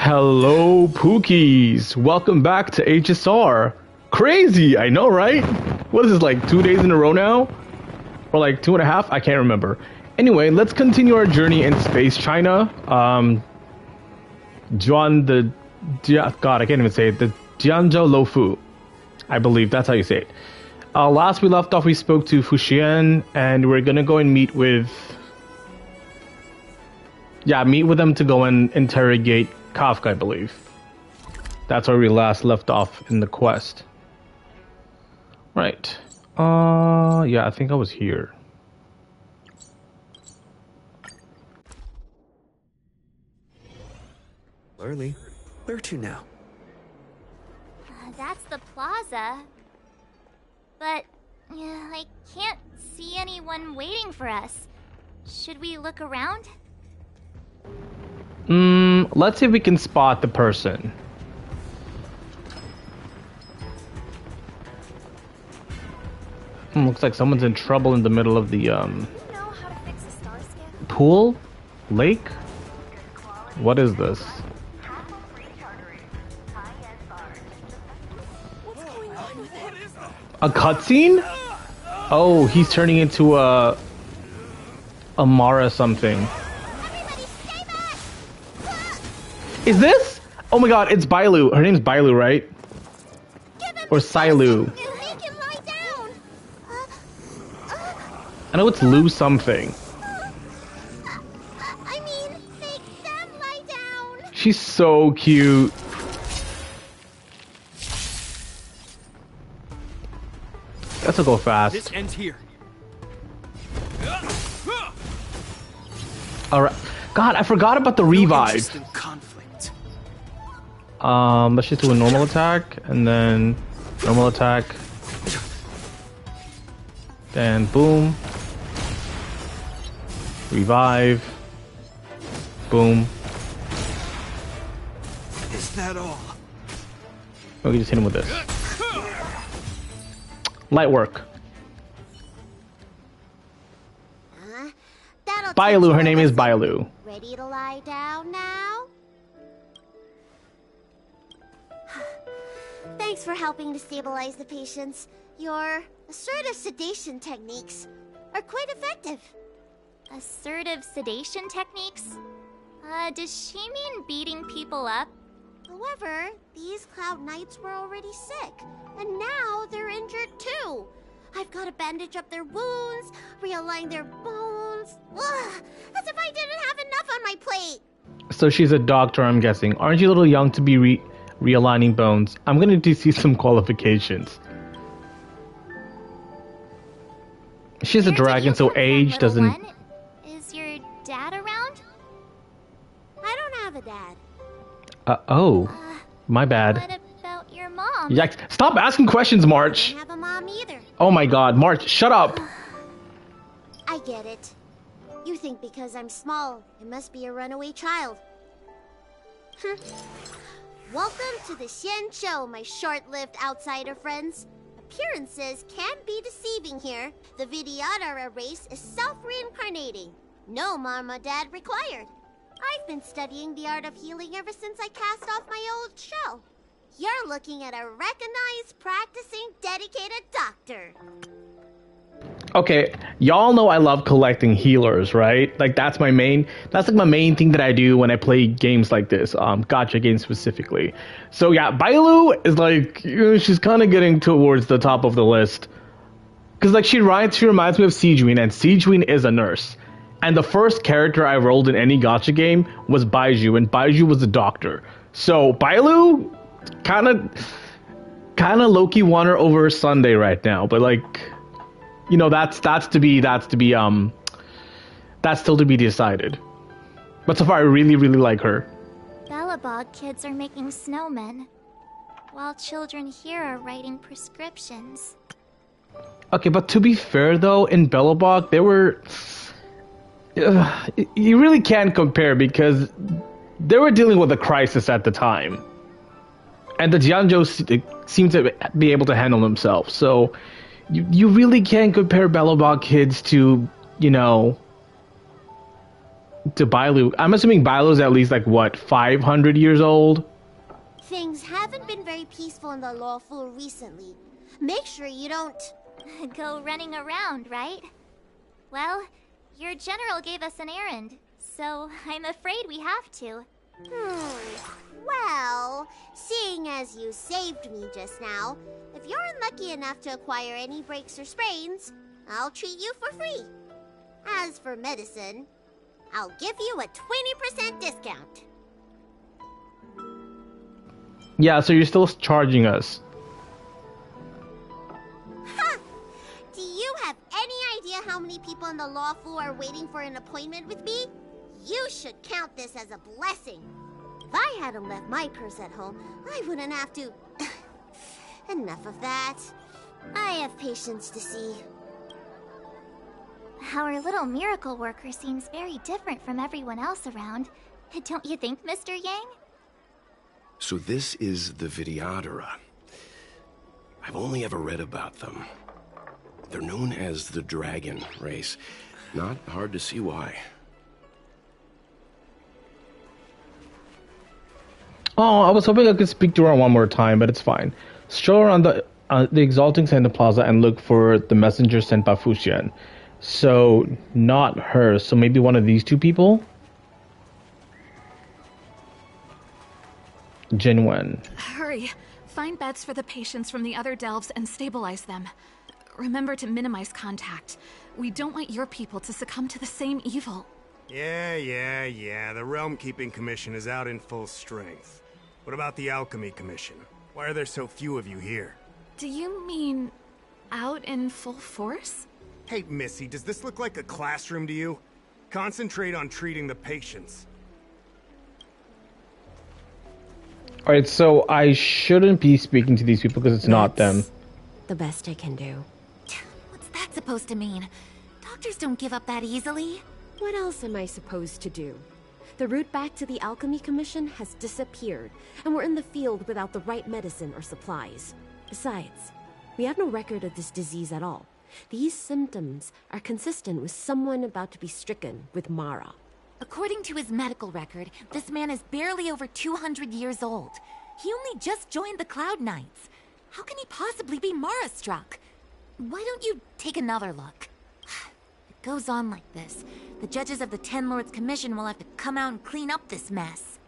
Hello, Pookies! Welcome back to HSR. Crazy, I know, right? What is this, like 2 days in a row now? Or like 2.5? I can't remember. Anyway, let's continue our journey in space China. God, I can't even say it. The Xianzhou Loufu. I believe that's how you say it. Last we left off, we spoke to Fuxian, and we're gonna go and meet with... Yeah, meet with them to go and interrogate Kafka, I believe. That's where we last left off in the quest. Right. Yeah, I think I was here. Early. Where to now? That's the plaza. But I can't see anyone waiting for us. Should we look around? Let's see if we can spot the person. Looks like someone's in trouble in the middle of the Do you know how to fix a star scan? pool? Lake? What is this? What's going on with it? A cutscene? Oh, he's turning into a Mara something. Everybody stay back! Is this? Oh my god, it's Bailu. Her name's Bailu, right? Give him Or Silu. Make him lie down! I know it's Lu something. I mean, make them lie down! She's so cute. This'll go fast. This ends here. Alright. God, I forgot about the revive. Interest in conflict. Let's just do a normal attack, and then normal attack. Then boom. Revive. Boom. Is that all? We can just hit him with this. Light work. That'll Bailu, teach her you name a is lesson. Bailu. Ready to lie down now? Thanks for helping to stabilize the patients. Your assertive sedation techniques are quite effective. Assertive sedation techniques? Does she mean beating people up? However, these Cloud Knights were already sick, and now they're injured too. I've got to bandage up their wounds, realign their bones. Ugh, as if I didn't have enough on my plate. So she's a doctor, I'm guessing. Aren't you a little young to be realigning bones? I'm gonna need to see some qualifications. She's a dragon, so age doesn't... One? Is your dad around? I don't have a dad. Oh. My bad. What about your mom? Yikes. Stop asking questions, I March! don't have a mom either. Oh my god, March, shut up! I get it. You think because I'm small, I must be a runaway child. Welcome to the Xianzhou, my short-lived outsider friends. Appearances can be deceiving here. The Vidyadhara race is self-reincarnating. No mama dad required. I've been studying the art of healing ever since I cast off my old shell. You're looking at a recognized, practicing, dedicated doctor. Okay, y'all know I love collecting healers, right? Like that's like my main thing that I do when I play games like this, gacha games specifically. So yeah, Bailu is like, she's kind of getting towards the top of the list. Cause like she reminds me of Sijuin, and Sijuin is a nurse. And the first character I rolled in any gacha game was Baiju, and Baiju was a doctor. So Bailu, kind of low-key won her over Sunday right now, but like, you know, that's still to be decided. But so far, I really, really like her. Bellabog kids are making snowmen, while children here are writing prescriptions. Okay, but to be fair though, in Bellabog, they were... you really can't compare because they were dealing with a crisis at the time. And the Xianzhou seemed to be able to handle themselves, so... You really can't compare Bellabog kids to, you know, to Bailu. I'm assuming Bailu's at least like what, 500 years old? Things haven't been very peaceful in the Loufu recently. Make sure you don't Go running around, right? Well, your general gave us an errand, so I'm afraid we have to. Well, seeing as you saved me just now, if you're unlucky enough to acquire any breaks or sprains, I'll treat you for free. As for medicine, I'll give you a 20% discount. Yeah, so you're still charging us. Ha! Do you have any idea how many people in the Loufu are waiting for an appointment with me? You should count this as a blessing. If I hadn't left my purse at home, I wouldn't have to... Enough of that. I have patients to see. Our little miracle worker seems very different from everyone else around. Don't you think, Mr. Yang? So this is the Vidyadhara. I've only ever read about them. They're known as the Dragon race. Not hard to see why. Oh, I was hoping I could speak to her one more time, but it's fine. Stroll around the exalting Santa Plaza and look for the messenger sent by Fuxian. So, not her. So maybe one of these two people? Jinwen. Hurry. Find beds for the patients from the other delves and stabilize them. Remember to minimize contact. We don't want your people to succumb to the same evil. Yeah. The Realm Keeping Commission is out in full strength. What about the Alchemy Commission? Why are there so few of you here? Do you mean out in full force? Hey, Missy, does this look like a classroom to you? Concentrate on treating the patients. Alright, so I shouldn't be speaking to these people because it's not them. The best I can do. What's that supposed to mean? Doctors don't give up that easily. What else am I supposed to do? The route back to the Alchemy Commission has disappeared, and we're in the field without the right medicine or supplies. Besides, we have no record of this disease at all. These symptoms are consistent with someone about to be stricken with Mara. According to his medical record, this man is barely over 200 years old. He only just joined the Cloud Knights. How can he possibly be Mara-struck? Why don't you take another look? It goes on like this. The judges of the Ten Lords Commission will have to come out and clean up this mess.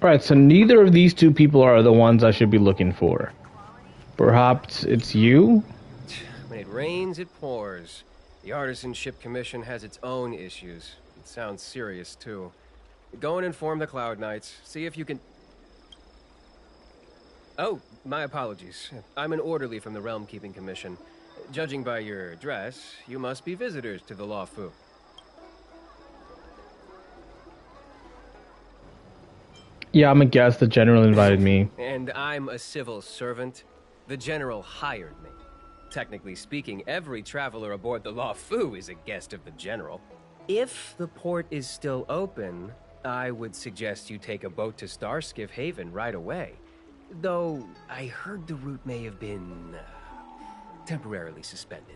Alright, so neither of these two people are the ones I should be looking for. Perhaps it's you? When it rains, it pours. The Artisanship Commission has its own issues. It sounds serious, too. Go and inform the Cloud Knights. See if you can... Oh, my apologies. I'm an orderly from the Realm Keeping Commission. Judging by your dress, you must be visitors to the Loufu. Yeah, I'm a guest. The general invited me. And I'm a civil servant. The general hired me. Technically speaking, every traveler aboard the Loufu is a guest of the general. If the port is still open, I would suggest you take a boat to Starskiff Haven right away. Though, I heard the route may have been... temporarily suspended.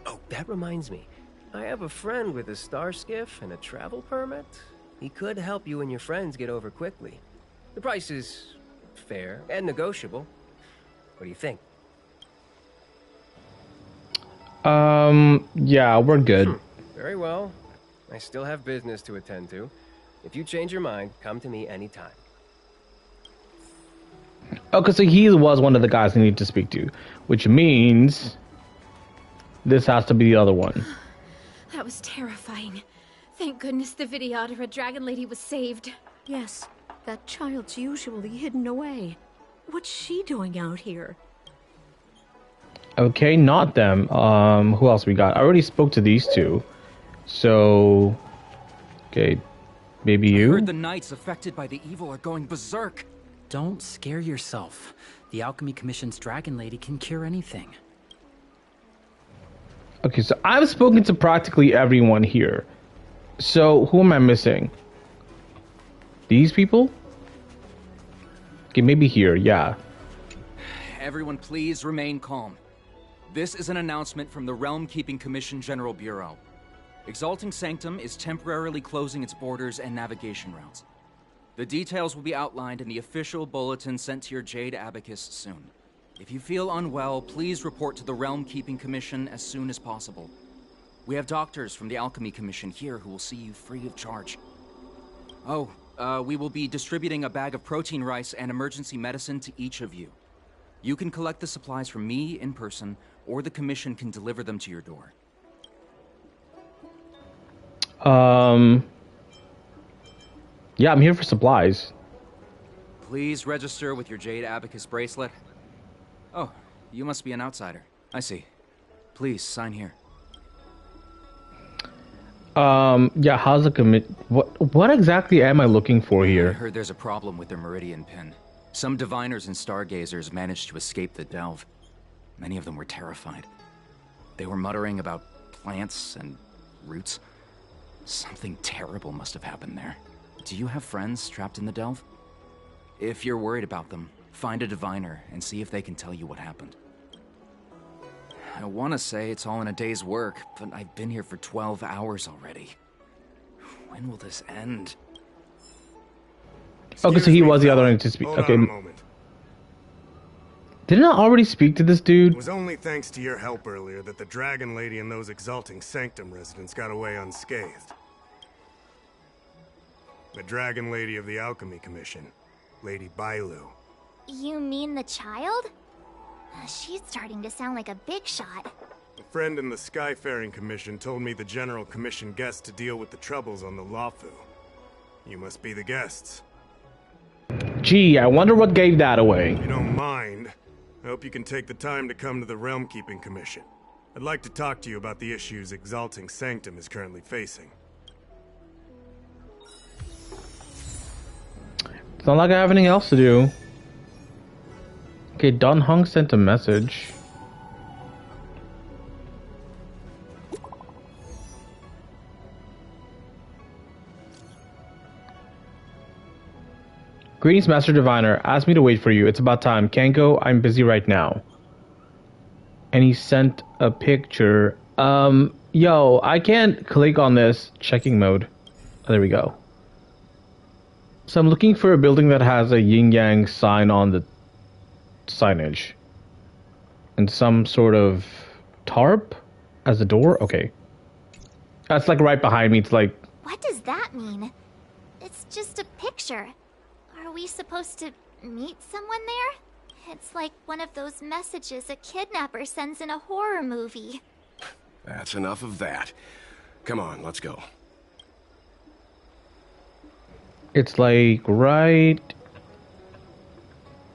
Oh, that reminds me. I have a friend with a star skiff and a travel permit. He could help you and your friends get over quickly. The price is fair and negotiable. What do you think? Yeah, we're good. Very well. I still have business to attend to. If you change your mind, come to me anytime. Okay, so he was one of the guys I need to speak to, which means this has to be the other one. That was terrifying. Thank goodness the Vidyadhara Dragon Lady was saved. Yes, that child's usually hidden away. What's she doing out here? Okay, not them. Who else we got? I already spoke to these two. So, okay, maybe you? I heard the knights affected by the evil are going berserk. Don't scare yourself. The Alchemy Commission's Dragon Lady can cure anything. Okay, so I've spoken to practically everyone here. So, who am I missing? These people? Okay, maybe here, yeah. Everyone please remain calm. This is an announcement from the Realm Keeping Commission General Bureau. Exalting Sanctum is temporarily closing its borders and navigation routes. The details will be outlined in the official bulletin sent to your Jade Abacus soon. If you feel unwell, please report to the Realm Keeping Commission as soon as possible. We have doctors from the Alchemy Commission here who will see you free of charge. Oh, we will be distributing a bag of protein rice and emergency medicine to each of you. You can collect the supplies from me in person, or the Commission can deliver them to your door. Yeah, I'm here for supplies. Please register with your Jade Abacus bracelet. Oh, you must be an outsider. I see. Please, sign here. Yeah, how's the what exactly am I looking for I here? heard there's a problem with their Meridian pin. Some diviners and stargazers managed to escape the delve. Many of them were terrified. They were muttering about plants and roots. Something terrible must have happened there. Do you have friends trapped in the delve? If you're worried about them, find a diviner and see if they can tell you what happened. I want to say it's all in a day's work, but I've been here for 12 hours already. When will this end? Okay, so he was the other one to speak. Okay. Didn't I already speak to this dude? It was only thanks to your help earlier that the Dragon Lady and those Exalting Sanctum residents got away unscathed. The Dragon Lady of the Alchemy Commission, Lady Bailu. You mean the child? She's starting to sound like a big shot. A friend in the Skyfaring Commission told me the General commissioned guests to deal with the troubles on the Loufu. You must be the guests. Gee, I wonder what gave that away. If you don't mind, I hope you can take the time to come to the Realm Keeping Commission. I'd like to talk to you about the issues Exalting Sanctum is currently facing. It's not like I have anything else to do. Okay, Don Hung sent a message. Greetings, Master Diviner. Asked me to wait for you. It's about time. Can't go. I'm busy right now. And he sent a picture. Yo, I can't click on this. Checking mode. Oh, there we go. So I'm looking for a building that has a yin-yang sign on the signage. And some sort of tarp as a door? Okay. That's like right behind me. It's like... What does that mean? It's just a picture. Are we supposed to meet someone there? It's like one of those messages a kidnapper sends in a horror movie. That's enough of that. Come on, let's go. It's like right...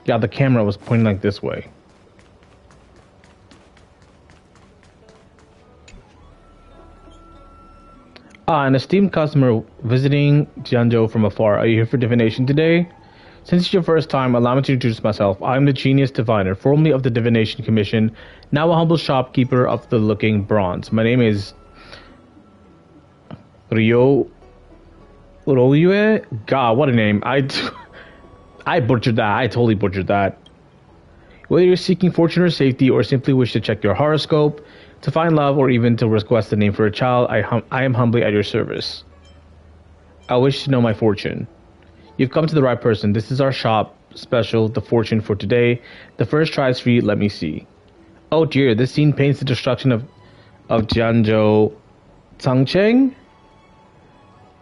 Yeah, the camera was pointing like this way. An esteemed customer visiting Xianzhou from afar. Are you here for divination today? Since it's your first time, allow me to introduce myself. I'm the Genius Diviner, formerly of the Divination Commission, now a humble shopkeeper of the Looking Bronze. My name is Ryuyue. God, what a name. I butchered that. I totally butchered that. Whether you're seeking fortune or safety, or simply wish to check your horoscope, to find love, or even to request a name for a child, I am humbly at your service. I wish to know my fortune. You've come to the right person. This is our shop special, the fortune for today. The first try is free. Let me see. Oh dear, this scene paints the destruction of Xianzhou Changcheng.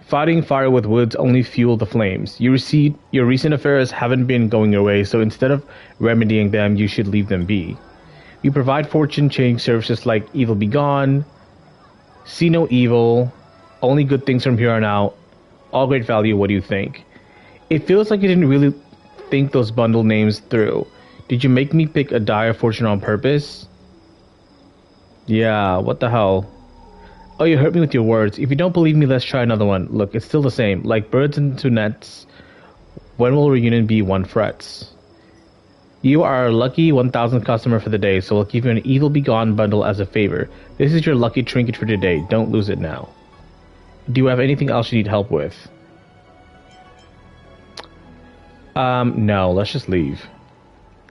Fighting fire with woods only fuel the flames. Your recent affairs haven't been going your way, so instead of remedying them, you should leave them be. We provide fortune change services like Evil Be Gone, See No Evil, Only Good Things from Here on Out, all great value. What do you think? It feels like you didn't really think those bundle names through. Did you make me pick a dire fortune on purpose? Yeah, what the hell? Oh, you hurt me with your words. If you don't believe me, let's try another one. Look, it's still the same. Like birds into nets. When will reunion be? One frets. You are our lucky 1,000th customer for the day, so we'll give you an Evil Be Gone bundle as a favor. This is your lucky trinket for today. Don't lose it now. Do you have anything else you need help with? No, let's just leave.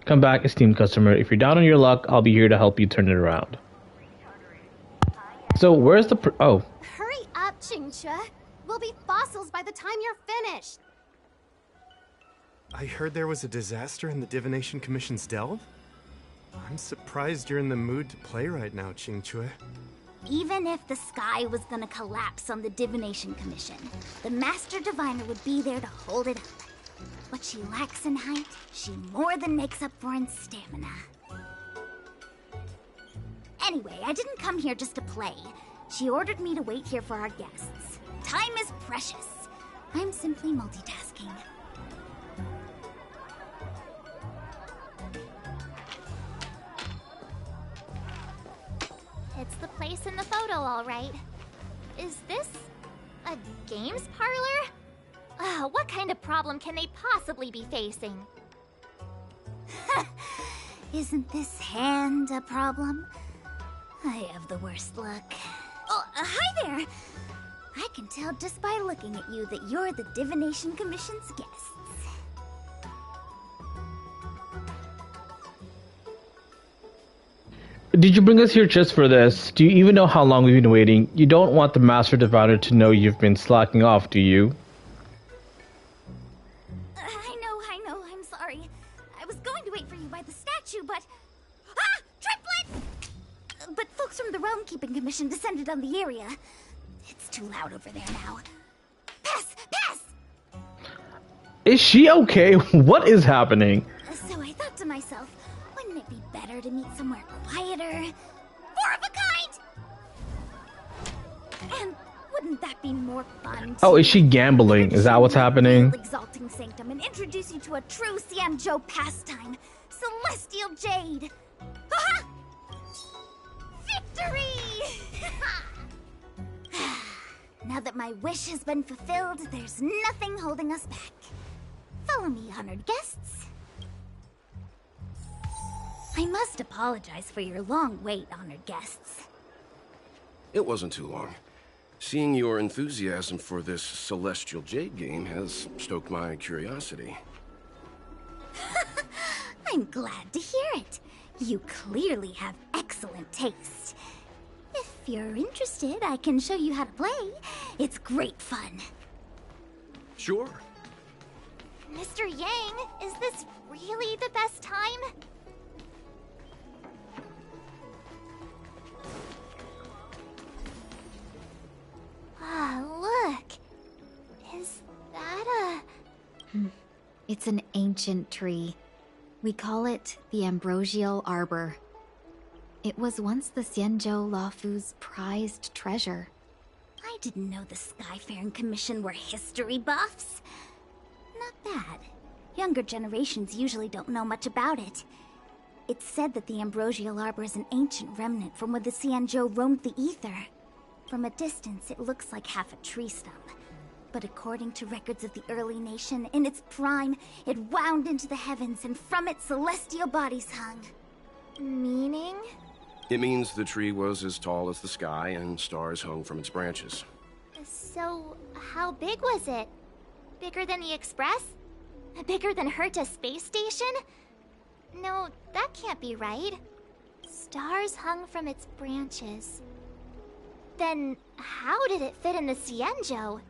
Come back, esteemed customer. If you're down on your luck, I'll be here to help you turn it around. So, where's the oh. Hurry We'll be fossils by the time you're finished. I heard there was a disaster in the Divination Commission's delve? I'm surprised you're in the mood to play right now, Qingque. Even if the sky was gonna collapse on the Divination Commission, the Master Diviner would be there to hold it up. What she lacks in height, she more than makes up for in stamina. Anyway, I didn't come here just to play. She ordered me to wait here for our guests. Time is precious. I'm simply multitasking. It's the place in the photo, all right. Is this a games parlor? What kind of problem can they possibly be facing? Isn't this hand a problem? I have the worst luck. Oh, hi there! I can tell just by looking at you that you're the Divination Commission's guests. Did you bring us here just for this? Do you even know how long we've been waiting? You don't want the Master Diviner to know you've been slacking off, do you? I know, I'm sorry. I was going to wait for you by the statue, but... Ah! Triplet! But folks from the Realm Keeping Commission descended on the area. It's too loud over there now. Pass! Pass! Is she okay? What is happening? So I thought to myself, wouldn't it be better to meet somewhere quieter? More of a kind! And wouldn't that be more fun? Oh, is she gambling? Is that what's happening? Exalting Sanctum and introduce you to a true Xianzhou pastime, Celestial Jade. Ha-ha! Victory! Now that my wish has been fulfilled, there's nothing holding us back. Follow me, honored guests. I must apologize for your long wait, honored guests. It wasn't too long. Seeing your enthusiasm for this Celestial Jade game has stoked my curiosity. I'm glad to hear it. You clearly have excellent taste. If you're interested, I can show you how to play. It's great fun. Sure. Mr. Yang, is this really the best time? Ah, look. Is that a... It's an ancient tree. We call it the Ambrosial Arbor. It was once the Xianzhou Loufu's prized treasure. I didn't know the Skyfaring Commission were history buffs. Not bad. Younger generations usually don't know much about it. It's said that the Ambrosial Arbor is an ancient remnant from when the Xianzhou roamed the ether. From a distance, it looks like half a tree stump. But according to records of the early nation, in its prime, it wound into the heavens and from it celestial bodies hung. Meaning? It means the tree was as tall as the sky and stars hung from its branches. So, how big was it? Bigger than the Express? Bigger than Herta Space Station? No, that can't be right. Stars hung from its branches. Then, how did it fit in the Xianzhou?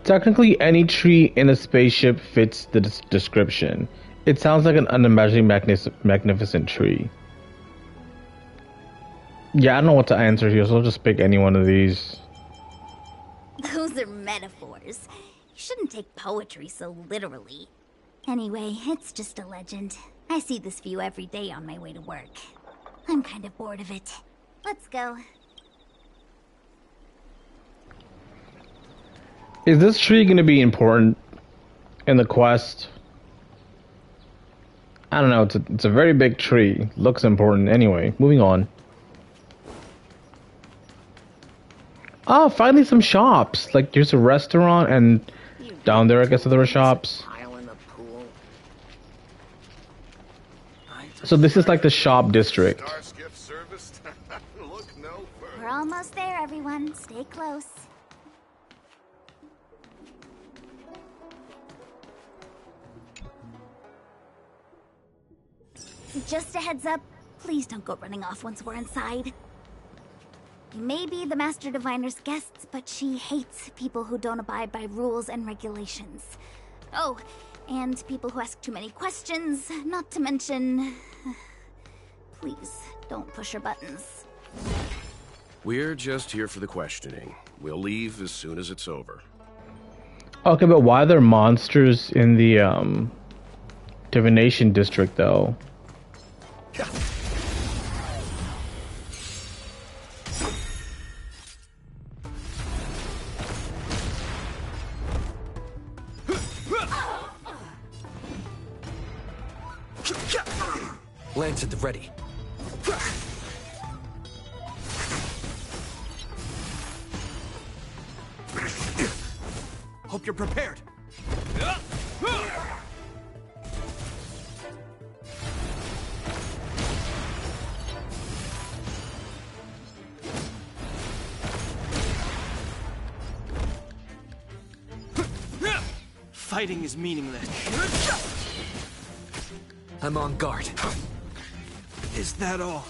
Technically, any tree in a spaceship fits the description. It sounds like an unimaginably magnificent tree. Yeah, I don't know what to answer here, so I'll just pick any one of these. Those are metaphors. You shouldn't take poetry so literally. Anyway, it's just a legend. I see this view every day on my way to work. I'm kind of bored of it. Let's go. Is this tree going to be important in the quest? I don't know, it's a very big tree. Looks important. Anyway, moving on. Oh, finally some shops. Like, there's a restaurant, and down there, I guess, there were shops. So this is like the shop district. We're almost there, everyone. Stay close. Just a heads up, please don't go running off once we're inside. You may be the Master Diviner's guests, but she hates people who don't abide by rules and regulations. Oh, and people who ask too many questions, not to mention... Please, don't push her buttons. We're just here for the questioning. We'll leave as soon as it's over. Okay, but why are there monsters in the divination district though? Lance at the ready. Hope you're prepared. Fighting is meaningless. I'm on guard. Is that all?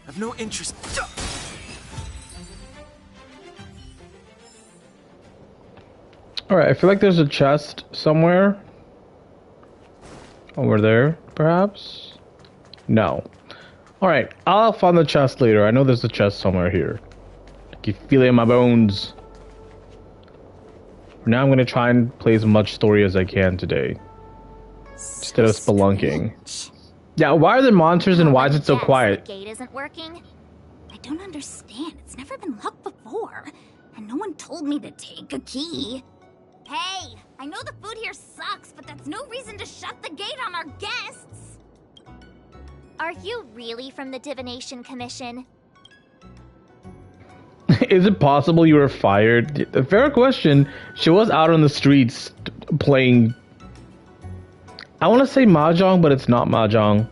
I've no interest. Alright, I feel like there's a chest somewhere. Over there, perhaps? No. Alright, I'll find the chest later. I know there's a chest somewhere here. I can feel it in my bones. For now, I'm gonna try and play as much story as I can today. Instead of spelunking. Yeah, why are there monsters and why is it so quiet? The gate isn't working? I don't understand. It's never been locked before. And no one told me to take a key. Hey, I know the food here sucks, but that's no reason to shut the gate on our guests. Are you really from the Divination Commission? Is it possible you were fired? A fair question. She was out on the streets playing... I want to say mahjong, but it's not mahjong.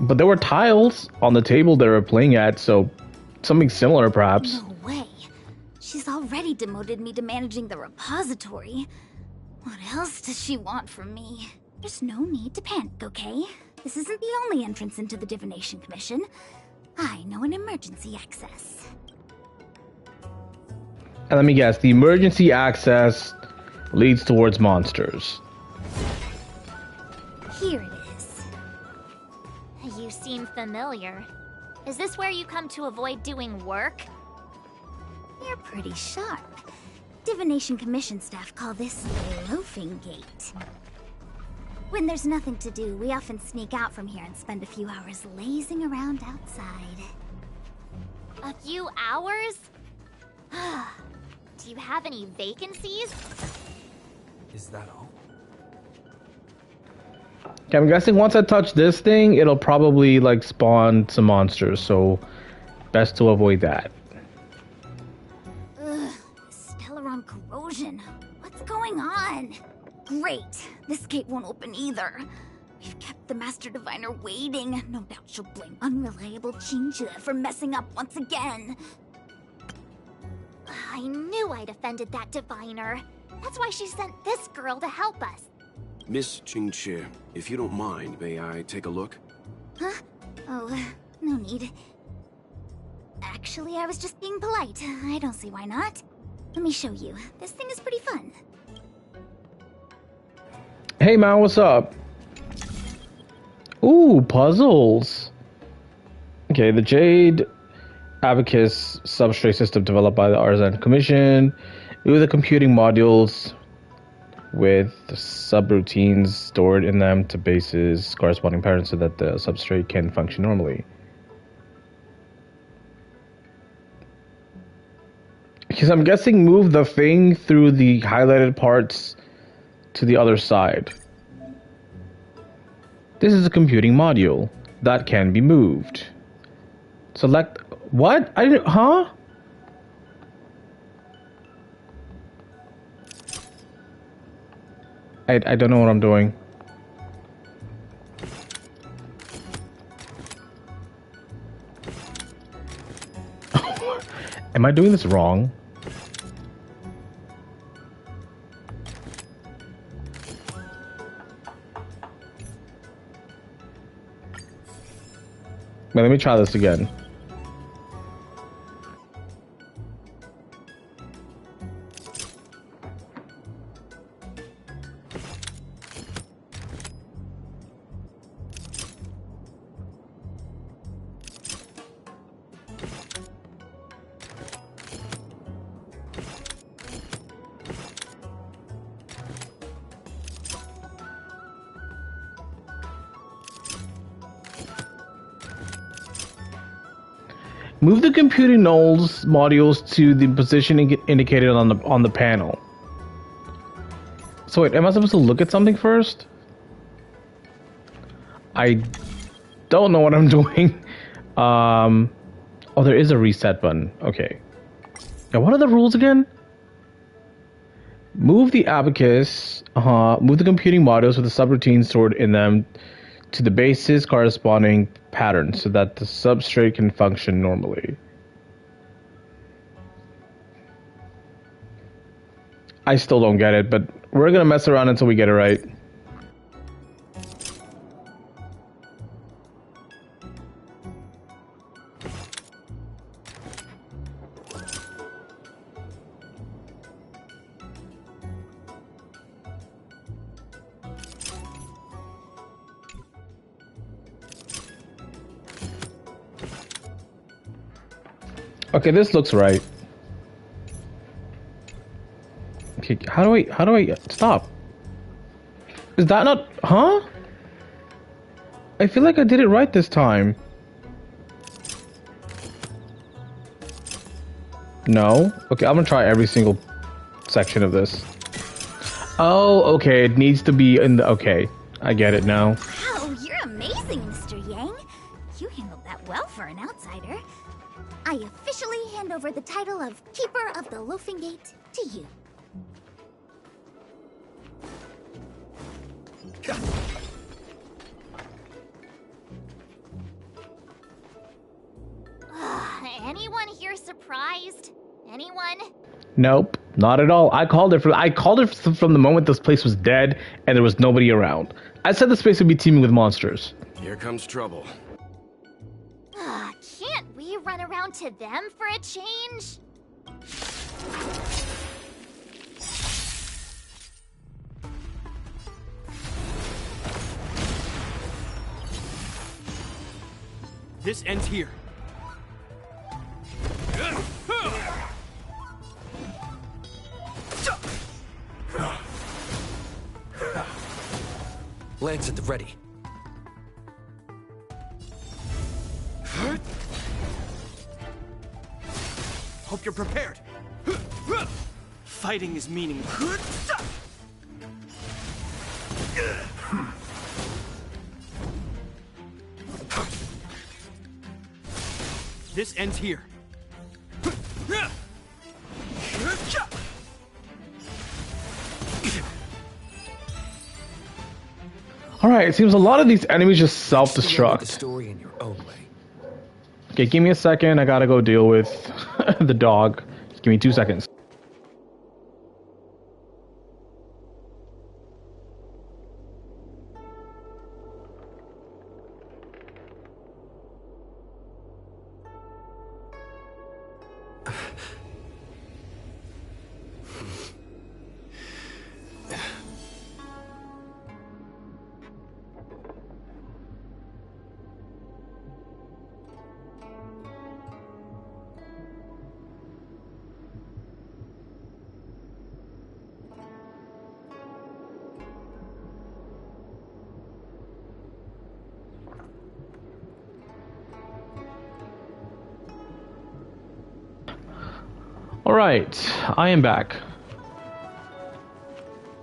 But there were tiles on the table they were playing at, so something similar perhaps. No way. She's already demoted me to managing the repository. What else does she want from me? There's no need to panic, okay? This isn't the only entrance into the Divination Commission. I know an emergency access. And let me guess, the emergency access leads towards monsters. Here it is. You seem familiar. Is this where you come to avoid doing work? You're pretty sharp. Divination Commission staff call this the loafing gate. When there's nothing to do, we often sneak out from here and spend a few hours lazing around outside. A few hours? Do you have any vacancies? Is that all? Okay, I'm guessing once I touch this thing, it'll probably like spawn some monsters, so best to avoid that. Ugh, Stellaron corrosion. What's going on? Great, this gate won't open either. We've kept the Master Diviner waiting. No doubt she'll blame unreliable Xianzhou for messing up once again. I knew I'd offended that diviner. That's why she sent this girl to help us. Miss Qingqi, if you don't mind, may I take a look? Huh? Oh, no need. Actually, I was just being polite. I don't see why not. Let me show you. This thing is pretty fun. Hey man, what's up? Ooh, puzzles. Okay, the Jade Abacus substrate system developed by the Artisan Commission with the computing modules with subroutines stored in them to bases corresponding patterns so that the substrate can function normally. Because I'm guessing move the thing through the highlighted parts to the other side. This is a computing module that can be moved. Select what? I didn't, huh? I don't know what I'm doing. Am I doing this wrong? Okay, let me try this again. Move the computing modules to the position indicated on the panel. So wait, am I supposed to look at something first? I don't know what I'm doing. Oh, there is a reset button. Okay. Now, what are the rules again? Move the abacus. Move the computing modules with the subroutines stored in them to the base's corresponding pattern so that the substrate can function normally. I still don't get it, but we're gonna mess around until we get it right. Okay, this looks right. Okay, how do I stop? Is that not, huh? I feel like I did it right this time. No? Okay, I'm gonna try every single section of this. Oh, okay, it needs to be in the, okay. I get it now. Wow, you're amazing, Mr. Yang. You handled that well for an outsider. I officially hand over the title of Keeper of the Loafing Gate to you. Anyone here surprised? Anyone? Nope, not at all. I called it from the moment this place was dead and there was nobody around. I said this place would be teeming with monsters. Here comes trouble. Can't we run around to them for a change? This ends here. Lance at the ready. Hope you're prepared. Fighting is meaningless. This ends here. Alright, it seems a lot of these enemies just self-destruct. Story in your own way. Okay, give me a second. I gotta go deal with the dog. Just give me 2 seconds. Alright, I am back.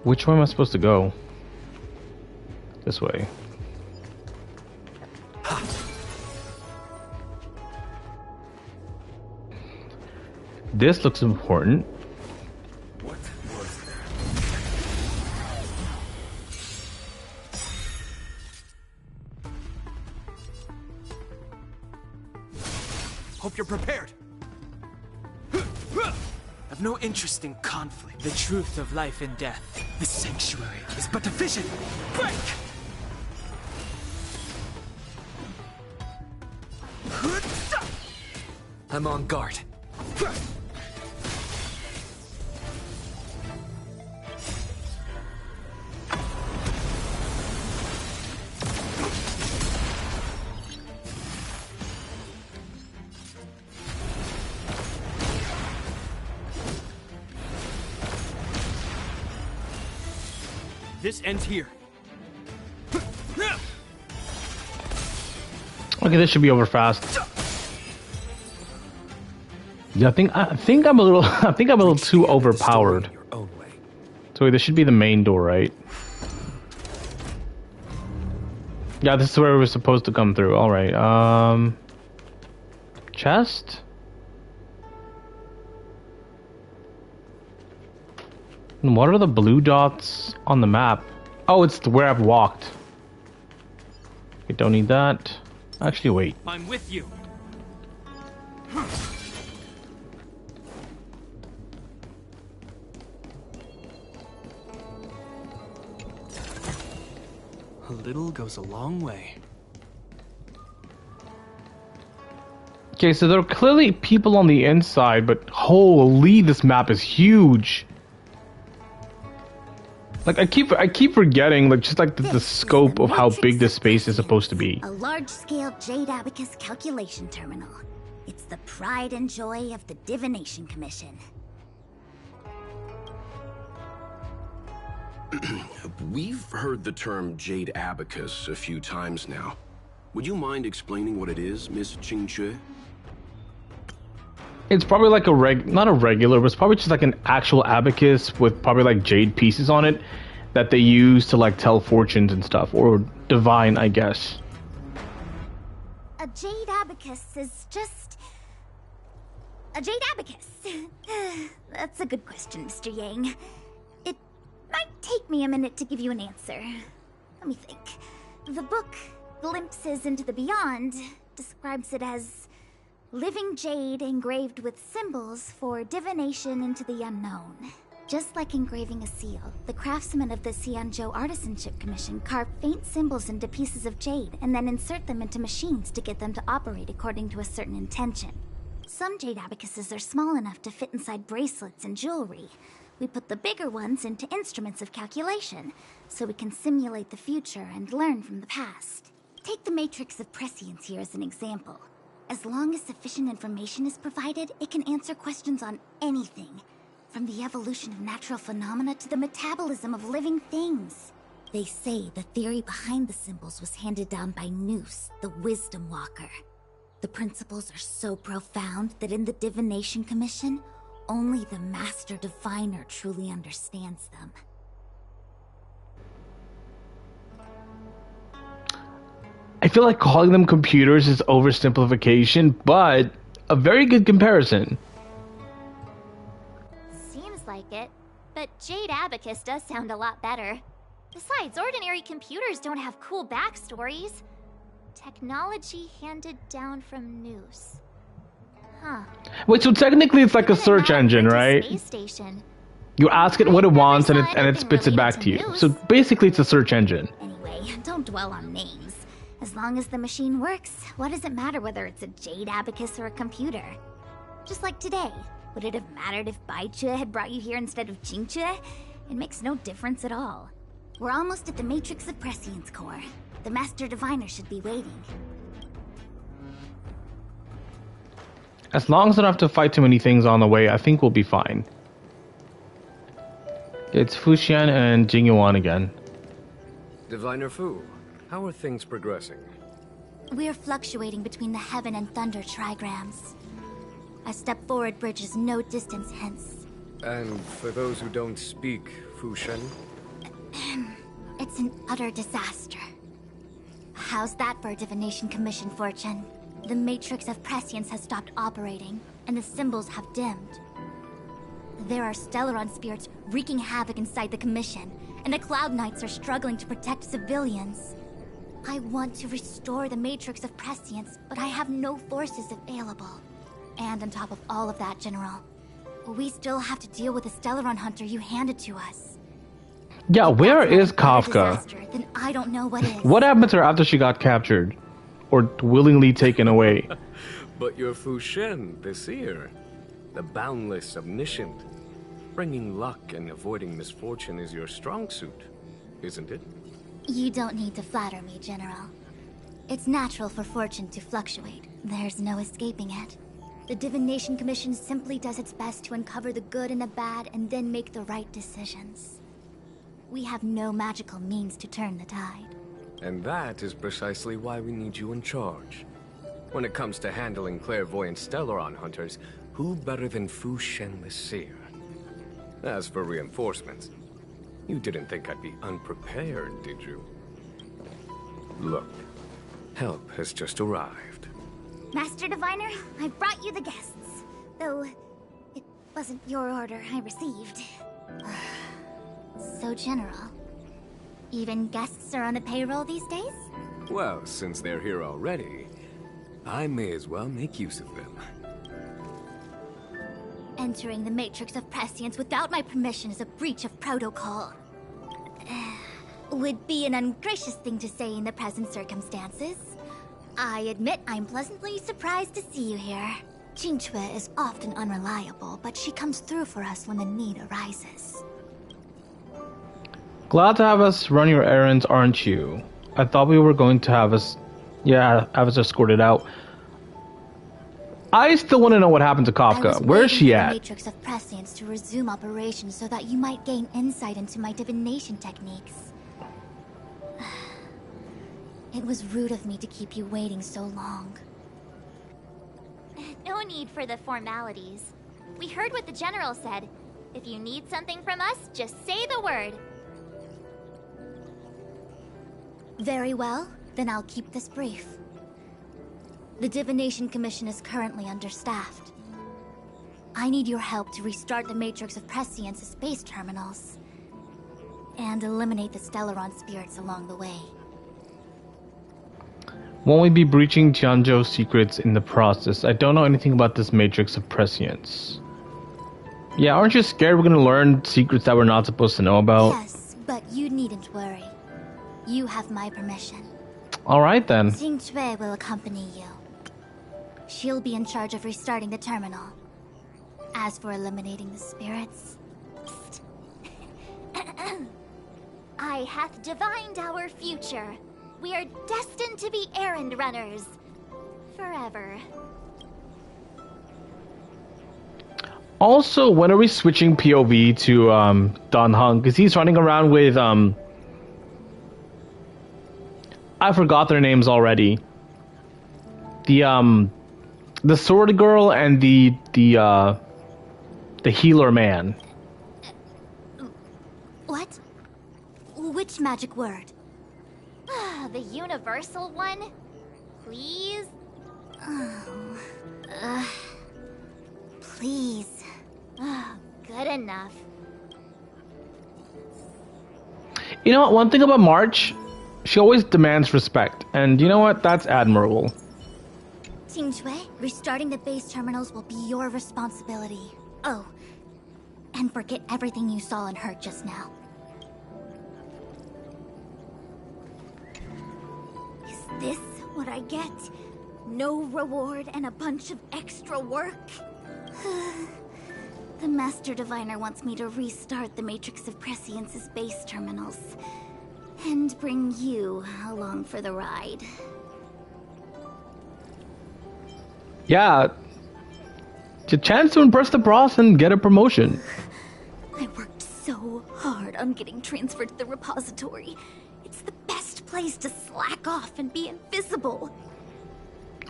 Which way am I supposed to go? This way. This looks important. What was that? Hope you're prepared. I've no interest in conflict. The truth of life and death. The sanctuary is but a vision. Break! I'm on guard. This ends here. Okay, this should be over fast. Yeah, I think I'm a little I'm a little too overpowered. So wait, this should be the main door, right? Yeah, this is where we're supposed to come through. All right. Chest. And what are the blue dots on the map? Oh, it's where I've walked. We don't need that. Actually, wait. I'm with you. A little goes a long way. Okay, so there are clearly people on the inside, but holy, this map is huge. Like I keep forgetting, like just like the scope of how big this space is supposed to be. A large-scale Jade Abacus calculation terminal. It's the pride and joy of the Divination Commission. We've heard the term Jade Abacus a few times now. Would you mind explaining what it is, Miss Qingque? It's probably like not a regular, but it's probably just like an actual abacus with probably like jade pieces on it that they use to like tell fortunes and stuff, or divine, I guess. A Jade Abacus is just... a Jade Abacus. That's a good question, Mr. Yang. It might take me a minute to give you an answer. Let me think. The book, Glimpses into the Beyond, describes it as living jade engraved with symbols for divination into the unknown. Just like engraving a seal, the craftsmen of the Xianzhou Artisanship Commission carve faint symbols into pieces of jade and then insert them into machines to get them to operate according to a certain intention. Some jade abacuses are small enough to fit inside bracelets and jewelry. We put the bigger ones into instruments of calculation, so we can simulate the future and learn from the past. Take the matrix of prescience here as an example. As long as sufficient information is provided, it can answer questions on anything. From the evolution of natural phenomena to the metabolism of living things. They say the theory behind the symbols was handed down by Noose, the Wisdom Walker. The principles are so profound that in the Divination Commission, only the Master Diviner truly understands them. I feel like calling them computers is oversimplification, but a very good comparison. Seems like it, but Jade Abacus does sound a lot better. Besides, ordinary computers don't have cool backstories. Technology handed down from Noose. Huh. Wait, so technically it's like a search engine, right? Space station. You ask it what it wants and it spits it back to you. So basically it's a search engine. Anyway, don't dwell on names. As long as the machine works, what does it matter whether it's a Jade Abacus or a computer? Just like today, would it have mattered if Baichue had brought you here instead of Qingque? It makes no difference at all. We're almost at the Matrix of Prescience core. The Master Diviner should be waiting. As long as I don't have to fight too many things on the way, I think we'll be fine. It's Fuxian and Jingyuan again. Diviner Fu, how are things progressing? We're fluctuating between the Heaven and Thunder trigrams. A step forward bridge is no distance hence. And for those who don't speak Fuxian? It's an utter disaster. How's that for a Divination Commission fortune? The Matrix of Prescience has stopped operating, and the symbols have dimmed. There are Stellaron spirits wreaking havoc inside the Commission, and the Cloud Knights are struggling to protect civilians. I want to restore the Matrix of Prescience, but I have no forces available. And on top of all of that, General, we still have to deal with the Stellaron hunter you handed to us. Yeah, where is Kafka? Then I don't know what is. What happened to her after she got captured? Or willingly taken away? But you're Fu Shen, the seer. The boundless, omniscient. Bringing luck and avoiding misfortune is your strong suit, isn't it? You don't need to flatter me, General. It's natural for fortune to fluctuate. There's no escaping it. The Divination Commission simply does its best to uncover the good and the bad and then make the right decisions. We have no magical means to turn the tide. And that is precisely why we need you in charge. When it comes to handling clairvoyant Stellaron hunters, who better than Fu Shen the Seer? As for reinforcements, you didn't think I'd be unprepared, did you? Look, help has just arrived. Master Diviner, I brought you the guests. Though, it wasn't your order I received. So, General, even guests are on the payroll these days? Well, since they're here already, I may as well make use of them. Entering the Matrix of Prescience without my permission is a breach of protocol. Would be an ungracious thing to say in the present circumstances. I admit I'm pleasantly surprised to see you here. Qingque is often unreliable, but she comes through for us when the need arises. Glad to have us run your errands, aren't you? I thought we were going to have us escorted out. I still want to know what happened to Kafka. Where is she at? The Matrix of Prescience to resume operations so that you might gain insight into my divination techniques. It was rude of me to keep you waiting so long. No need for the formalities. We heard what the General said. If you need something from us, just say the word. Very well, then I'll keep this brief. The Divination Commission is currently understaffed. I need your help to restart the Matrix of Prescience's base terminals. And eliminate the Stellaron spirits along the way. Won't we be breaching Xianzhou's secrets in the process? I don't know anything about this Matrix of Prescience. Yeah, aren't you scared we're gonna learn secrets that we're not supposed to know about? Yes, but you needn't worry. You have my permission. Alright then. Qingque will accompany you. She'll be in charge of restarting the terminal. As for eliminating the spirits... I hath divined our future. We are destined to be errand runners. Forever. Also, when are we switching POV to Dan Heng? Because he's running around with I forgot their names already. The sword girl and the healer man. What? Which magic word? The universal one? Please? Please. Good enough. You know what? One thing about March, she always demands respect. And you know what? That's admirable. Qingque, restarting the base terminals will be your responsibility. Oh, and forget everything you saw and heard just now. Is this what I get? No reward and a bunch of extra work? The Master Diviner wants me to restart the Matrix of Prescience's base terminals. And bring you along for the ride. Yeah. It's a chance to impress the boss and get a promotion. I worked so hard on getting transferred to the repository. It's the best place to slack off and be invisible.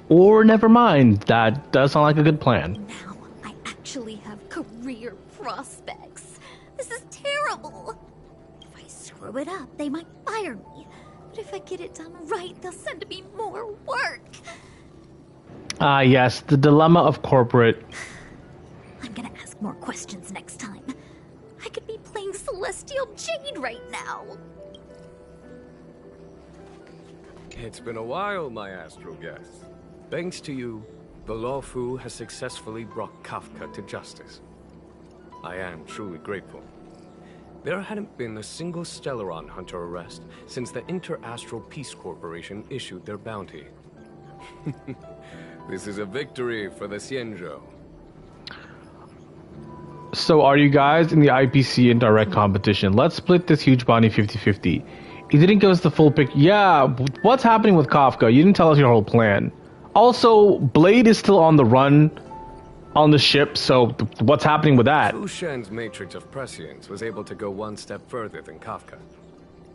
Or never mind. That does sound like a good plan. Now I actually have career prospects. This is terrible. If I screw it up, they might fire me. But if I get it done right, they'll send me more work. Ah, yes, the dilemma of corporate. I'm gonna ask more questions next time. I could be playing Celestial Jade right now. It's been a while, my astral guest. Thanks to you, the Loufu has successfully brought Kafka to justice. I am truly grateful. There hadn't been a single Stellaron hunter arrest since the Inter-Astral Peace Corporation issued their bounty. This is a victory for the Xianzhou. So are you guys in the IPC in direct competition? Let's split this huge bounty 50-50. You didn't give us the full pic. Yeah, what's happening with Kafka? You didn't tell us your whole plan. Also, Blade is still on the run on the ship, so what's happening with that? Fu Shen's matrix of prescience was able to go one step further than Kafka.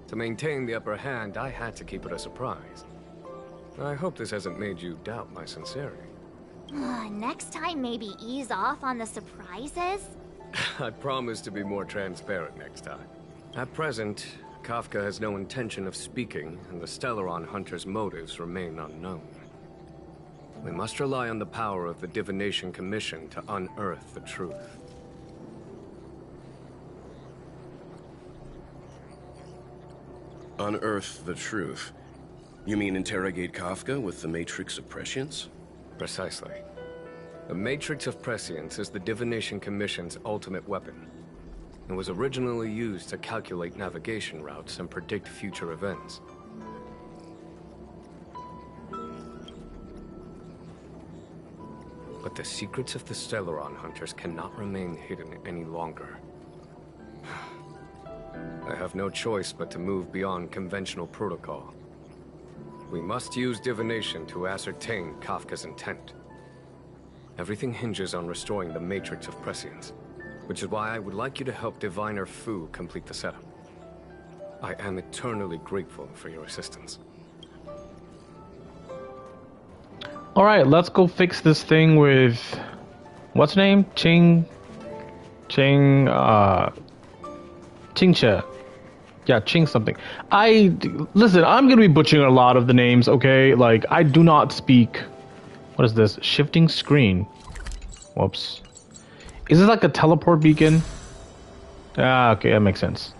To maintain the upper hand, I had to keep it a surprise. I hope this hasn't made you doubt my sincerity. Next time, maybe ease off on the surprises? I promise to be more transparent next time. At present, Kafka has no intention of speaking, and the Stellaron Hunter's motives remain unknown. We must rely on the power of the Divination Commission to unearth the truth. Unearth the truth? You mean interrogate Kafka with the Matrix of Prescience? Precisely. The Matrix of Prescience is the Divination Commission's ultimate weapon. It was originally used to calculate navigation routes and predict future events. But the secrets of the Stellaron Hunters cannot remain hidden any longer. I have no choice but to move beyond conventional protocol. We must use divination to ascertain Kafka's intent. Everything hinges on restoring the Matrix of Prescience, which is why I would like you to help Diviner Fu complete the setup. I am eternally grateful for your assistance. Alright, let's go fix this thing with... What's her name? Qingche. Yeah, Ching something. Listen, I'm gonna be butchering a lot of the names, okay? Like, I do not speak... What is this? Shifting screen. Whoops. Is this like a teleport beacon? Ah, okay, that makes sense.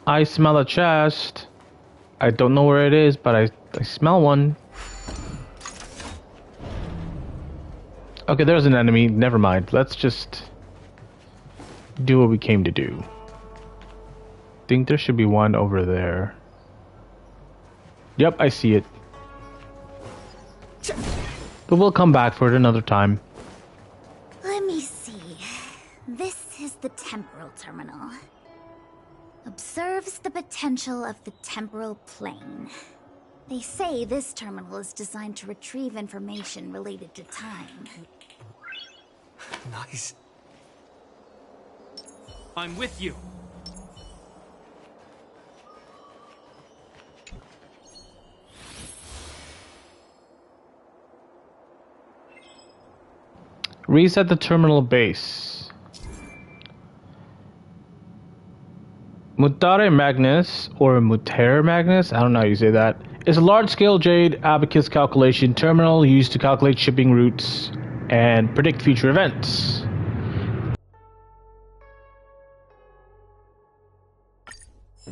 I smell a chest. I don't know where it is, but I smell one. Okay, there's an enemy. Never mind. Let's just do what we came to do. Think there should be one over there. Yep, I see it. But we'll come back for it another time. Let me see. This is the temporal terminal. Observes the potential of the temporal plane. They say this terminal is designed to retrieve information related to time. Nice. I'm with you. Reset the terminal base. Mutare Magnus, or Mutare Magnus, I don't know how you say that, is a large-scale Jade Abacus calculation terminal used to calculate shipping routes and predict future events.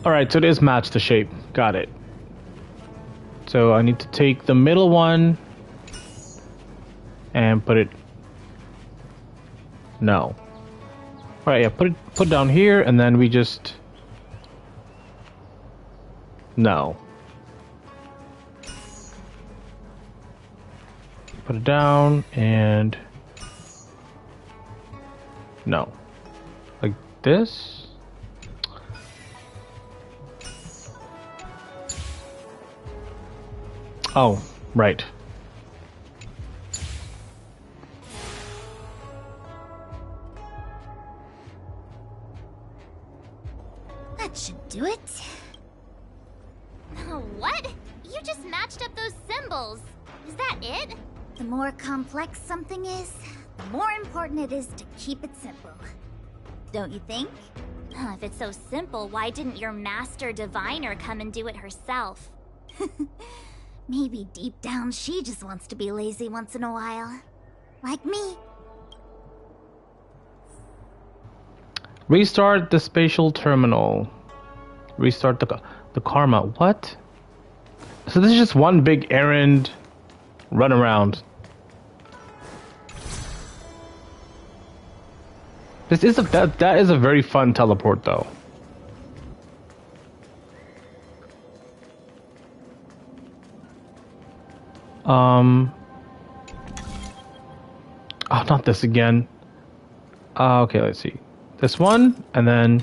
Alright, so it is matched to shape. Got it. So I need to take the middle one and put it... No. Alright, yeah, put it down here, and then we just... No. Put it down, and... No. Like this? Oh, right. That should do it. What? You just matched up those symbols. Is that it? The more complex something is, the more important it is to keep it simple. Don't you think? If it's so simple, why didn't your master diviner come and do it herself? Maybe deep down she just wants to be lazy once in a while. Like me. Restart the spatial terminal. Restart the karma. What? So this is just one big errand run around. This is that is a very fun teleport though. Oh, not this again. Okay, let's see. This one, and then...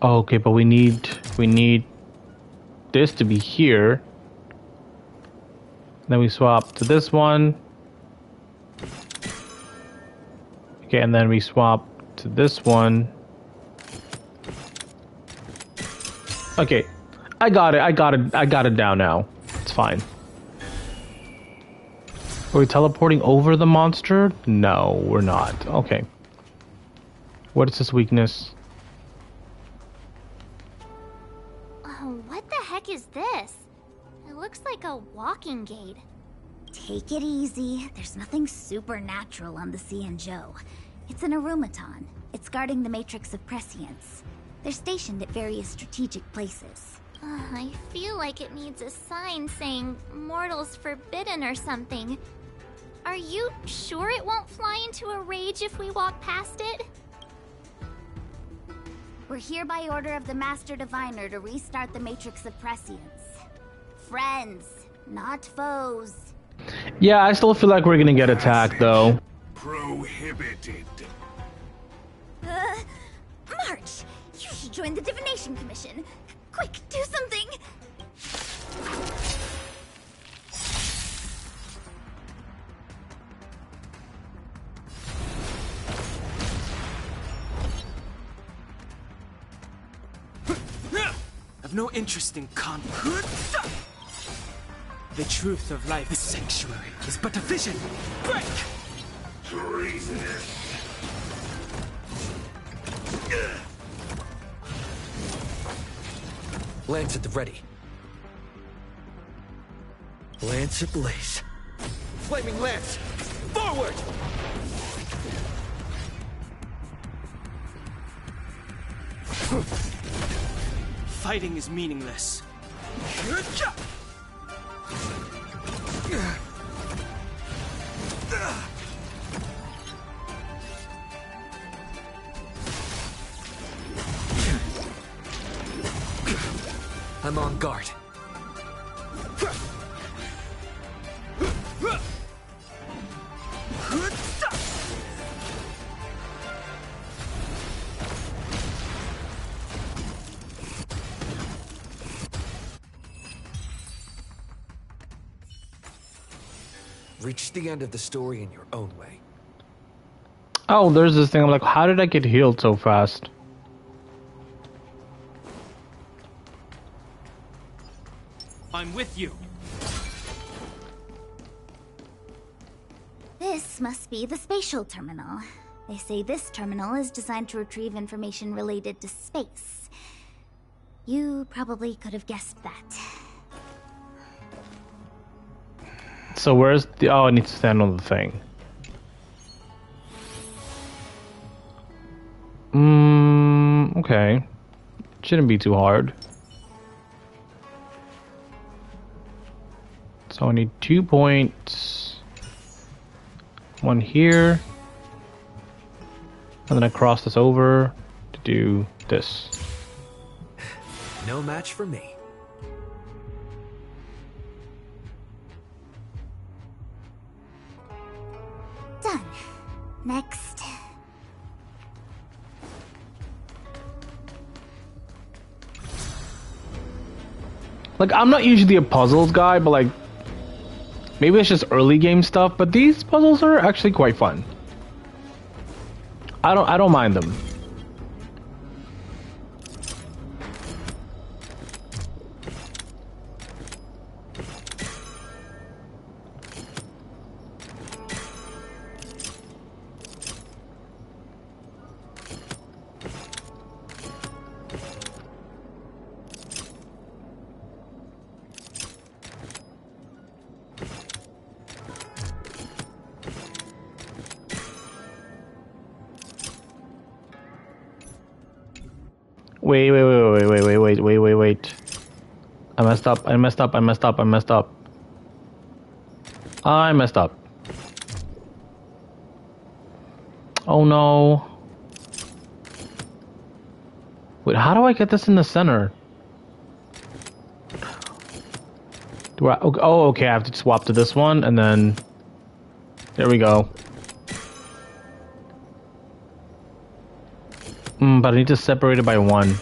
Oh, okay, but we need this to be here. Then we swap to this one. Okay, and then we swap to this one. Okay, I got it down now. It's fine. Are we teleporting over the monster? No, we're not. Okay. What is this weakness? Oh, what the heck is this? It looks like a walking gate. Take it easy. There's nothing supernatural on the Xianzhou. It's an automaton. It's guarding the matrix of prescience. They're stationed at various strategic places. I feel like it needs a sign saying mortals forbidden or something. Are you sure it won't fly into a rage if we walk past it? We're here by order of the Master Diviner to restart the matrix of prescience. Friends, not foes. Yeah, I still feel like we're gonna get attacked though. Prohibited. March! You should join the Divination Commission. Quick, do something! I've no interest in conflict. The truth of life, the sanctuary, is but a vision. Break! Treasonous. Lance at the ready. Lance ablaze. Flaming lance! Forward! Fighting is meaningless. I'm on guard. Reach the end of the story in your own way. Oh, there's this thing. I'm like, how did I get healed so fast? I'm with you. This must be the spatial terminal. They say this terminal is designed to retrieve information related to space. You probably could have guessed that. So where's the... Oh, I need to stand on the thing. Okay. Shouldn't be too hard. So I need 2 points. One here. And then I cross this over to do this. No match for me. Done. Next. Like, I'm not usually a puzzles guy, but like, maybe it's just early game stuff, but these puzzles are actually quite fun. I don't mind them. Wait. I messed up. I messed up. Oh no. Wait, how do I get this in the center? Do I? Oh, okay. I have to swap to this one, and then there we go. But I need to separate it by 1.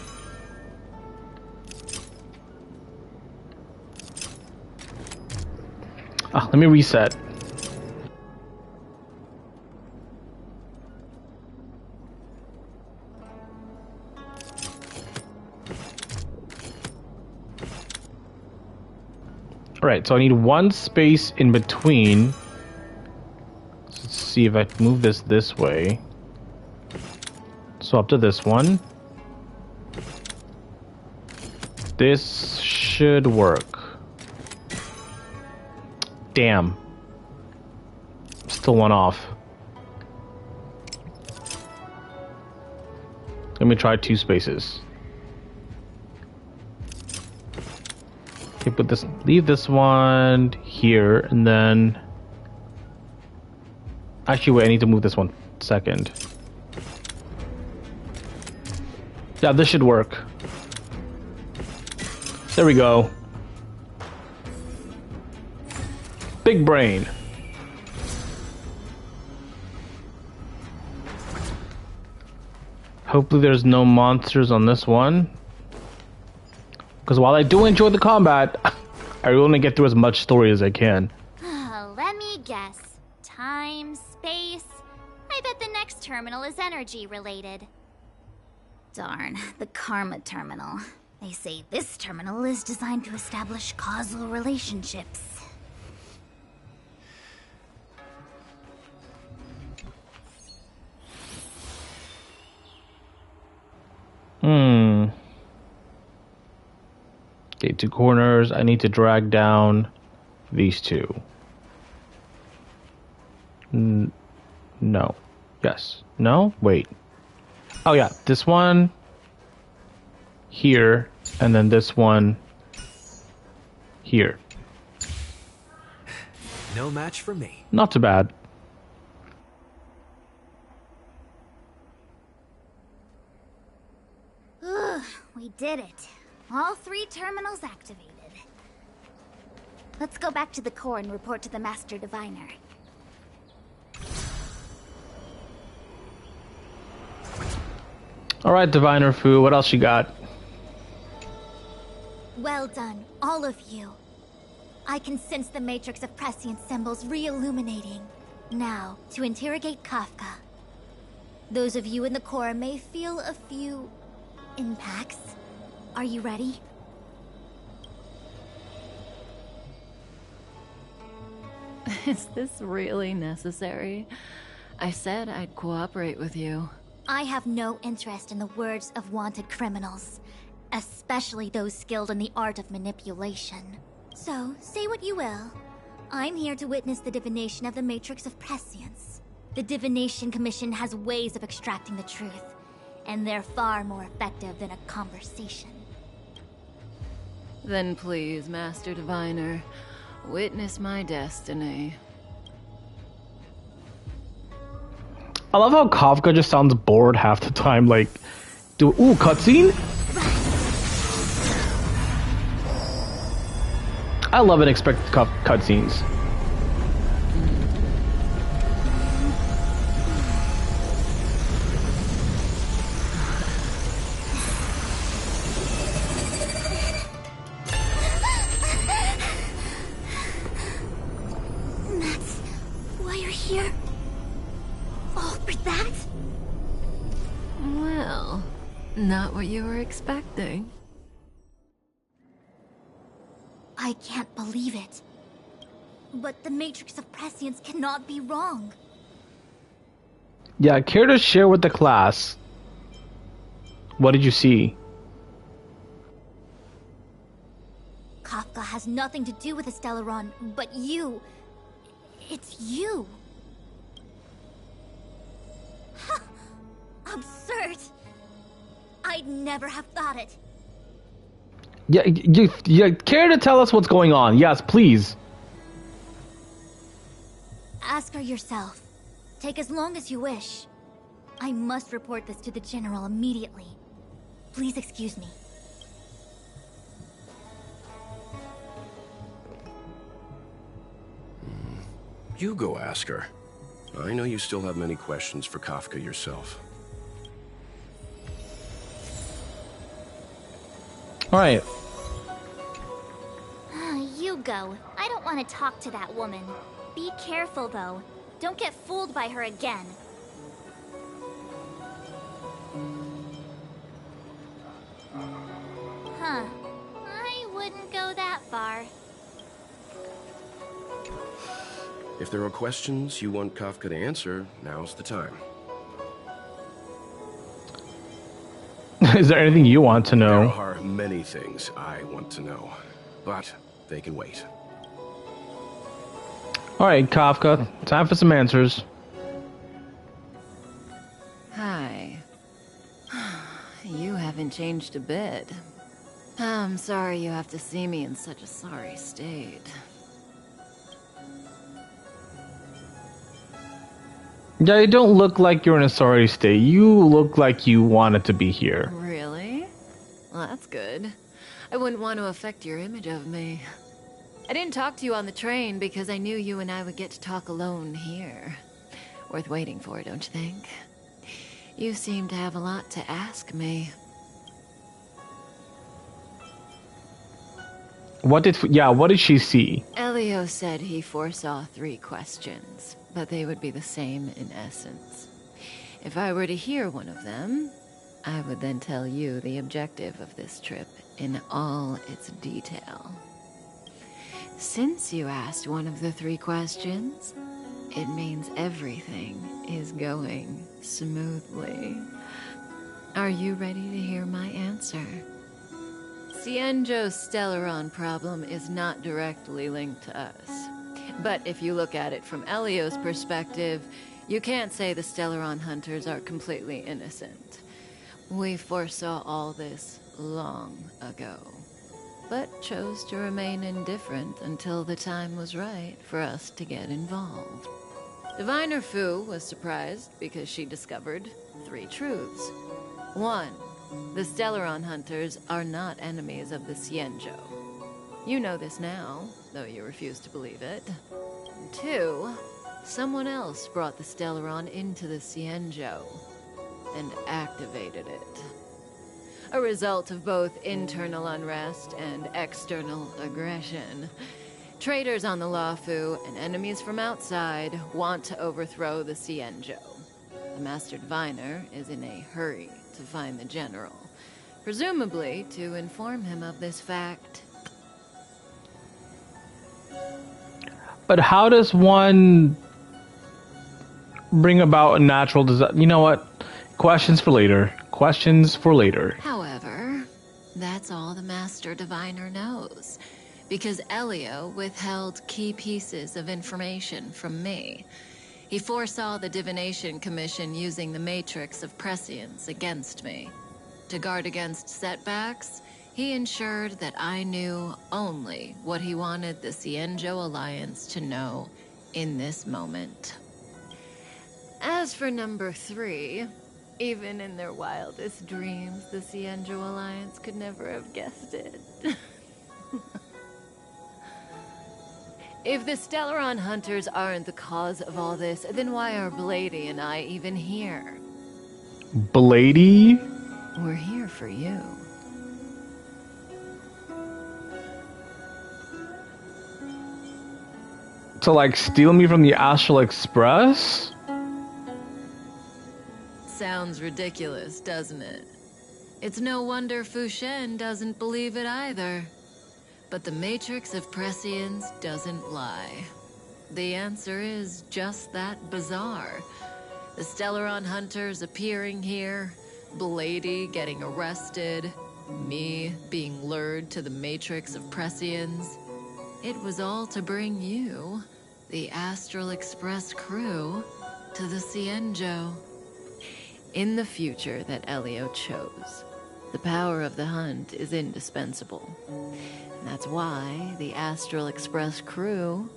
Ah, let me reset. Alright, so I need 1 space in between. Let's see if I move this way. Swap to this one. This should work. Damn. Still 1 off. Let me try 2 spaces. Okay, put this, leave this one here, and then... Actually, wait, I need to move this one second. Yeah, this should work. There we go. Big brain. Hopefully there's no monsters on this one. Because while I do enjoy the combat, I want to get through as much story as I can. Let me guess. Time, space. I bet the next terminal is energy related. Darn, the Karma Terminal. They say this terminal is designed to establish causal relationships. Okay, 2 corners. I need to drag down these 2. No. Yes. No? Wait. Oh yeah, this one here, and then this one here. No match for me. Not too bad. We did it. All 3 terminals activated. Let's go back to the core and report to the Master Diviner. Alright, Diviner Fu, what else you got? Well done, all of you. I can sense the matrix of prescient symbols re-illuminating. Now, to interrogate Kafka. Those of you in the core may feel a few impacts. Are you ready? Is this really necessary? I said I'd cooperate with you. I have no interest in the words of wanted criminals, especially those skilled in the art of manipulation. So, say what you will. I'm here to witness the divination of the Matrix of Prescience. The Divination Commission has ways of extracting the truth, and they're far more effective than a conversation. Then please, Master Diviner, witness my destiny. I love how Kafka just sounds bored half the time, like, ooh, cutscene? I love unexpected cutscenes. That's why you're here? All for that? Well, not what you were expecting. I can't believe it. But the Matrix of Prescience cannot be wrong. Yeah, care to share with the class? What did you see? Kafka has nothing to do with Stellaron, but you. It's you. Absurd. I'd never have thought it. Yeah, you care to tell us what's going on? Yes, please. Ask her yourself. Take as long as you wish. I must report this to the General immediately. Please excuse me. You go ask her. I know you still have many questions for Kafka yourself. Alright. You go. I don't want to talk to that woman. Be careful, though. Don't get fooled by her again. Huh. I wouldn't go that far. If there are questions you want Kafka to answer, now's the time. Is there anything you want to know? There are many things I want to know, but they can wait. Alright, Kafka. Time for some answers. Hi. You haven't changed a bit. I'm sorry you have to see me in such a sorry state. Yeah, you don't look like you're in a sorry state. You look like you wanted to be here. Really? Well, that's good. I wouldn't want to affect your image of me. I didn't talk to you on the train because I knew you and I would get to talk alone here. Worth waiting for, don't you think? You seem to have a lot to ask me. What did she see? Elio said he foresaw 3 questions, but they would be the same in essence. If I were to hear one of them, I would then tell you the objective of this trip in all its detail. Since you asked one of the 3 questions, it means everything is going smoothly. Are you ready to hear my answer? Xianzhou's Stellaron problem is not directly linked to us. But if you look at it from Elio's perspective, you can't say the Stellaron hunters are completely innocent. We foresaw all this long ago, but chose to remain indifferent until the time was right for us to get involved. Diviner Fu was surprised because she discovered 3 truths. 1. The Stellaron hunters are not enemies of the Xianzhou. You know this now, though you refuse to believe it. 2. Someone else brought the Stellaron into the Xianzhou and activated it. A result of both internal unrest and external aggression. Traitors on the Loufu and enemies from outside want to overthrow the Xianzhou. The Master Diviner is in a hurry to find the General, presumably to inform him of this fact. But how does one bring about a natural disaster? You know what? Questions for later. Questions for later. However, that's all the Master Diviner knows, because Elio withheld key pieces of information from me. He foresaw the Divination Commission using the Matrix of Prescience against me. To guard against setbacks, he ensured that I knew only what he wanted the Xianzhou Alliance to know in this moment. As for number 3, even in their wildest dreams, the Xianzhou Alliance could never have guessed it. If the Stellaron hunters aren't the cause of all this, then why are Blady and I even here? Blady? We're here for you. To like steal me from the Astral Express? Sounds ridiculous, doesn't it? It's no wonder Fu Shen doesn't believe it either. But the Matrix of Prescience doesn't lie. The answer is just that bizarre. The Stellaron hunters appearing here, Blady getting arrested, me being lured to the Matrix of Prescience. It was all to bring you, the Astral Express crew, to the Xianzhou. In the future that Elio chose, the power of the hunt is indispensable. And that's why the Astral Express crew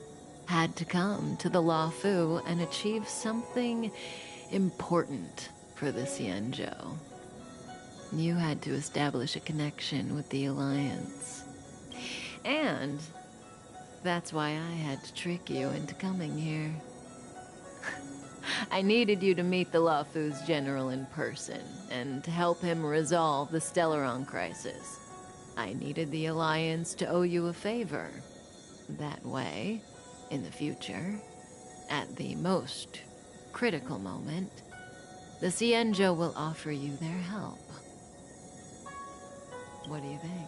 had to come to the Loufu and achieve something important for the Xianzhou. You had to establish a connection with the Alliance. And that's why I had to trick you into coming here. I needed you to meet the Loufu's general in person, and to help him resolve the Stellaron crisis. I needed the Alliance to owe you a favor. That way, in the future, at the most critical moment, the Xianzhou will offer you their help. What do you think?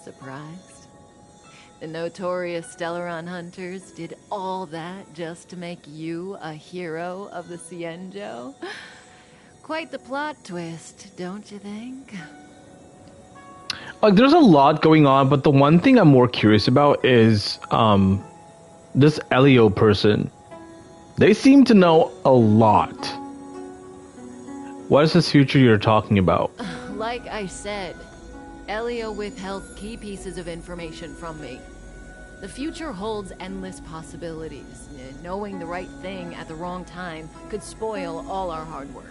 Surprised? The notorious Stellaron hunters did all that just to make you a hero of the Xianzhou? Quite the plot twist, don't you think? Like, there's a lot going on, but the one thing I'm more curious about is this Elio person. They seem to know a lot. What is this future you're talking about? Like I said, Elio withheld key pieces of information from me. The future holds endless possibilities. Knowing the right thing at the wrong time could spoil all our hard work.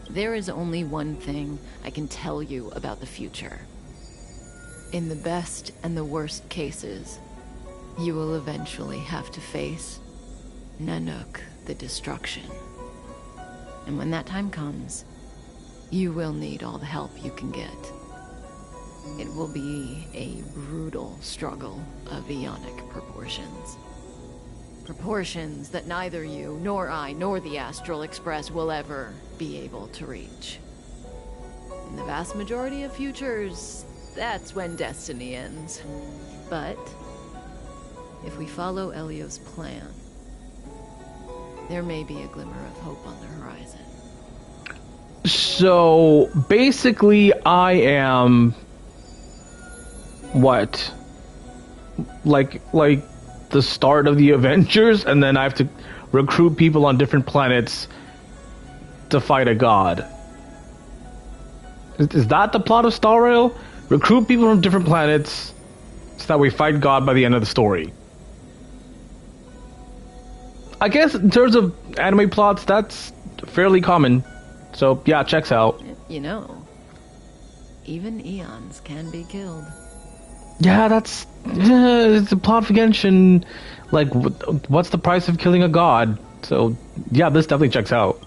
There is only one thing I can tell you about the future. In the best and the worst cases, you will eventually have to face Nanook the Destruction. And when that time comes, you will need all the help you can get. It will be a brutal struggle of eonic proportions. Proportions that neither you, nor I, nor the Astral Express will ever be able to reach. In the vast majority of futures, that's when destiny ends. But if we follow Elio's plan, there may be a glimmer of hope on the horizon. So basically, I am what? Like the start of the Avengers, and then I have to recruit people on different planets to fight a god. Is that the plot of Star Rail? Recruit people from different planets so that we fight God by the end of the story. I guess in terms of anime plots, that's fairly common. So yeah, checks out. You know, even eons can be killed. Yeah, it's the plot of Genshin. Like, what's the price of killing a god? So yeah, this definitely checks out.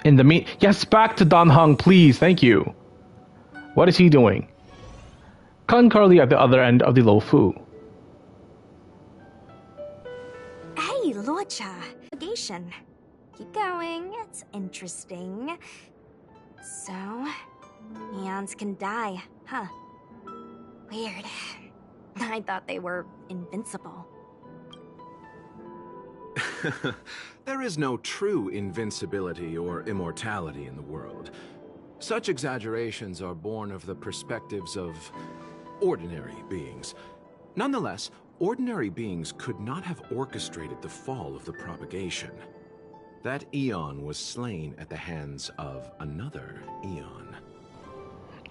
In the yes, back to Dan Heng, please. Thank you. What is he doing? Concurrently at the other end of the Loufu. Hey, Luocha. Navigation. Keep going. It's interesting. So, eons can die, huh? Weird. I thought they were invincible. There is no true invincibility or immortality in the world. Such exaggerations are born of the perspectives of ordinary beings. Nonetheless, ordinary beings could not have orchestrated the fall of the propagation. That eon was slain at the hands of another eon.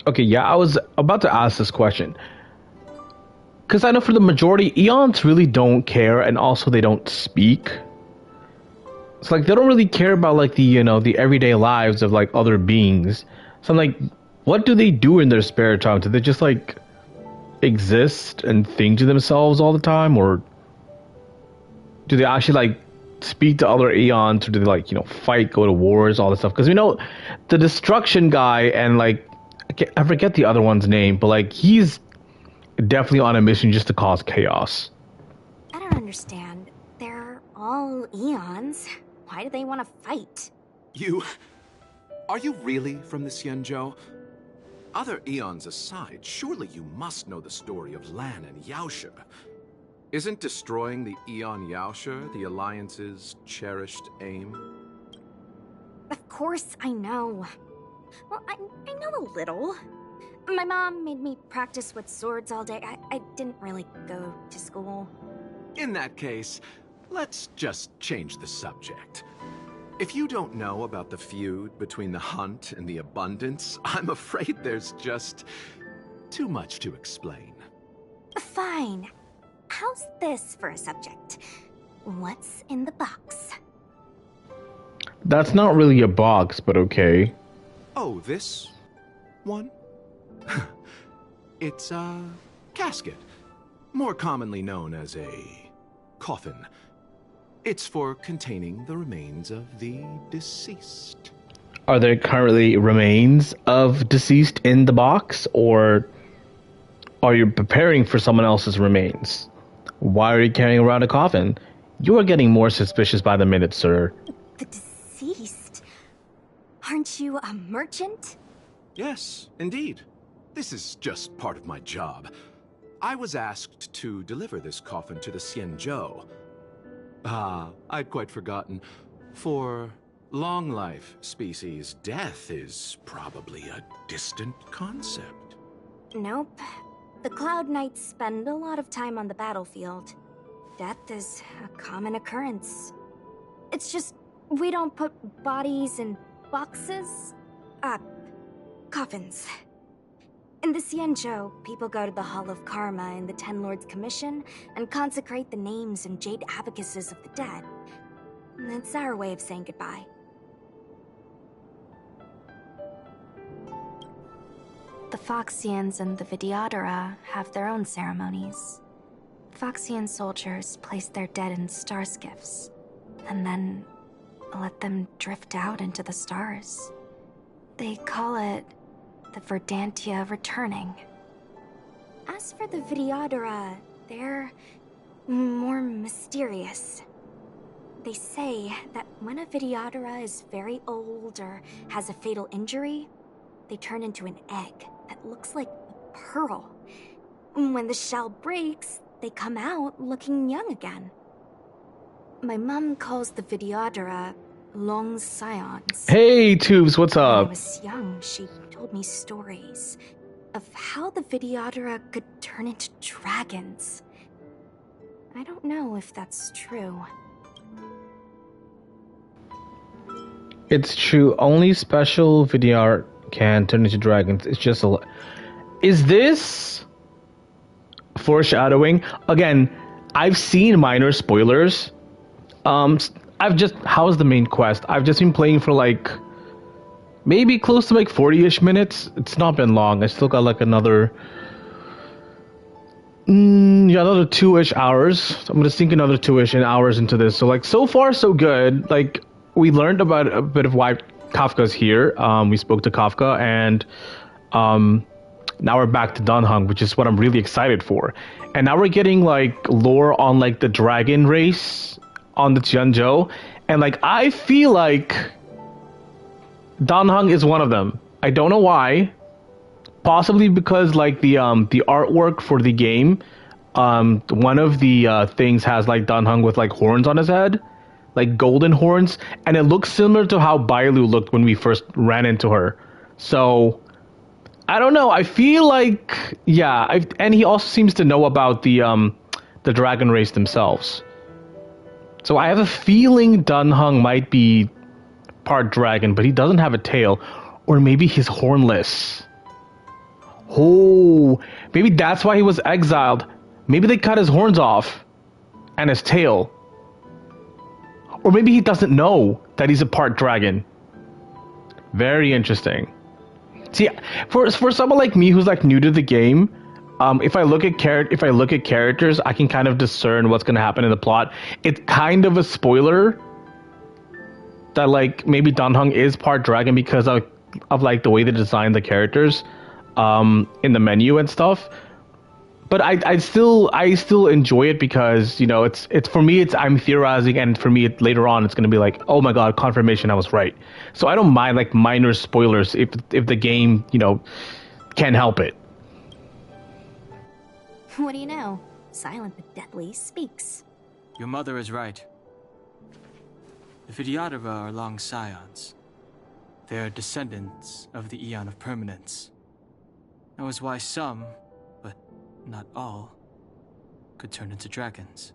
Okay, yeah, I was about to ask this question. Because I know for the majority, eons really don't care, and also they don't speak. It's like they don't really care about like the the everyday lives of like other beings. So I'm like, what do they do in their spare time? Do they just like exist and think to themselves all the time, or do they actually like speak to other eons, or do they like fight, go to wars, all this stuff? Because we know the destruction guy and like I forget the other one's name, but like he's definitely on a mission just to cause chaos. I don't understand. They're all eons. Why do they want to fight? Are you really from the Xianzhou? Other eons aside, surely you must know the story of Lan and Yaoshe. Isn't destroying the Eon Yaoshe the Alliance's cherished aim? Of course I know. Well, I know a little. My mom made me practice with swords all day. I didn't really go to school. In that case, let's just change the subject. If you don't know about the feud between the Hunt and the Abundance, I'm afraid there's just too much to explain. Fine. How's this for a subject? What's in the box? That's not really a box, but okay. Oh, this one? It's a casket, more commonly known as a coffin. It's for containing the remains of the deceased. Are there currently remains of deceased in the box, or are you preparing for someone else's remains? Why are you carrying around a coffin? You are getting more suspicious by the minute, sir. The deceased? Aren't you a merchant? Yes, indeed. This is just part of my job. I was asked to deliver this coffin to the Xianzhou. I'd quite forgotten. For long life species, death is probably a distant concept. Nope. The Cloud Knights spend a lot of time on the battlefield. Death is a common occurrence. It's just, we don't put bodies in boxes? Coffins. In the Xianzhou, people go to the Hall of Karma in the Ten Lords Commission and consecrate the names and jade abacuses of the dead. It's our way of saying goodbye. The Foxians and the Vidyadhara have their own ceremonies. Foxian soldiers place their dead in star skiffs, and then let them drift out into the stars. They call it the Verdantia returning. As for the Vidyadhara, they're more mysterious. They say that when a Vidyadhara is very old or has a fatal injury, they turn into an egg that looks like a pearl. When the shell breaks, they come out looking young again. My mom calls the Vidyadhara long scions. Hey, Tubes, what's When I up? was young, she told me stories of how the Vidyadhara could turn into dragons. I don't know if that's true. It's true. Only special Vidyar can turn into dragons. It's just a... Is this foreshadowing? Again, I've seen minor spoilers. How's the main quest? I've just been playing for like maybe close to like 40-ish minutes. It's not been long. I still got like another 2-ish hours. I'm gonna sink another 2-ish hours into this. So like so far so good. Like we learned about a bit of why Kafka's here. We spoke to Kafka, and now we're back to Dunhung, which is what I'm really excited for. And now we're getting like lore on like the dragon race on the Xianzhou, and like I feel like Dunhung is one of them. I don't know why. Possibly because like the artwork for the game, one of the things has like Dunhung with like horns on his head, like golden horns, and it looks similar to how Bailu looked when we first ran into her. So I don't know. I feel like and he also seems to know about the dragon race themselves. So I have a feeling Dunhung might be part dragon, but he doesn't have a tail, or maybe he's hornless. Oh, maybe that's why he was exiled. Maybe they cut his horns off and his tail. Or maybe he doesn't know that he's a part dragon. Very interesting. See, for someone like me who's like new to the game, if I look at characters, I can kind of discern what's going to happen in the plot. It's kind of a spoiler that like maybe Dunhung is part dragon because of like the way they designed the characters in the menu and stuff. But I still enjoy it because, you know, it's for me, I'm theorizing, and for me later on it's going to be like, oh my god, confirmation I was right. So I don't mind like minor spoilers if the game, you know, can help it. What do you know? Silent but deadly speaks. Your mother is right. The Vidyadhara are long scions. They are descendants of the Eon of Permanence. That was why some, but not all, could turn into dragons.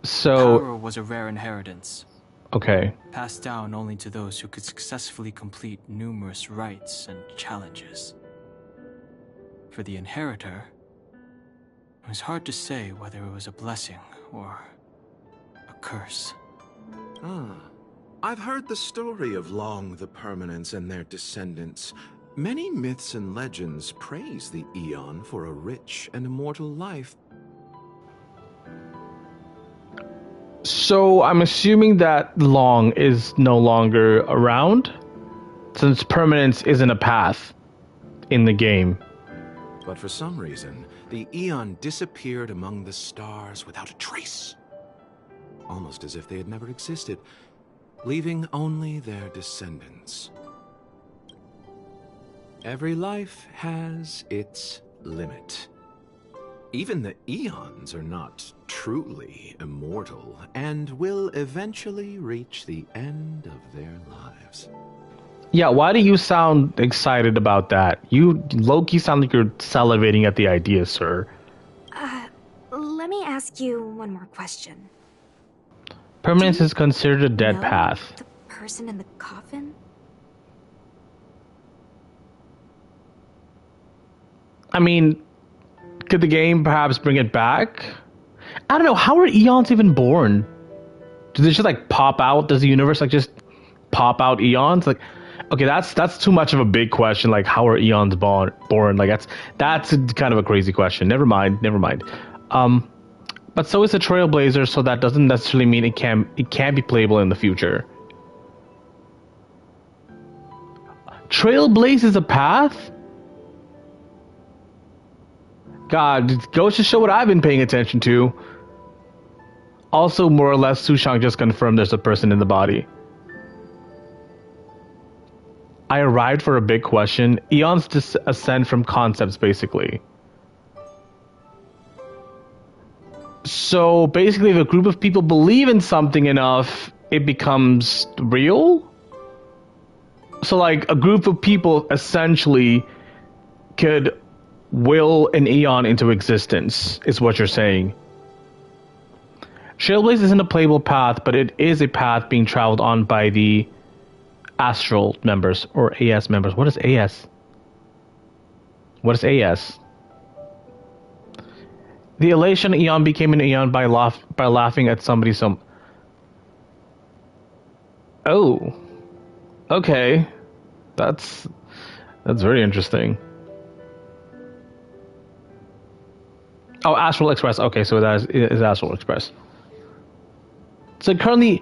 So power was a rare inheritance. Okay. Passed down only to those who could successfully complete numerous rites and challenges. For the inheritor, it was hard to say whether it was a blessing or a curse. I've heard the story of Long the Permanents and their descendants. Many myths and legends praise the Eon for a rich and immortal life. So I'm assuming that Long is no longer around, since permanence isn't a path in the game. But for some reason, the Eon disappeared among the stars without a trace. Almost as if they had never existed, leaving only their descendants. Every life has its limit. Even the Eons are not truly immortal and will eventually reach the end of their lives. Yeah, why do you sound excited about that? You low-key sound like you're salivating at the idea, sir. Let me ask you one more question. Permanence is considered a dead path. The person in the coffin? I mean, could the game perhaps bring it back? I don't know. How are Eons even born? Do they just like pop out? Does the universe like just pop out Eons? Like, okay, that's too much of a big question. Like, how are Eons born? Like, that's kind of a crazy question. Never mind. But so is a Trailblazer, so that doesn't necessarily mean it can be playable in the future. Trailblaze is a path? God, it goes to show what I've been paying attention to. Also, more or less, Sushang just confirmed there's a person in the body. I arrived for a big question. Eons ascend from concepts, basically. So, basically, if a group of people believe in something enough, it becomes real? So, like, a group of people essentially could will an Eon into existence, is what you're saying. Trailblaze isn't a playable path, but it is a path being traveled on by the Astral members, or AS members. What is AS? What is AS? The Elation Eon became an Eon by laughing at somebody Oh. Okay. That's very interesting. Oh, Astral Express. Okay, so that is Astral Express. So currently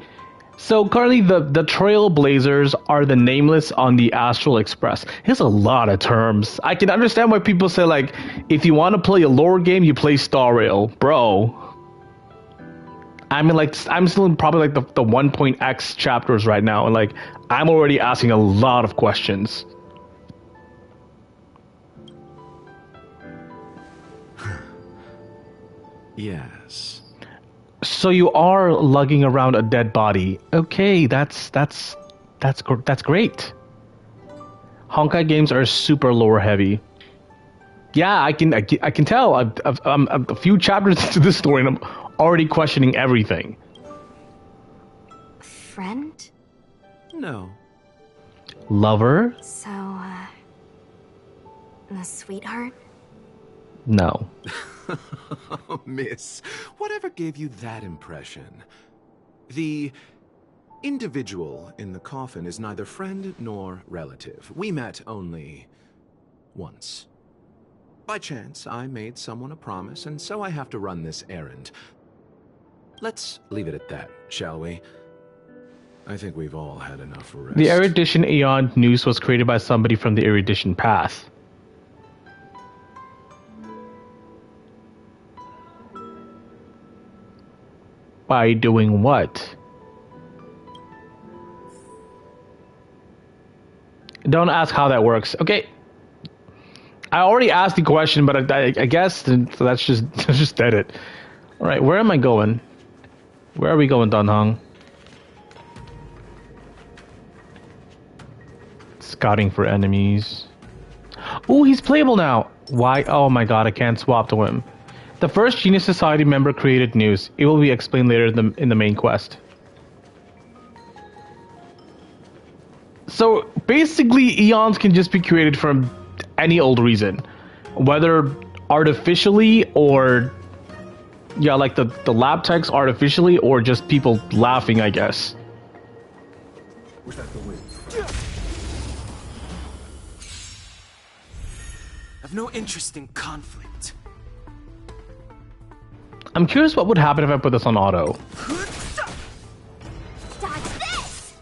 the Trailblazers are the nameless on the Astral Express. There's a lot of terms. I can understand why people say, like, if you want to play a lore game, you play Star Rail. Bro. I mean, like, I'm still in probably, like, the 1.x chapters right now, and, like, I'm already asking a lot of questions. Yes. So you are lugging around a dead body. Okay, that's great. Honkai games are super lore heavy. Yeah, I can tell. I'm a few chapters into this story, and I'm already questioning everything. Friend? No. Lover? So, a sweetheart? No. Miss, whatever gave you that impression? The individual in the coffin is neither friend nor relative. We met only once. By chance, I made someone a promise, and so I have to run this errand. Let's leave it at that, shall we? I think we've all had enough rest. The Erudition Aeon news was created by somebody from the Erudition Path. By doing what? Don't ask how that works. Okay. I already asked the question, but I guess that's just dead it. All right, where am I going? Where are we going, Dunhong? Scouting for enemies. Oh, he's playable now. Why? Oh my god, I can't swap to him. The first Genius Society member created news. It will be explained later in the main quest. So basically, Eons can just be created from any old reason, whether artificially or like the lab techs artificially, or just people laughing, I guess. Was that the wind? I've no interest in conflict. I'm curious what would happen if I put this on auto. Dodge this!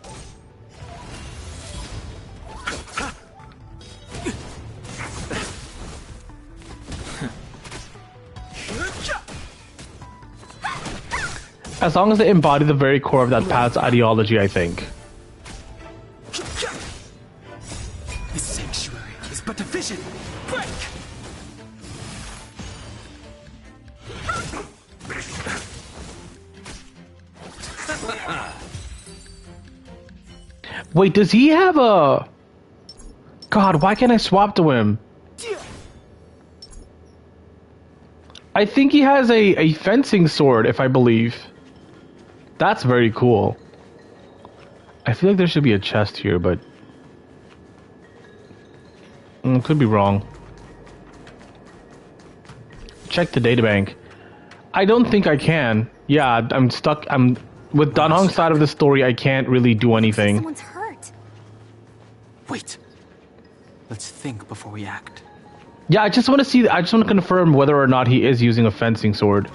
As long as they embody the very core of that path's ideology, I think. This sanctuary is but a vision. Break! Wait, does he have a... God, why can't I swap to him? I think he has a fencing sword, if I believe. That's very cool. I feel like there should be a chest here, but... could be wrong. Check the databank. I don't think I can. Yeah, I'm stuck. With Danhong's side of the story, I can't really do anything. Someone's hurt. Wait. Let's think before we act. Yeah, I just want to see. I just want to confirm whether or not he is using a fencing sword.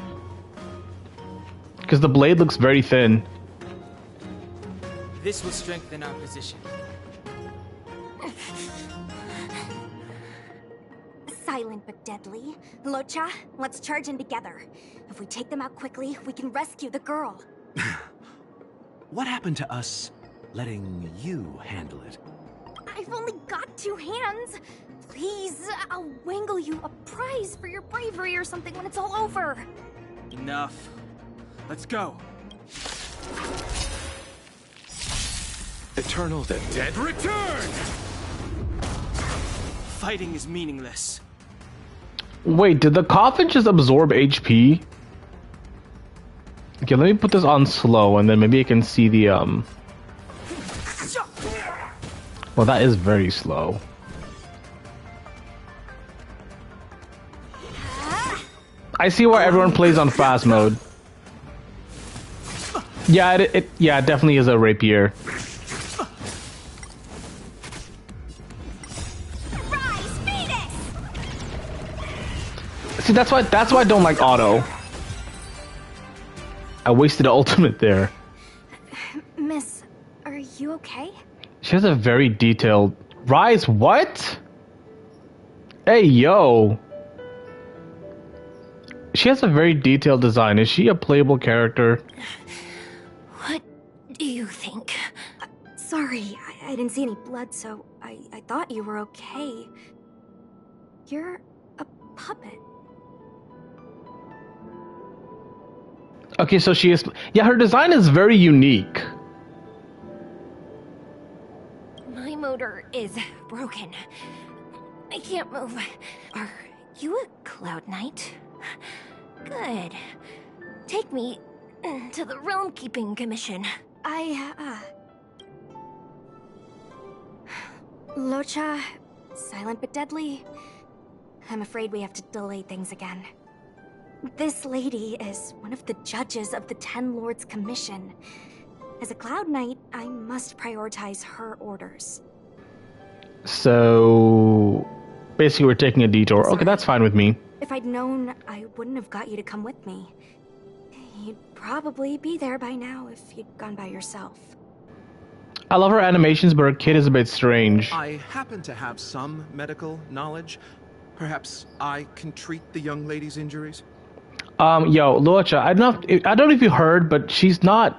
Because the blade looks very thin. This will strengthen our position. Silent but deadly. Locha, let's charge in together. If we take them out quickly, we can rescue the girl. What happened to us letting you handle it? I've only got 2 hands. Please, I'll wangle you a prize for your bravery or something when it's all over. Enough. Let's go. Eternal, the dead return! Fighting is meaningless. Wait, did the coffin just absorb HP? Okay, let me put this on slow, and then maybe I can see the, Well, that is very slow. I see why everyone plays on fast mode. Yeah, it definitely is a rapier. See, that's why I don't like auto. I wasted an ultimate there. Miss, are you okay? She has a very detailed... Rise, what? Hey, yo. She has a very detailed design. Is she a playable character? What do you think? Sorry, I didn't see any blood, so I thought you were okay. You're a puppet. Okay, so she is... Yeah, her design is very unique. My motor is broken. I can't move. Are you a Cloud Knight? Good. Take me to the Realm Keeping Commission. Locha, silent but deadly. I'm afraid we have to delay things again. This lady is one of the judges of the Ten Lords Commission. As a Cloud Knight, I must prioritize her orders. So... Basically, we're taking a detour. Okay, that's fine with me. If I'd known, I wouldn't have got you to come with me. You'd probably be there by now if you'd gone by yourself. I love her animations, but her kid is a bit strange. I happen to have some medical knowledge. Perhaps I can treat the young lady's injuries? Yo, Locha, I don't know if you heard, but she's not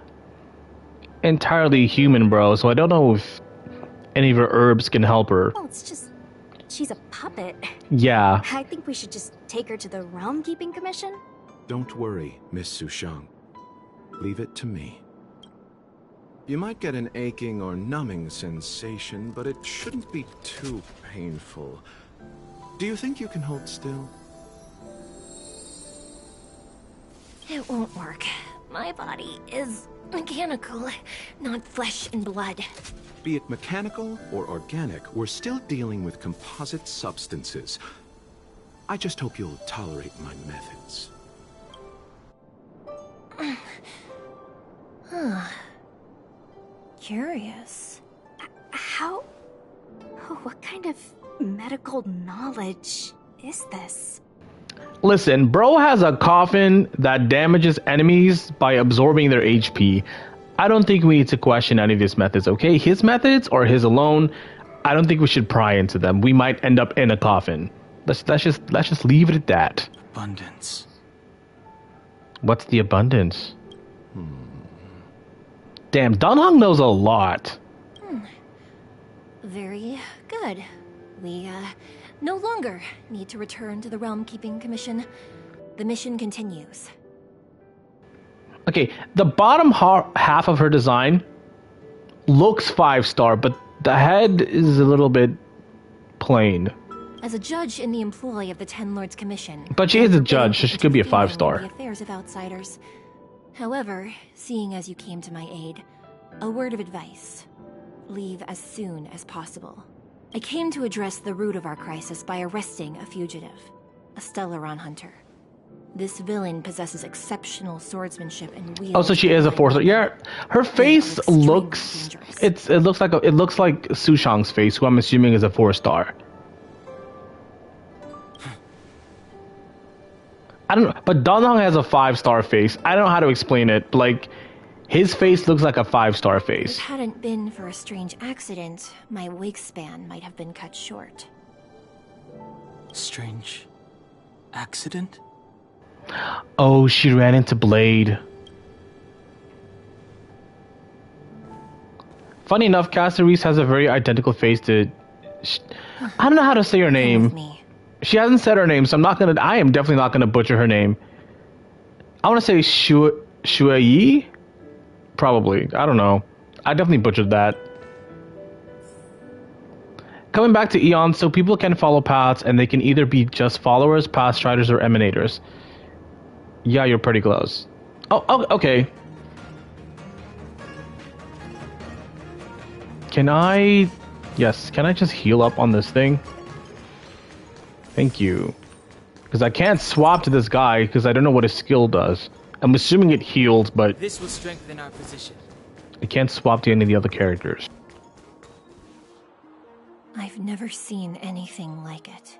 entirely human, bro, so I don't know if any of her herbs can help her. Oh, it's just... she's a puppet. Yeah. I think we should just take her to the Realm Keeping Commission. Don't worry, Miss Sushang. Leave it to me. You might get an aching or numbing sensation, but it shouldn't be too painful. Do you think you can hold still? It won't work. My body is mechanical, not flesh and blood. Be it mechanical or organic, we're still dealing with composite substances. I just hope you'll tolerate my methods. Huh. Curious. What kind of medical knowledge is this? Listen, bro has a coffin that damages enemies by absorbing their HP. I don't think we need to question any of his methods, okay? His methods or his alone, I don't think we should pry into them. We might end up in a coffin. Let's just leave it at that. Abundance. What's the abundance? Damn, Dunhong knows a lot. Very good. We, no longer need to return to the Realm Keeping Commission. The mission continues. Okay, the bottom half of her design looks 5-star, but the head is a little bit plain. As a judge in the employ of the Ten Lords Commission... But she is a judge, so she could be a 5-star. ...the affairs of outsiders. However, seeing as you came to my aid, a word of advice. Leave as soon as possible. I came to address the root of our crisis by arresting a fugitive, a Stellaron hunter. This villain possesses exceptional swordsmanship and wields... Oh, so she is a 4-star. Yeah, her face looks... It looks like Su Shang's face, who I'm assuming is a 4-star. I don't know, but Dunhong has a 5-star face. I don't know how to explain it. Like, his face looks like a 5-star face. If it hadn't been for a strange accident, my wingspan might have been cut short. Strange accident? Oh, she ran into Blade. Funny enough, Cassie Reese has a very identical face to... I don't know how to say her name. She hasn't said her name, so I am definitely not gonna butcher her name. I want to say Shuai? Probably. I don't know. I definitely butchered that. Coming back to Eon, so people can follow paths, and they can either be just followers, path striders, or emanators. Yeah, you're pretty close. Oh, okay. Can I just heal up on this thing? Thank you. Because I can't swap to this guy because I don't know what his skill does. I'm assuming it heals, but this will strengthen our position. I can't swap to any of the other characters. I've never seen anything like it.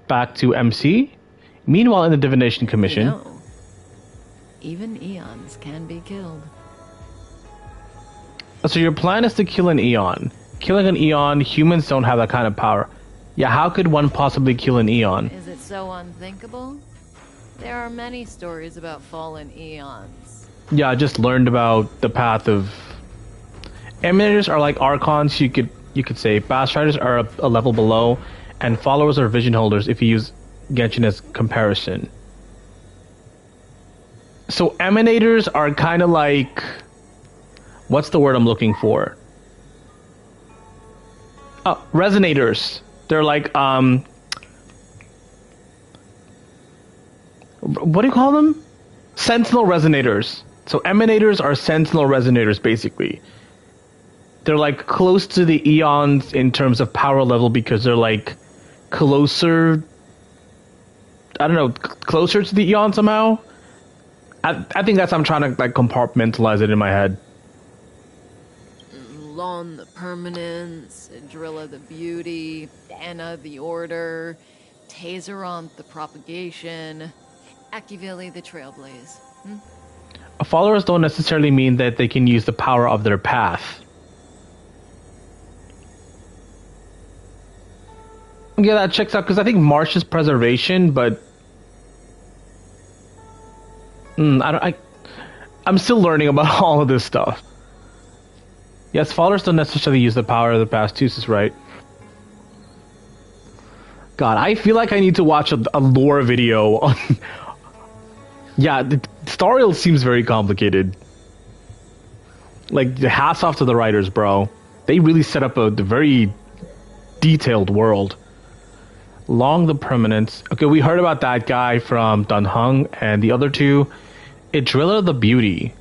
Back to MC. Meanwhile, in the Divination Commission... No. Even Eons can be killed. So your plan is to kill an Eon. Killing an Eon, humans don't have that kind of power. Yeah, how could one possibly kill an Eon? Is it so unthinkable? There are many stories about fallen Eons. Yeah, I just learned about the path of... Emanators are like Archons, you could say. Bastriders are a level below, and followers are vision holders if you use Genshin as comparison. So Emanators are kind of like... What's the word I'm looking for? Resonators. They're like, what do you call them? Sentinel resonators. So emanators are sentinel resonators, basically. They're like close to the Eons in terms of power level because they're like closer. I don't know, closer to the Eon somehow. I think that's, I'm trying to like compartmentalize it in my head. Lon the Permanence, Drilla the Beauty, Anna the Order, Tazeron the Propagation, Akivili the Trailblaze. Followers don't necessarily mean that they can use the power of their path. Yeah, that checks out, because I think Marsh is preservation, but... I'm still learning about all of this stuff. Yes, followers don't necessarily use the power of the past. Tooth is right. God, I feel like I need to watch a lore video on... Yeah, the story seems very complicated. Like, hats off to the writers, bro. They really set up a very detailed world. Long the Permanence. Okay, we heard about that guy from Dunhong, and the other two... Idrilla the Beauty.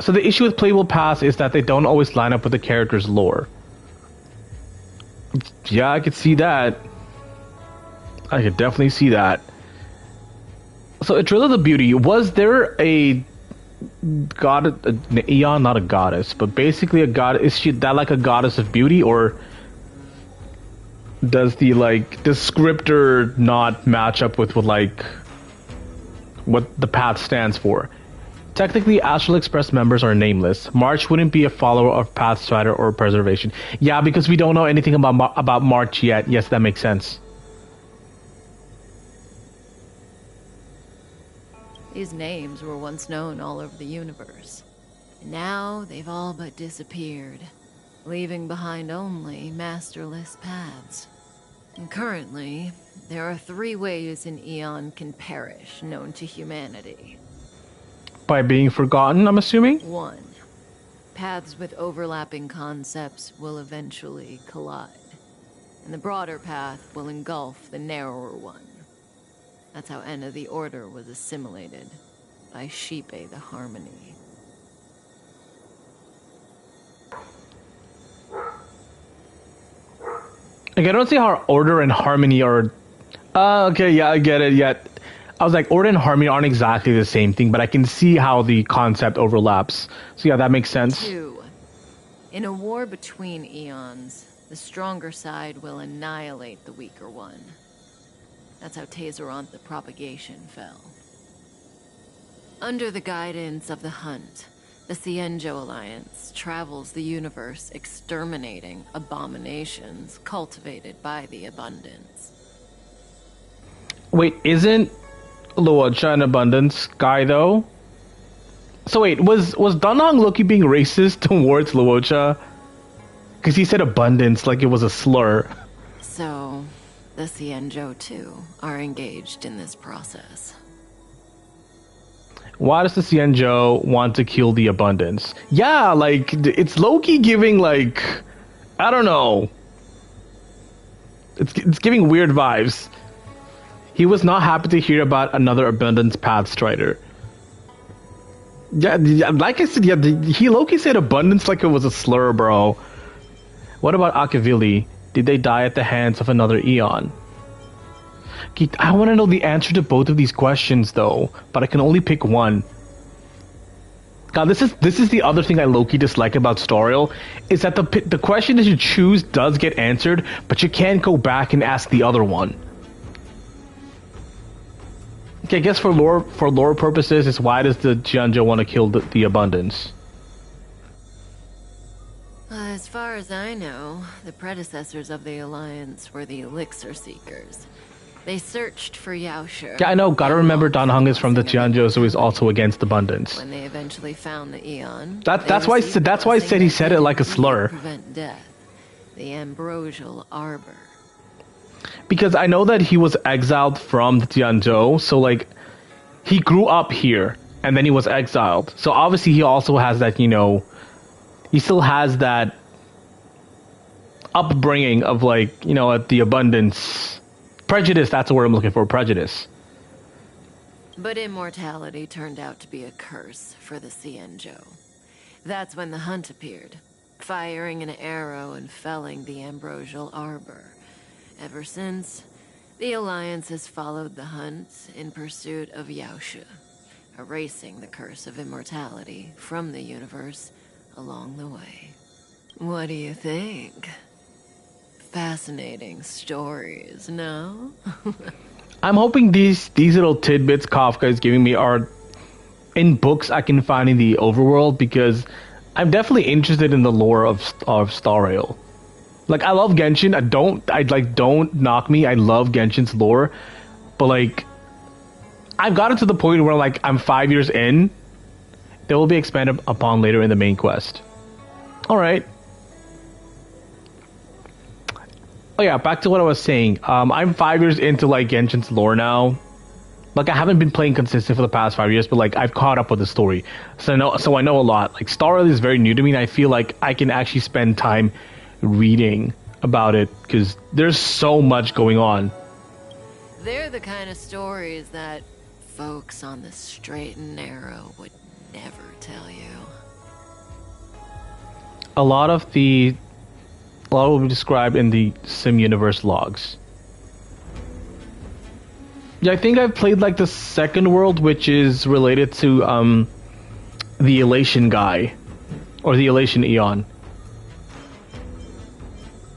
So the issue with playable paths is that they don't always line up with the character's lore. Yeah, I could see that. I could definitely see that. So Idrilla the Beauty, was there a god, an Eon, not a goddess, but basically a god. Is she that like a goddess of beauty, or does the descriptor not match up with what the path stands for? Technically, Astral Express members are nameless. March wouldn't be a follower of Pathstrider or Preservation. Yeah, because we don't know anything about March yet. Yes, that makes sense. These names were once known all over the universe. And now they've all but disappeared, leaving behind only masterless paths. And currently, there are 3 ways an Eon can perish known to humanity. By being forgotten, I'm assuming? 1. Paths with overlapping concepts will eventually collide, and the broader path will engulf the narrower one. That's how Enna the Order was assimilated, by Xipe the Harmony. Like, I don't see how Order and Harmony are... okay, yeah, I get it, yeah. I was like, Order and Harmony aren't exactly the same thing, but I can see how the concept overlaps. So yeah, that makes sense. 2. In a war between eons, the stronger side will annihilate the weaker one. That's how Tazeronth the Propagation fell. Under the guidance of the Hunt, the Xianzhou Alliance travels the universe exterminating abominations cultivated by the Abundance. Wait, isn't Luocha an Abundance guy, though? So wait, was Danhong Loki being racist towards Luocha? Because he said abundance like it was a slur. So, the Xianzhou, too, are engaged in this process. Why does the Xianzhou want to kill the Abundance? Yeah, like, it's Loki giving, I don't know. It's giving weird vibes. He was not happy to hear about another Abundance Pathstrider. Yeah, like I said, Loki said abundance like it was a slur, bro. What about Akavili? Did they die at the hands of another Eon? I want to know the answer to both of these questions, though, but I can only pick one. God, this is the other thing I low-key dislike about Storial, is that the question that you choose does get answered, but you can't go back and ask the other one. Okay, I guess for lore purposes, it's why does the Xianzhou want to kill the Abundance? As far as I know, the predecessors of the Alliance were the Elixir Seekers. They searched for Yaoshe. Yeah, I know. Gotta remember Danhong is from the Xianzhou, so he's also against abundance. When they eventually found the Eon, that's why I said he said it like a slur. Prevent death. The Ambrosial Arbor. Because I know that he was exiled from the Xianzhou, so he grew up here and then he was exiled. So obviously he also has that, he still has that upbringing of the abundance. Prejudice, that's the word I'm looking for, prejudice. But immortality turned out to be a curse for the Xianzhou. That's when the Hunt appeared, firing an arrow and felling the Ambrosial Arbor. Ever since, the Alliance has followed the Hunt in pursuit of Yaoshe, erasing the curse of immortality from the universe along the way. What do you think? Fascinating stories, no? I'm hoping these little tidbits Kafka is giving me are in books I can find in the overworld, because I'm definitely interested in the lore of Storial. I love Genshin. Don't knock me. I love Genshin's lore, but I've gotten to the point where I'm 5 years in. They will be expanded upon later in the main quest. All right. Oh yeah, back to what I was saying. I'm 5 years into Genshin's lore now. I haven't been playing consistent for the past 5 years, but I've caught up with the story, so I know a lot. Storial is very new to me, and I feel like I can actually spend time reading about it because there's so much going on. They're the kind of stories that folks on the straight and narrow would never tell you. A lot will be described in the Sim Universe logs. Yeah, I think I've played the second world, which is related to the Elation guy. Or the Elation Eon.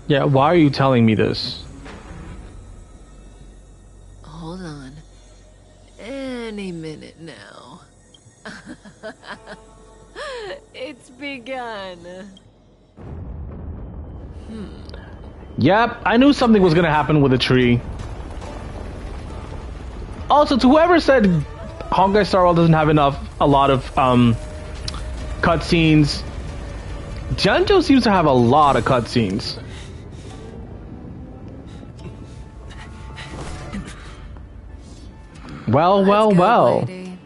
Yeah, why are you telling me this? Hold on. Any minute now. It's begun. Yep, I knew something was gonna happen with the tree. Also, to whoever said Honkai Star Rail doesn't have a lot of cutscenes, Xianzhou seems to have a lot of cutscenes. Well, Let's go, well. lady.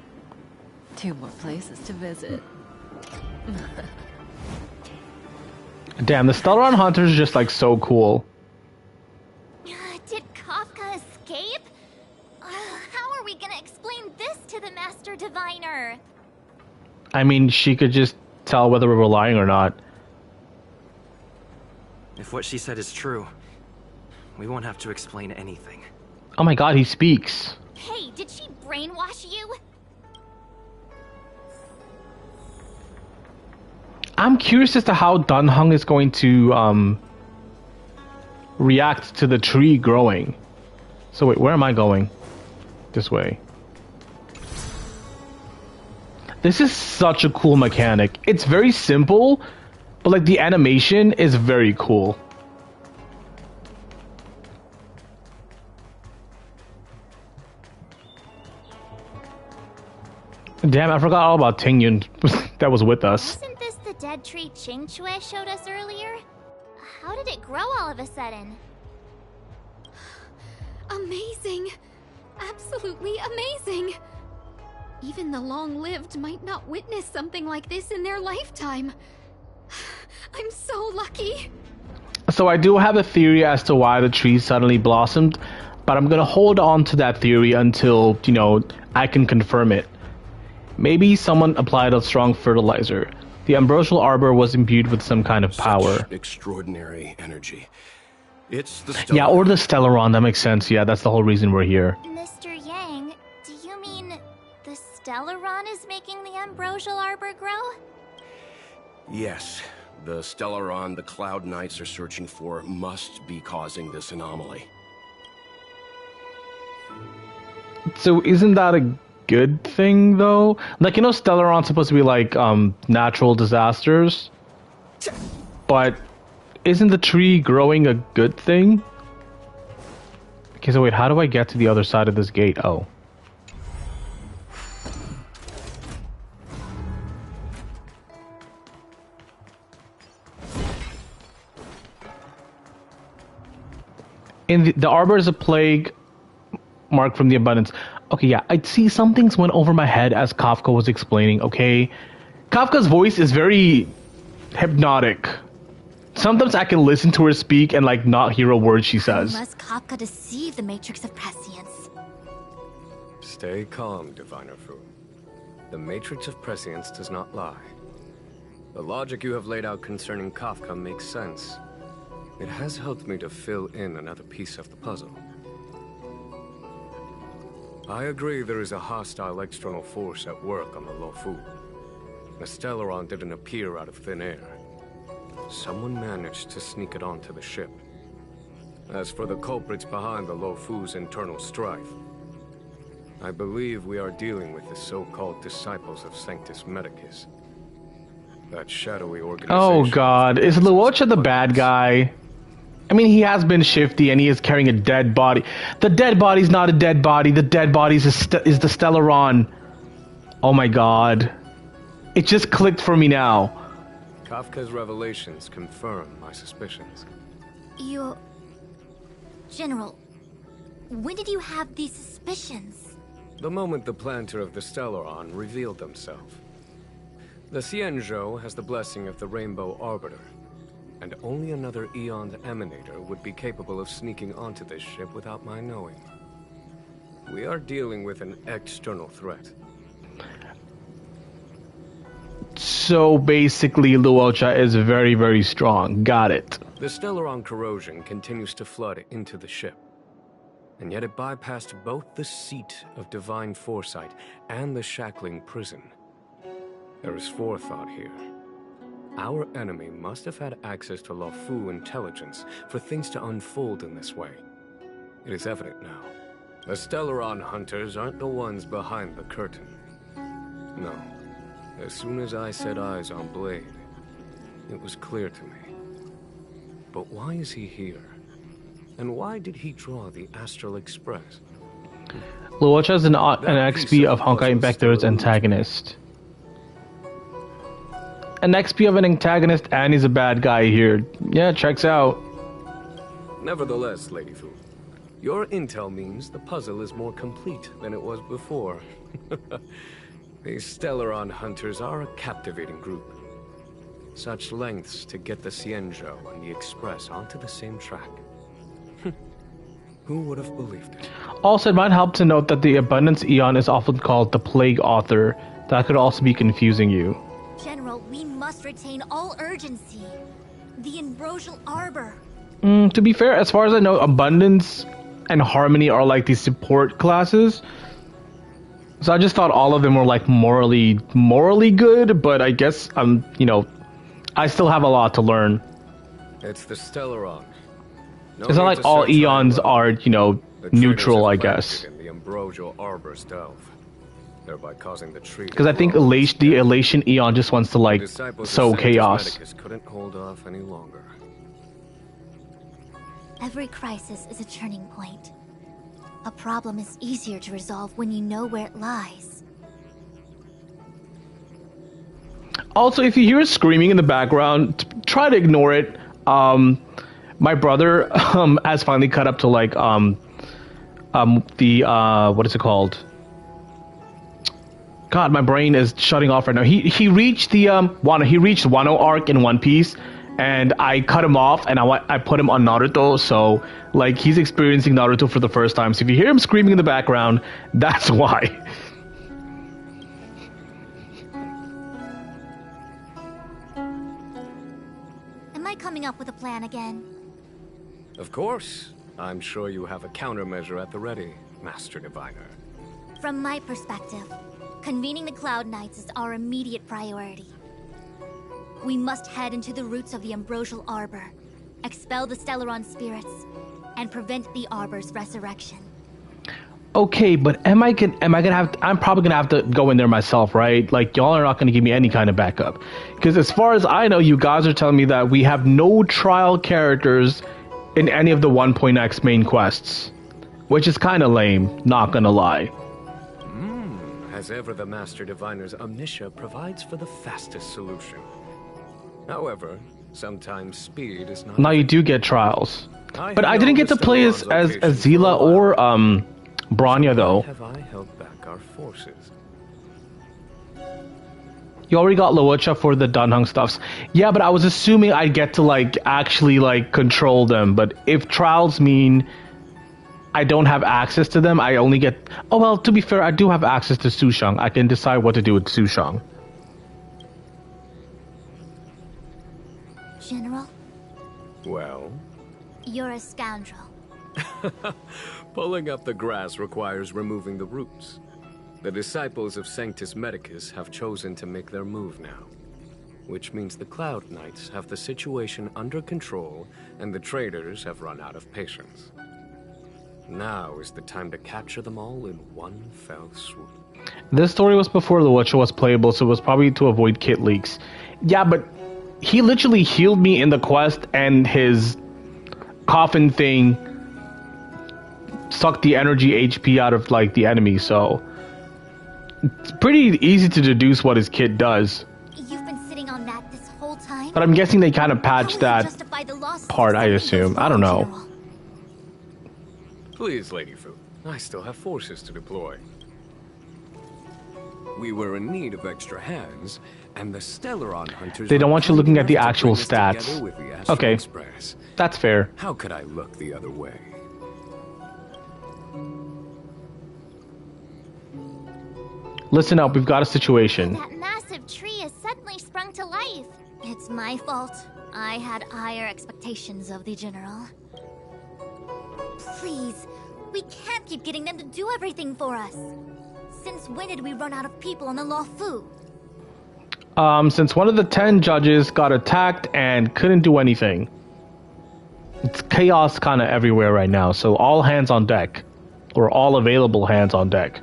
2 more places to visit. Damn, the Stellaron Hunter is just like so cool. Did Kafka escape? How are we gonna explain this to the Master Diviner? I mean, she could just tell whether we're lying or not. If what she said is true, we won't have to explain anything. Oh my god, he speaks. Hey, did she brainwash you? I'm curious as to how Dunhung is going to react to the tree growing. So wait, where am I going? This way. This is such a cool mechanic. It's very simple, but like the animation is very cool. Damn, I forgot all about Tingyun that was with us. Wasn't this the dead tree Qingque showed us earlier? How did it grow all of a sudden? Amazing! Absolutely amazing! Even the long-lived might not witness something like this in their lifetime. I'm so lucky. So I do have a theory as to why the tree suddenly blossomed, but I'm gonna hold on to that theory until, you know, I can confirm it. Maybe someone applied a strong fertilizer. The ambrosial arbor was imbued with some kind of power. Such extraordinary energy. It's the Yeah, or the Stellaron, that makes sense. Yeah, that's the whole reason we're here. Mr. Yang, do you mean the Stellaron is making the ambrosial arbor grow? Yes, the Stellaron the Cloud Knights are searching for must be causing this anomaly. So isn't that a good thing, though? Like, you know, Stellaron's supposed to be like natural disasters, but isn't the tree growing a good thing? Okay, so wait, how do I get to the other side of this gate? Oh. In the arbor is a plague mark from the abundance. Okay, yeah, I see some things went over my head as Kafka was explaining, okay? Kafka's voice is very hypnotic. Sometimes I can listen to her speak and like not hear a word she says. Unless Kafka deceived the Matrix of Prescience. Stay calm, Diviner Fu. The Matrix of Prescience does not lie. The logic you have laid out concerning Kafka makes sense. It has helped me to fill in another piece of the puzzle. I agree there is a hostile external force at work on the Loufu. The Stellaron didn't appear out of thin air. Someone managed to sneak it onto the ship. As for the culprits behind the Loufu's internal strife, I believe we are dealing with the so-called disciples of Sanctus Medicus. That shadowy organization. Oh god, is Luocha the bad guy? I mean, he has been shifty and he is carrying a dead body. The dead body's not a dead body. The dead body is the Stellaron. Oh my god. It just clicked for me now. Kafka's revelations confirm my suspicions. You... General, when did you have these suspicions? The moment the planter of the Stellaron revealed themselves. The Xianzhou has the blessing of the Rainbow Arbiter, and only another Eon Emanator would be capable of sneaking onto this ship without my knowing. We are dealing with an external threat. So basically, Luocha is very, very strong. Got it. The Stellaron corrosion continues to flood into the ship, and yet it bypassed both the seat of divine foresight and the shackling prison. There is forethought here. Our enemy must have had access to Loufu intelligence for things to unfold in this way. It is evident now. The Stellaron hunters aren't the ones behind the curtain. No. As soon as I set eyes on Blade, it was clear to me. But why is he here? And why did he draw the Astral Express? Luocha is an XP of Honkai Invector's antagonist. An XP of an antagonist, and he's a bad guy here. Yeah, checks out. Nevertheless, Lady Fu, your intel means the puzzle is more complete than it was before. These Stellaron hunters are a captivating group. Such lengths to get the Xianzhou and the Express onto the same track. Who would have believed it? Also, it might help to note that the Abundance Eon is often called the Plague Author. That could also be confusing you. General, we must retain all urgency. The Ambrosial Arbor. To be fair, as far as I know, Abundance and Harmony are like these support classes. So I just thought all of them were like morally good, but I guess I still have a lot to learn. It's the Stellaron. No It's not like all eons are, The neutral, I traders have guess. planted in the Ambrosial Arbor's delve, thereby causing the tree. Because I think the Elation Eon just wants to like sow chaos. Couldn't hold off any longer. Every crisis is a turning point. A problem is easier to resolve when you know where it lies. Also, if you hear screaming in the background, try to ignore it. My brother has finally cut up to like what is it called? God, my brain is shutting off right now. He reached the Wano arc in One Piece, and I cut him off and I put him on Naruto. So like he's experiencing Naruto for the first time. So if you hear him screaming in the background, that's why. Am I coming up with a plan again? Of course. I'm sure you have a countermeasure at the ready, Master Diviner. From my perspective, convening the Cloud Knights is our immediate priority. We must head into the roots of the Ambrosial Arbor, expel the Stellaron spirits, and prevent the Arbor's resurrection. Okay, but am I gonna have? I'm probably gonna have to go in there myself, right? Like y'all are not gonna give me any kind of backup, because as far as I know, you guys are telling me that we have no trial characters in any of the 1.x main quests, which is kind of lame. Not gonna lie. As ever, the Master Diviner's Omniscia provides for the fastest solution. However, sometimes speed is not. Now you do get trials, but I didn't get to play as Zila or Bronya though. Have I held back our forces? You already got Luocha for the Dunhung stuffs. Yeah, but I was assuming I'd get to like actually like control them. But if trials mean I don't have access to them, I only get... Oh well, to be fair, I do have access to Sushang. I can decide what to do with Sushang. General? Well? You're a scoundrel. Pulling up the grass requires removing the roots. The disciples of Sanctus Medicus have chosen to make their move now. Which means the Cloud Knights have the situation under control, and the traders have run out of patience. Now is the time to capture them all in one fell swoop. This story was before Luocha was playable, so it was probably to avoid kit leaks. Yeah, but he literally healed me in the quest, and his coffin thing sucked the energy HP out of like the enemy, so it's pretty easy to deduce what his kit does. You've been sitting on that this whole time? But I'm guessing they kind of patched that part, I assume. I don't know. Please, Lady Fu. I still have forces to deploy. We were in need of extra hands, and the Stellaron hunters... They don't want you looking at the actual stats. Okay, that's fair. How could I look the other way? Listen up, we've got a situation. That massive tree has suddenly sprung to life. It's my fault. I had higher expectations of the General. Please, we can't keep getting them to do everything for us. Since when did we run out of people on the Loufu? Since one of the 10 judges got attacked and couldn't do anything. It's chaos kind of everywhere right now, so all hands on deck. Or all available hands on deck.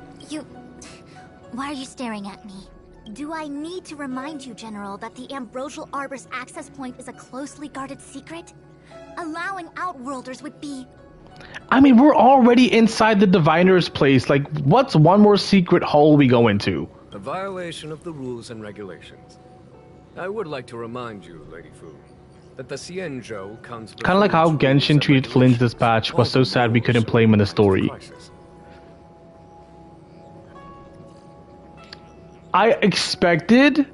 Why are you staring at me? Do I need to remind you, General, that the Ambrosial Arbor's access point is a closely guarded secret? Allowing Outworlders would be... I mean, we're already inside the Diviner's place. Like, what's one more secret hole we go into? A violation of the rules and regulations. I would like to remind you, Lady Fu, that the Xianzhou comes... Kind of like how Genshin treated Flynn's dispatch was so sad we couldn't play him in the story. I expected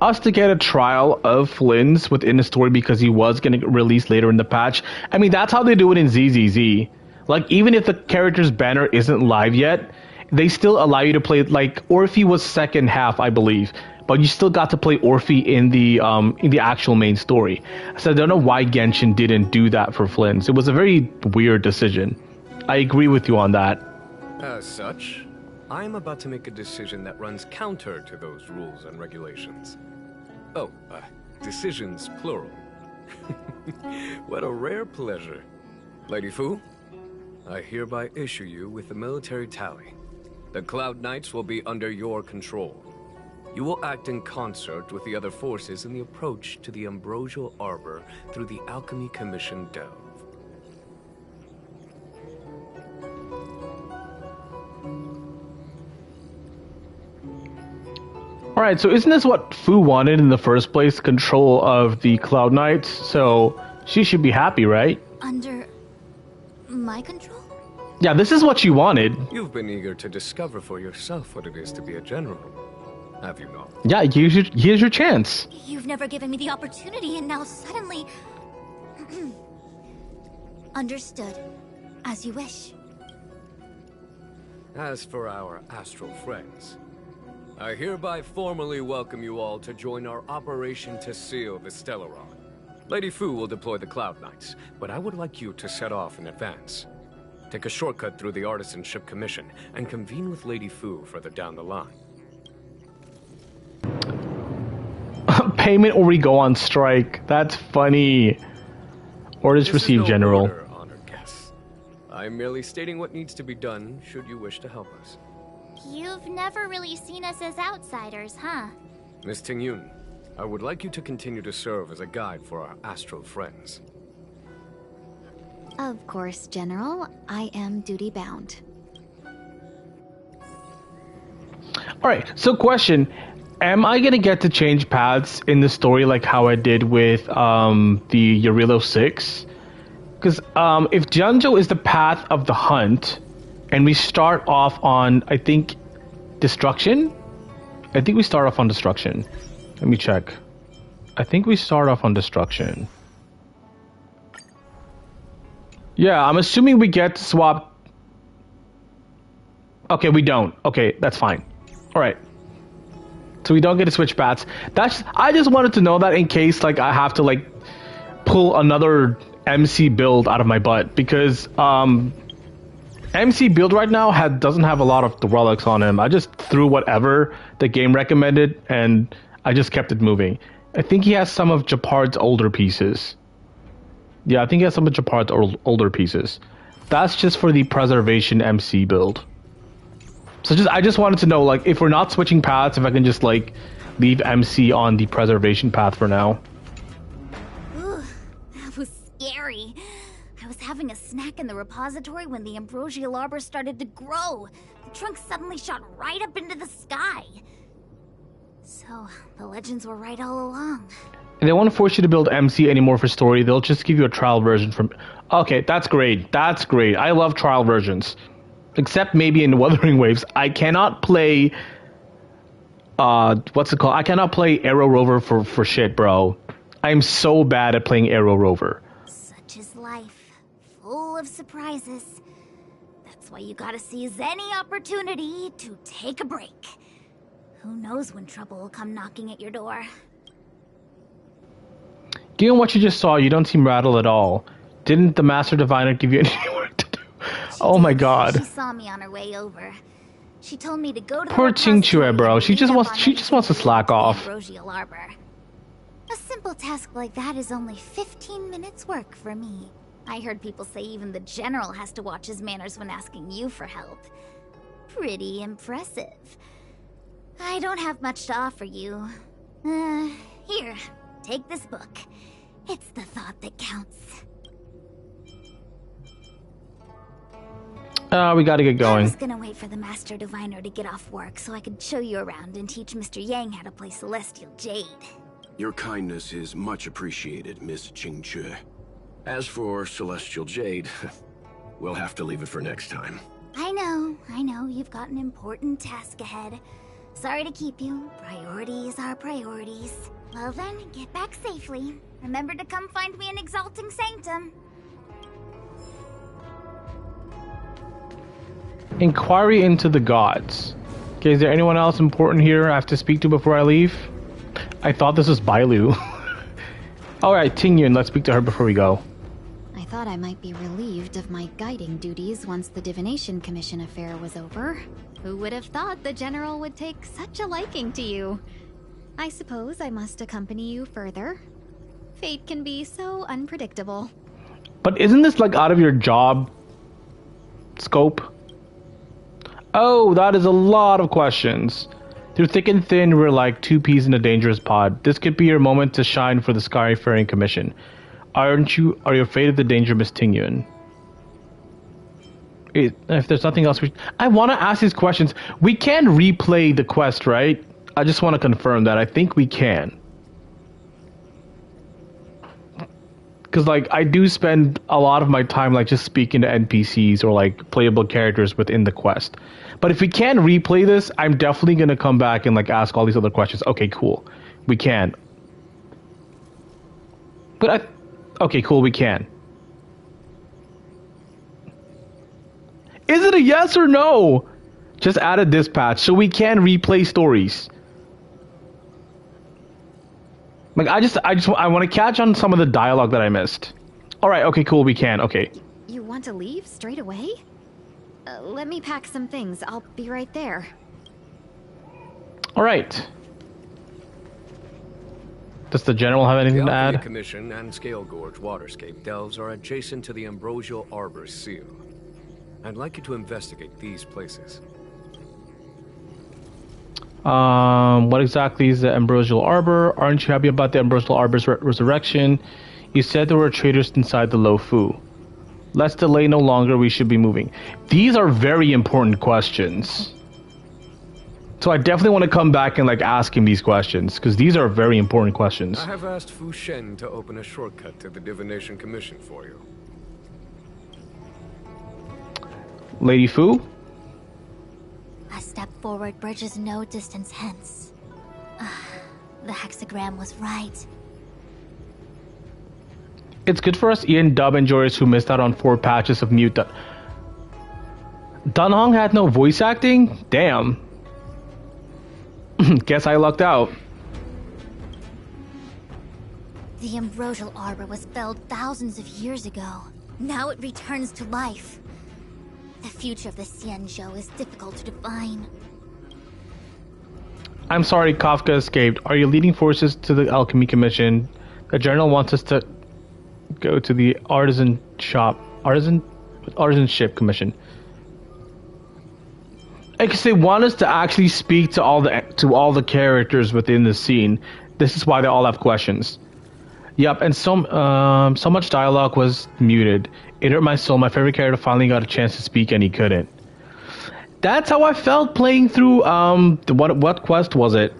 us to get a trial of Flynn's within the story because he was going to get released later in the patch. I mean, that's how they do it in ZZZ. Like, even if the character's banner isn't live yet, they still allow you to play, like, Orphe was second half, I believe. But you still got to play Orphe in the actual main story. So I don't know why Genshin didn't do that for Flynn's. It was a very weird decision. I agree with you on that. As such, I'm about to make a decision that runs counter to those rules and regulations. Oh, decisions plural. What a rare pleasure. Lady Fu, I hereby issue you with the military tally. The Cloud Knights will be under your control. You will act in concert with the other forces in the approach to the Ambrosial Arbor through the Alchemy Commission Delve. Alright, so isn't this what Fu wanted in the first place? Control of the Cloud Knights? So she should be happy, right? Under... my control? Yeah, this is what she wanted. You've been eager to discover for yourself what it is to be a general, have you not? Yeah, here's your chance. You've never given me the opportunity, and now suddenly... Understood. As you wish. As for our astral friends, I hereby formally welcome you all to join our operation to seal the Stellaron. Lady Fu will deploy the Cloud Knights, but I would like you to set off in advance. Take a shortcut through the Artisanship Commission and convene with Lady Fu further down the line. Payment or we go on strike. That's funny. Orders received, General. Order, honored guests. I'm merely stating what needs to be done should you wish to help us. You've never really seen us as outsiders, huh? Miss Tingyun, I would like you to continue to serve as a guide for our astral friends. Of course, General. I am duty-bound. Alright, so question. Am I gonna get to change paths in the story like how I did with the Yarilo 6? Because if Xianzhou is the path of the hunt, and we start off on, I think, destruction? I think we start off on destruction. Let me check. I think we start off on destruction. Yeah, I'm assuming we get to swap... Okay, we don't. Okay, that's fine. Alright. So we don't get to switch paths. I just wanted to know that in case like I have to like pull another MC build out of my butt. Because MC build right now doesn't have a lot of the relics on him. I just threw whatever the game recommended and I just kept it moving. I think he has some of Japard's older pieces. Yeah, I think he has some of Japard's older pieces. That's just for the preservation MC build. So I just wanted to know, like, if we're not switching paths, if I can just, like, leave MC on the preservation path for now. Ooh, that was scary. I was having a snack in the repository when the Ambrosial Arbor started to grow. The trunk suddenly shot right up into the sky. So, the legends were right all along. And they won't force you to build MC anymore for story. They'll just give you a trial version from... Okay, that's great. That's great. I love trial versions. Except maybe in Wuthering Waves. I cannot play... what's it called? I cannot play Arrow Rover for shit, bro. I'm so bad at playing Arrow Rover. Such is life. Full of surprises. That's why you gotta seize any opportunity to take a break. Who knows when trouble will come knocking at your door. Given what you just saw, you don't seem rattled at all. Didn't the Master Diviner give you any work to do? Oh my god. She saw me on her way over. She told me to go to the Poor repository Qingque, bro. and She just read wants up on she just wants to anything slack related to off. the Ambrosial Arbor. A simple task like that is only 15 minutes work for me. I heard people say even the general has to watch his manners when asking you for help. Pretty impressive. I don't have much to offer you. Here, take this book. It's the thought that counts. We gotta get I going. was gonna wait for the Master Diviner to get off work so I could show you around and teach Mr. Yang how to play Celestial Jade. Your kindness is much appreciated, Miss Qingque. As for Celestial Jade, we'll have to leave it for next time. I know, you've got an important task ahead. Sorry to keep you. Priorities are priorities. Well then, get back safely. Remember to come find me in Exalting Sanctum. Inquiry into the gods. Okay, is there anyone else important here I have to speak to before I leave? I thought this was Bailu. Alright, Tingyun, let's speak to her before we go. I thought I might be relieved of my guiding duties once the Divination Commission affair was over. Who would have thought the General would take such a liking to you? I suppose I must accompany you further. Fate can be so unpredictable. But isn't this like out of your job scope? Oh, that is a lot of questions. Through thick and thin, we're like two peas in a dangerous pod. This could be your moment to shine for the Skyfaring Commission. Are you afraid of the danger, Miss Tingyun? If there's nothing else, I want to ask these questions. We can replay the quest, right? I just want to confirm that. I think we can. Because, like, I do spend a lot of my time, like, just speaking to NPCs or, like, playable characters within the quest. But if we can replay this, I'm definitely going to come back and, like, ask all these other questions. Okay, cool. We can. But okay, cool, we can. Is it a yes or no? Just add a dispatch so we can replay stories. Like, I want to catch on some of the dialogue that I missed. Alright, okay, cool, we can, okay. You want to leave straight away? Let me pack some things. I'll be right there. Alright. Does the General have anything to add? The Commission and Scale Gorge Waterscape delves are adjacent to the Ambrosial Arbor Seal. I'd like you to investigate these places. What exactly is the Ambrosial Arbor? Aren't you happy about the Ambrosial Arbor's resurrection? You said there were traitors inside the Loufu. Let's delay no longer, we should be moving. These are very important questions. So I definitely want to come back and, like, ask him these questions, because these are very important questions. I have asked Fu Shen to open a shortcut to the Divination Commission for you. Lady Fu? A step forward bridges no distance hence. The hexagram was right. It's good for us Ian dub enjoyers who missed out on 4 patches of Mute. Dunhong had no voice acting? Damn. Guess I lucked out. The Ambrosial Arbor was felled thousands of years ago. Now it returns to life. The future of the Xianzhou is difficult to define. I'm sorry, Kafka escaped. Are you leading forces to the Alchemy Commission? The General wants us to go to the Artisanship Commission. Because they want us to actually speak to all the characters within the scene. This is why they all have questions. Yep, and so much dialogue was muted. It hurt my soul. My favorite character finally got a chance to speak and he couldn't. That's how I felt playing through what quest was it?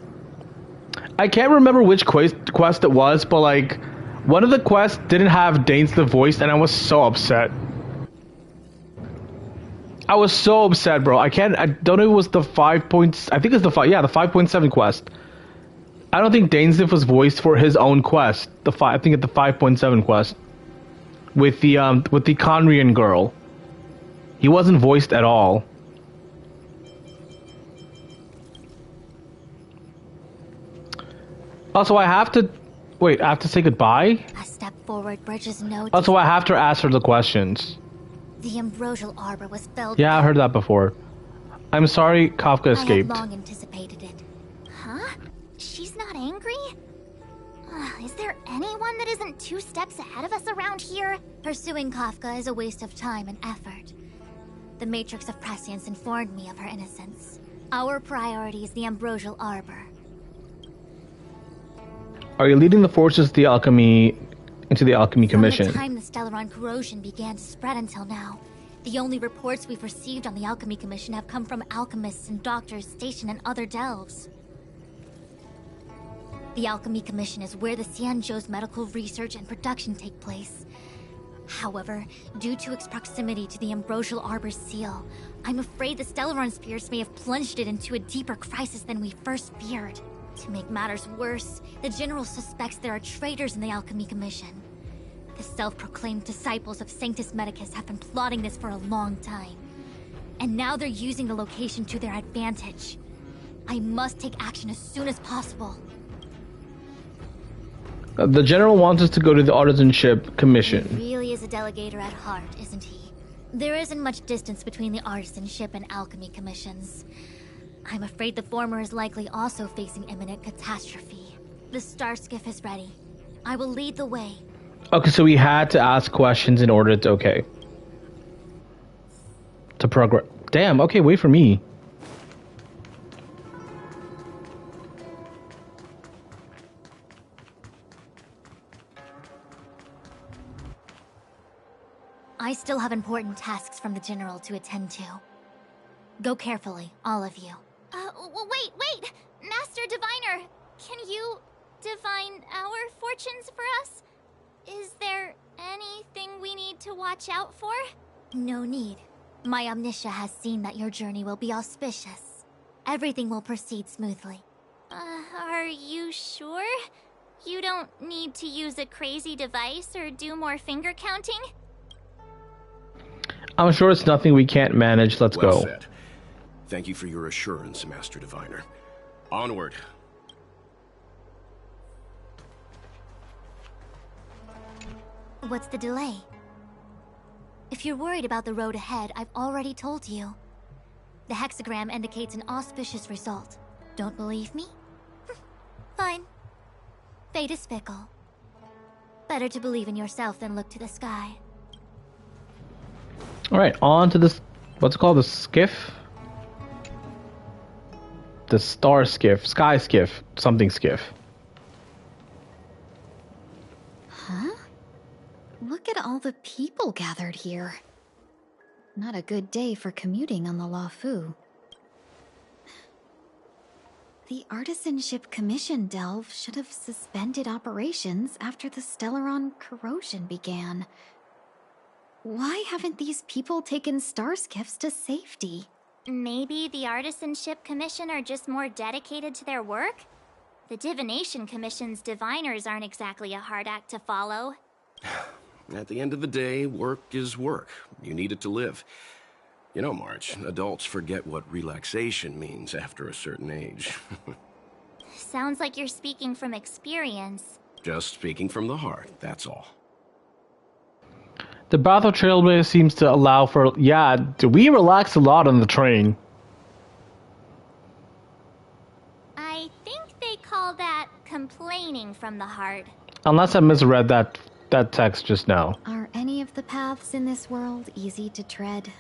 I can't remember which quest it was, but like one of the quests didn't have Dane's the voice and I was so upset. I was so upset, bro. I don't know if it was the 5 points. I think it's the 5.7 quest. I don't think Dainsif was voiced for his own quest. I think it's the 5.7 quest with the Conrian girl. He wasn't voiced at all. Also, I have to say goodbye. A step forward bridges no. Also, I have to ask her the questions. The Ambrosial Arbor was felled. Yeah, I heard that before. I'm sorry, Kafka I escaped. had long anticipated it. Huh? She's not angry? Is there anyone that isn't 2 steps ahead of us around here? Pursuing Kafka is a waste of time and effort. The Matrix of Prescience informed me of her innocence. Our priority is the Ambrosial Arbor. Are you leading the forces of the alchemy into the Alchemy Commission? From the time the Stellaron corrosion began to spread until now, the only reports we've received on the Alchemy Commission have come from alchemists and doctors stationed in other delves. The Alchemy Commission is where the Xianzhou's medical research and production take place. However, due to its proximity to the Ambrosial Arbor's seal, I'm afraid the Stellaron spirits may have plunged it into a deeper crisis than we first feared. To make matters worse, the General suspects there are traitors in the Alchemy Commission. The self-proclaimed disciples of Sanctus Medicus have been plotting this for a long time. And now they're using the location to their advantage. I must take action as soon as possible. The General wants us to go to the Artisanship Commission. He really is a delegator at heart, isn't he? There isn't much distance between the Artisanship and Alchemy Commissions. I'm afraid the former is likely also facing imminent catastrophe. The star skiff is ready. I will lead the way. Okay, so we had to ask questions in order to, okay. To progress. Damn, okay, wait for me. I still have important tasks from the General to attend to. Go carefully, all of you. Wait! Master Diviner, can you divine our fortunes for us? Is there anything we need to watch out for? No need. My Omniscia has seen that your journey will be auspicious. Everything will proceed smoothly. Are you sure? You don't need to use a crazy device or do more finger counting? I'm sure it's nothing we can't manage. Let's Well go. said. Thank you for your assurance, Master Diviner. Onward. What's the delay? If you're worried about the road ahead, I've already told you. The hexagram indicates an auspicious result. Don't believe me? Fine. Fate is fickle. Better to believe in yourself than look to the sky. Alright, on to this. What's it called? The skiff? The star skiff. Sky skiff. Something skiff. Huh? Look at all the people gathered here. Not a good day for commuting on the Loufu. The Artisanship Commission delve should have suspended operations after the Stellaron corrosion began. Why haven't these people taken star skiffs to safety? Maybe the Artisanship Commission are just more dedicated to their work? The Divination Commission's diviners aren't exactly a hard act to follow. At the end of the day, work is work. You need it to live. You know, March, adults forget what relaxation means after a certain age. Sounds like you're speaking from experience. Just speaking from the heart, that's all. The Battle Trailway seems to allow for... Yeah, we relax a lot on the train. I think they call that complaining from the heart. Unless I misread that text just now. Are any of the paths in this world easy to tread?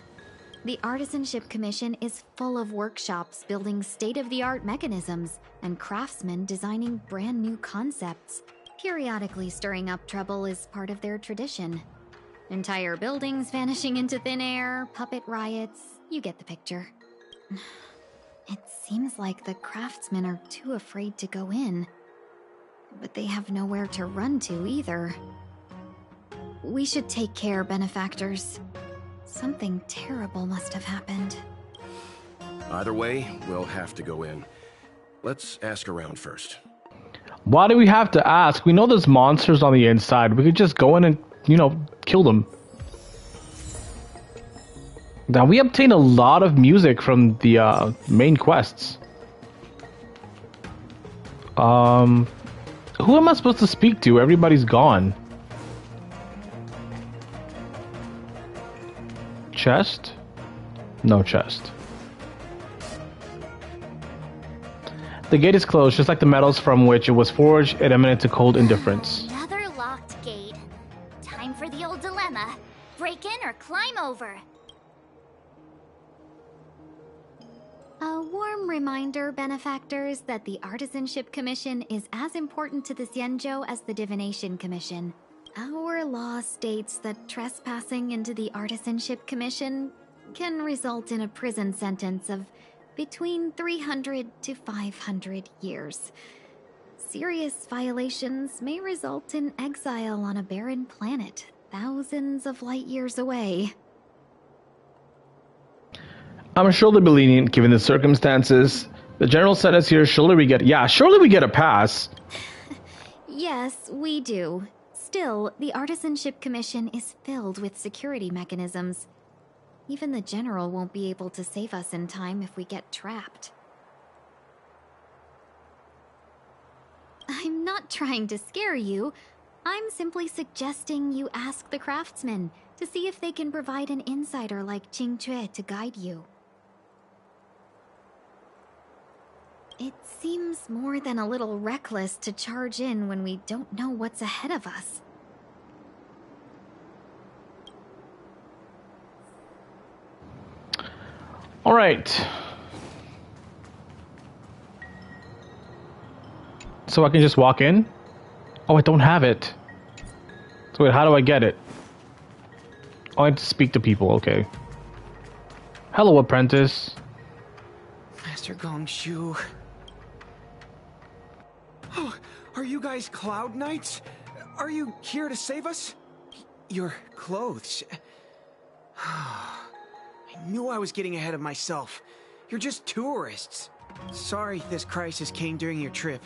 The Artisanship Commission is full of workshops building state-of-the-art mechanisms and craftsmen designing brand new concepts. Periodically stirring up trouble is part of their tradition. Entire buildings vanishing into thin air, puppet riots, you get the picture. It seems like the craftsmen are too afraid to go in. But they have nowhere to run to either. We should take care, benefactors. Something terrible must have happened. Either way, we'll have to go in. Let's ask around first. Why do we have to ask? We know there's monsters on the inside. We could just go in and, you know, kill them. Now, we obtain a lot of music from the main quests. Who am I supposed to speak to? Everybody's gone. Chest? No chest. The gate is closed, just like the metals from which it was forged. It emanated to cold indifference. Another locked gate. Time for the old dilemma. Break in or climb over. A warm reminder, benefactors, that the Artisanship Commission is as important to the Xianzhou as the Divination Commission. Our law states that trespassing into the Artisanship Commission can result in a prison sentence of between 300 to 500 years. Serious violations may result in exile on a barren planet, thousands of light years away. I'm sure they'll be lenient given the circumstances. The general sent us here, surely we get a pass. Yes, we do. Still, the Artisanship Commission is filled with security mechanisms. Even the general won't be able to save us in time if we get trapped. I'm not trying to scare you. I'm simply suggesting you ask the craftsmen to see if they can provide an insider like Qing Cue to guide you. It seems more than a little reckless to charge in when we don't know what's ahead of us. All right. So I can just walk in? Oh, I don't have it. So wait, how do I get it? Oh, I have to speak to people, okay. Hello, apprentice. Master Gongshu. Oh, are you guys Cloud Knights? Are you here to save us? Your clothes. I knew I was getting ahead of myself. You're just tourists. Sorry this crisis came during your trip.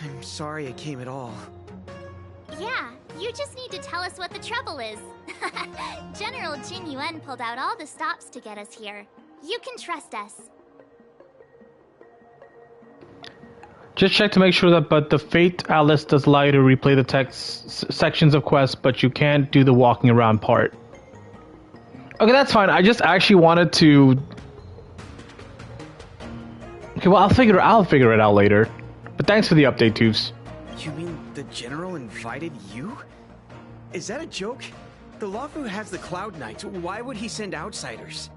I'm sorry it came at all. Yeah, you just need to tell us what the trouble is. General Jin Yuan pulled out all the stops to get us here. You can trust us. Just check to make sure that, but the Fate Atlas does allow you to replay the text sections of quests, but you can't do the walking around part. Okay, that's fine. I just actually wanted to... Okay, well, I'll figure it out later. But thanks for the update, Toofs. You mean the general invited you? Is that a joke? The Loufu has the Cloud Knights. Why would he send outsiders?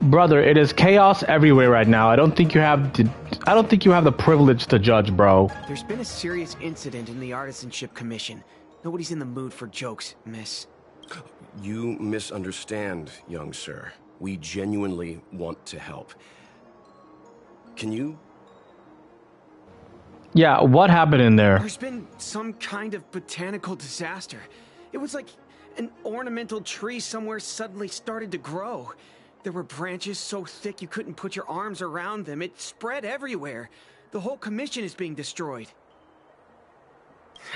Brother, it is chaos everywhere right now. I don't think you have the privilege to judge, bro. There's been a serious incident in the Artisanship Commission. Nobody's in the mood for jokes, miss. You misunderstand, young sir. We genuinely want to help. Can you... Yeah, what happened in there? There's been some kind of botanical disaster. It was like an ornamental tree somewhere suddenly started to grow. There were branches so thick you couldn't put your arms around them. It spread everywhere. The whole commission is being destroyed.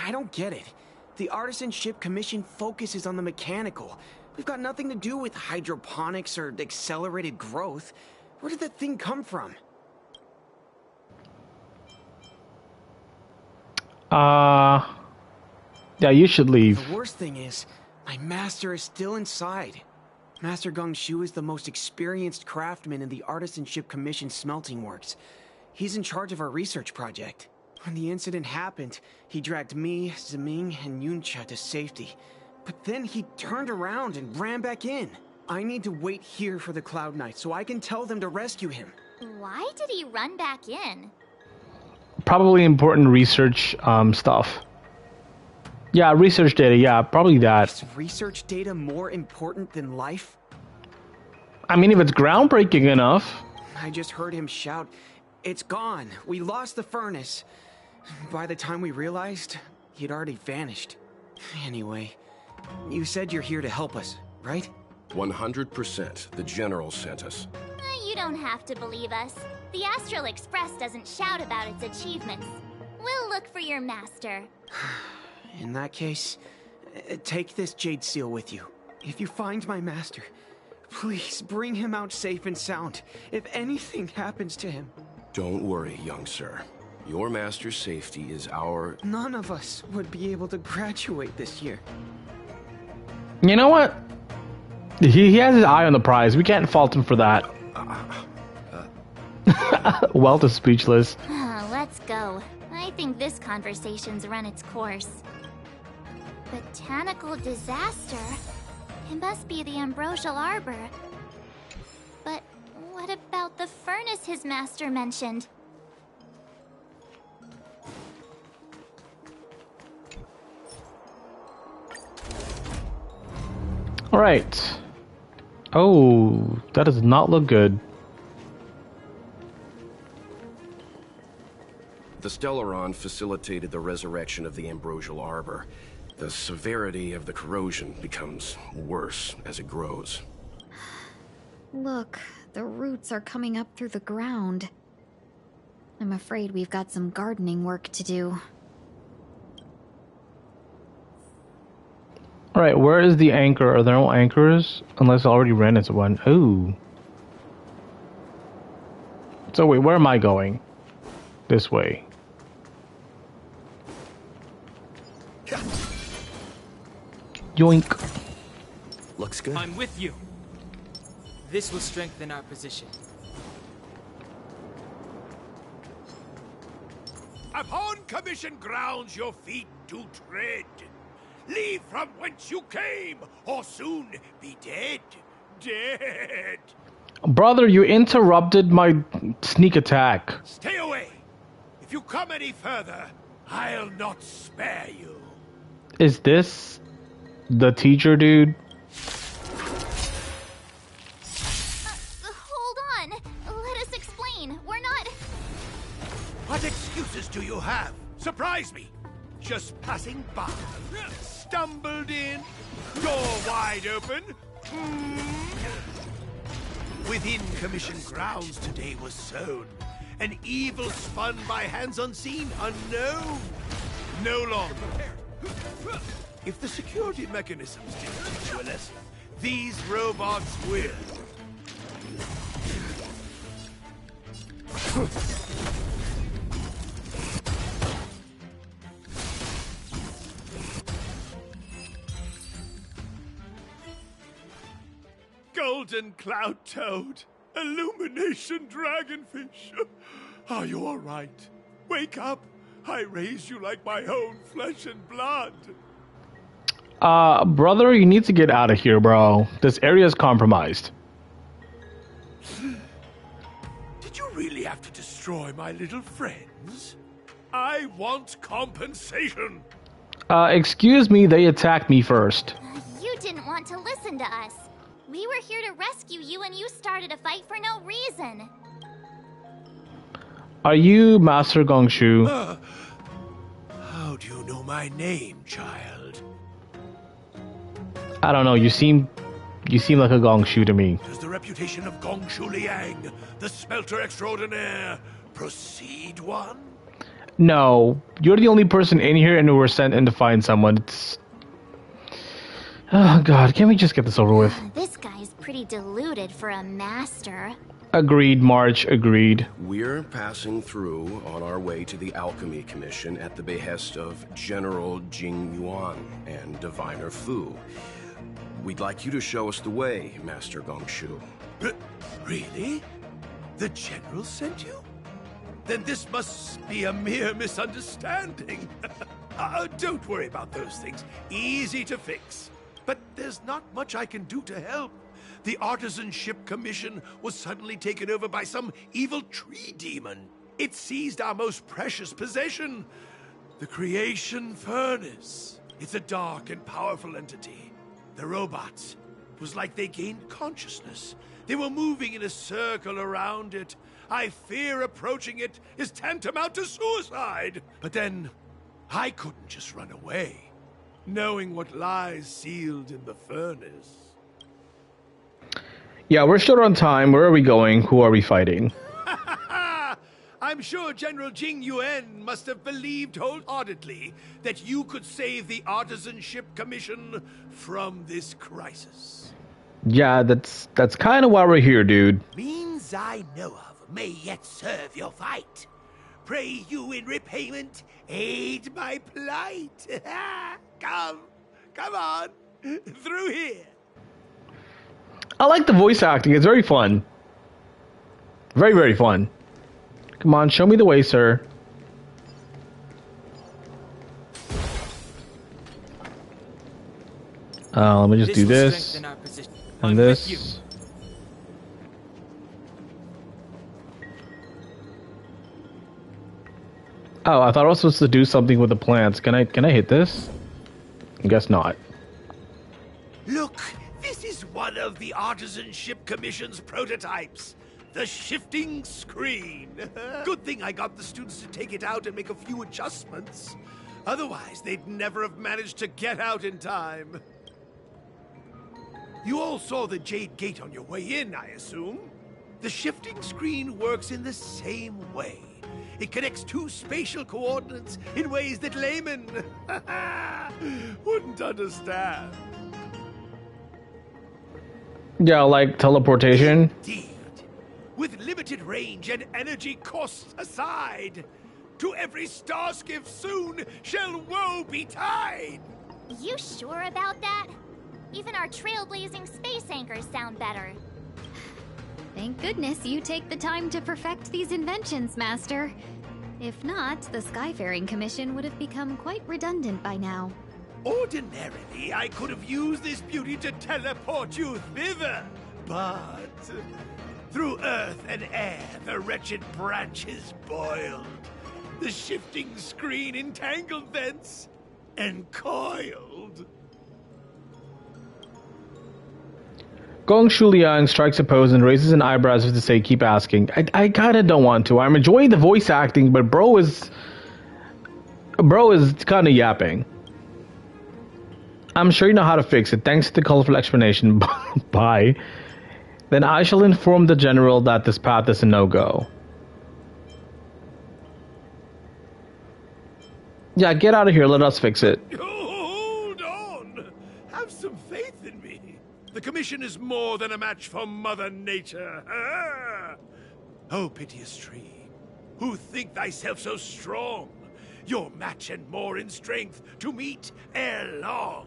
I don't get it. The Artisanship Commission focuses on the mechanical. We've got nothing to do with hydroponics or accelerated growth. Where did that thing come from? Yeah, you should leave. The worst thing is, my master is still inside. Master Gongshu is the most experienced craftsman in the Artisanship Commission smelting works. He's in charge of our research project. When the incident happened, he dragged me, Ziming, and Yuncha to safety. But then he turned around and ran back in. I need to wait here for the Cloud Knights so I can tell them to rescue him. Why did he run back in? Probably important research stuff. Yeah, research data, yeah, probably that. Is research data more important than life? I mean, if it's groundbreaking enough. I just heard him shout, "It's gone! We lost the furnace!" By the time we realized, he'd already vanished. Anyway, you said you're here to help us, right? 100%. The General sent us. You don't have to believe us. The Astral Express doesn't shout about its achievements. We'll look for your master. In that case, take this jade seal with you. If you find my master, please bring him out safe and sound. If anything happens to him... Don't worry, young sir. Your master's safety is our... None of us would be able to graduate this year. You know what? He has his eye on the prize. We can't fault him for that. Welt is speechless. go. I think this conversation's run its course. Botanical disaster? It must be the Ambrosial Arbor. But what about the furnace his master mentioned? Alright. Oh, that does not look good. The Stellaron facilitated the resurrection of the Ambrosial Arbor. The severity of the corrosion becomes worse as it grows. Look, the roots are coming up through the ground. I'm afraid we've got some gardening work to do. Alright, where is the anchor? Are there no anchors? Unless I already ran into one. Ooh. So wait, where am I going? This way. Yoink. Looks good. I'm with you. This will strengthen our position. Upon commission grounds your feet do tread. Leave from whence you came, or soon be dead. Dead. Brother, you interrupted my sneak attack. Stay away. If you come any further, I'll not spare you. Is this the teacher dude? Hold on. Let us explain. We're not... What excuses do you have? Surprise me. Just passing by. Stumbled in. Door wide open. Within commission grounds today was sown. An evil spun by hands unseen, unknown. No longer. If the security mechanisms didn't teach you a lesson, these robots will. Golden cloud toad, illumination dragonfish. Are you all right? Wake up. I raised you like my own flesh and blood. Brother, you need to get out of here, bro. This area is compromised. Did you really have to destroy my little friends? I want compensation. Excuse me, they attacked me first. You didn't want to listen to us. We were here to rescue you and you started a fight for no reason. Are you Master Gongshu? How do you know my name, child? I don't know, you seem like a Gongshu to me. Does the reputation of Gongshu Liang, the smelter extraordinaire, precede one? No, you're the only person in here and we were sent in to find someone. It's... Oh god, can't we just get this over with? This guy's pretty deluded for a master. Agreed, March, agreed. We're passing through on our way to the Alchemy Commission at the behest of General Jing Yuan and Diviner Fu. We'd like you to show us the way, Master Gongshu. Really? The General sent you? Then this must be a mere misunderstanding. Don't worry about those things. Easy to fix. But there's not much I can do to help. The Artisanship Commission was suddenly taken over by some evil tree demon. It seized our most precious possession, the Creation Furnace. It's a dark and powerful entity. The robots, it was like they gained consciousness. They were moving in a circle around it. I fear approaching it is tantamount to suicide. But then, I couldn't just run away, knowing what lies sealed in the furnace. Yeah, we're short on time. Where are we going? Who are we fighting? I'm sure General Jing Yuan must have believed wholeheartedly that you could save the Artisanship Commission from this crisis. Yeah, that's kind of why we're here, dude. Means I know of may yet serve your fight. Pray you in repayment aid my plight. Come on, through here. I like the voice acting. It's very fun. Very, very fun. Come on, show me the way, sir. Let me just do will this strengthen our position. and I'm with you. this. Oh, I thought I was supposed to do something with the plants. Can I hit this? I guess not. Look, this is one of the Artisanship Commission's prototypes. The shifting screen. Good thing I got the students to take it out and make a few adjustments. Otherwise, they'd never have managed to get out in time. You all saw the Jade Gate on your way in, I assume? The shifting screen works in the same way. It connects two spatial coordinates in ways that laymen wouldn't understand. Yeah, like teleportation. Indeed. With limited range and energy costs aside, to every star skiff soon shall woe betide. You sure about that? Even our trailblazing space anchors sound better. Thank goodness you take the time to perfect these inventions, Master. If not, the Skyfaring Commission would have become quite redundant by now. Ordinarily, I could have used this beauty to teleport you thither, but through earth and air, the wretched branches boiled. The shifting screen entangled thence and coiled. Gong Shuliang strikes a pose and raises an eyebrow as if to say, keep asking. I kinda don't want to. I'm enjoying the voice acting, but bro is kinda yapping. I'm sure you know how to fix it. Thanks to the colorful explanation. Bye. Then I shall inform the general that this path is a no-go. Yeah, get out of here. Let us fix it. Hold on. Have some faith in me. The Commission is more than a match for Mother Nature. Oh, piteous tree, who think thyself so strong, your match and more in strength to meet ere long.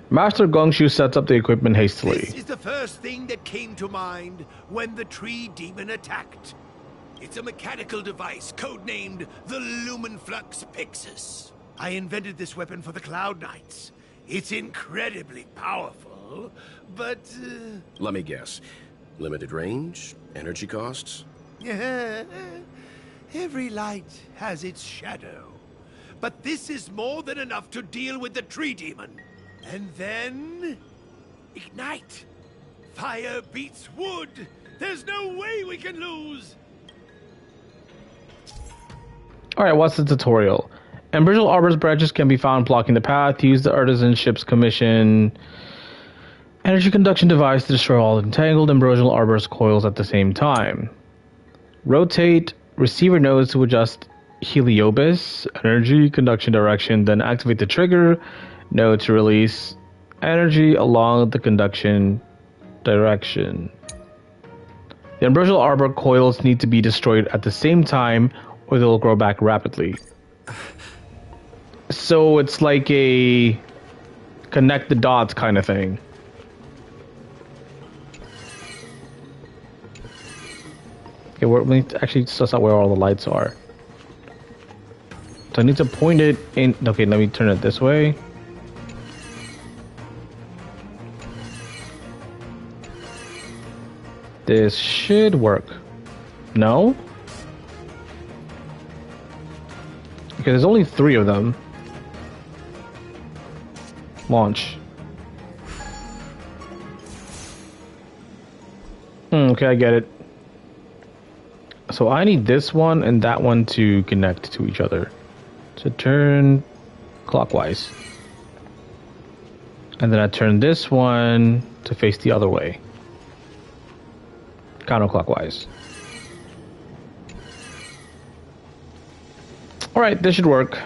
Master Gongshu sets up the equipment hastily. This is the first thing that came to mind when the tree demon attacked. It's a mechanical device codenamed the Lumenflux Pixis. I invented this weapon for the Cloud Knights. It's incredibly powerful, but... Let me guess. Limited range? Energy costs? Every light has its shadow. But this is more than enough to deal with the tree demon. And then... ignite! Fire beats wood! There's no way we can lose! Alright, what's the tutorial? Ambrosial Arbor's branches can be found blocking the path. Use the Artisanship's Commission energy conduction device to destroy all entangled Ambrosial Arbor's coils at the same time. Rotate receiver nodes to adjust Heliobus energy conduction direction, then activate the trigger node to release energy along the conduction direction. The Ambrosial Arbor coils need to be destroyed at the same time or they'll grow back rapidly. So it's like a connect the dots kind of thing. Okay, let me actually suss out where all the lights are. So I need to point it in. Okay, let me turn it this way. This should work. No? Okay, there's only 3 of them. Launch. Okay, I get it. So I need this one and that one to connect to each other. So turn clockwise. And then I turn this one to face the other way. Counterclockwise. Alright, this should work.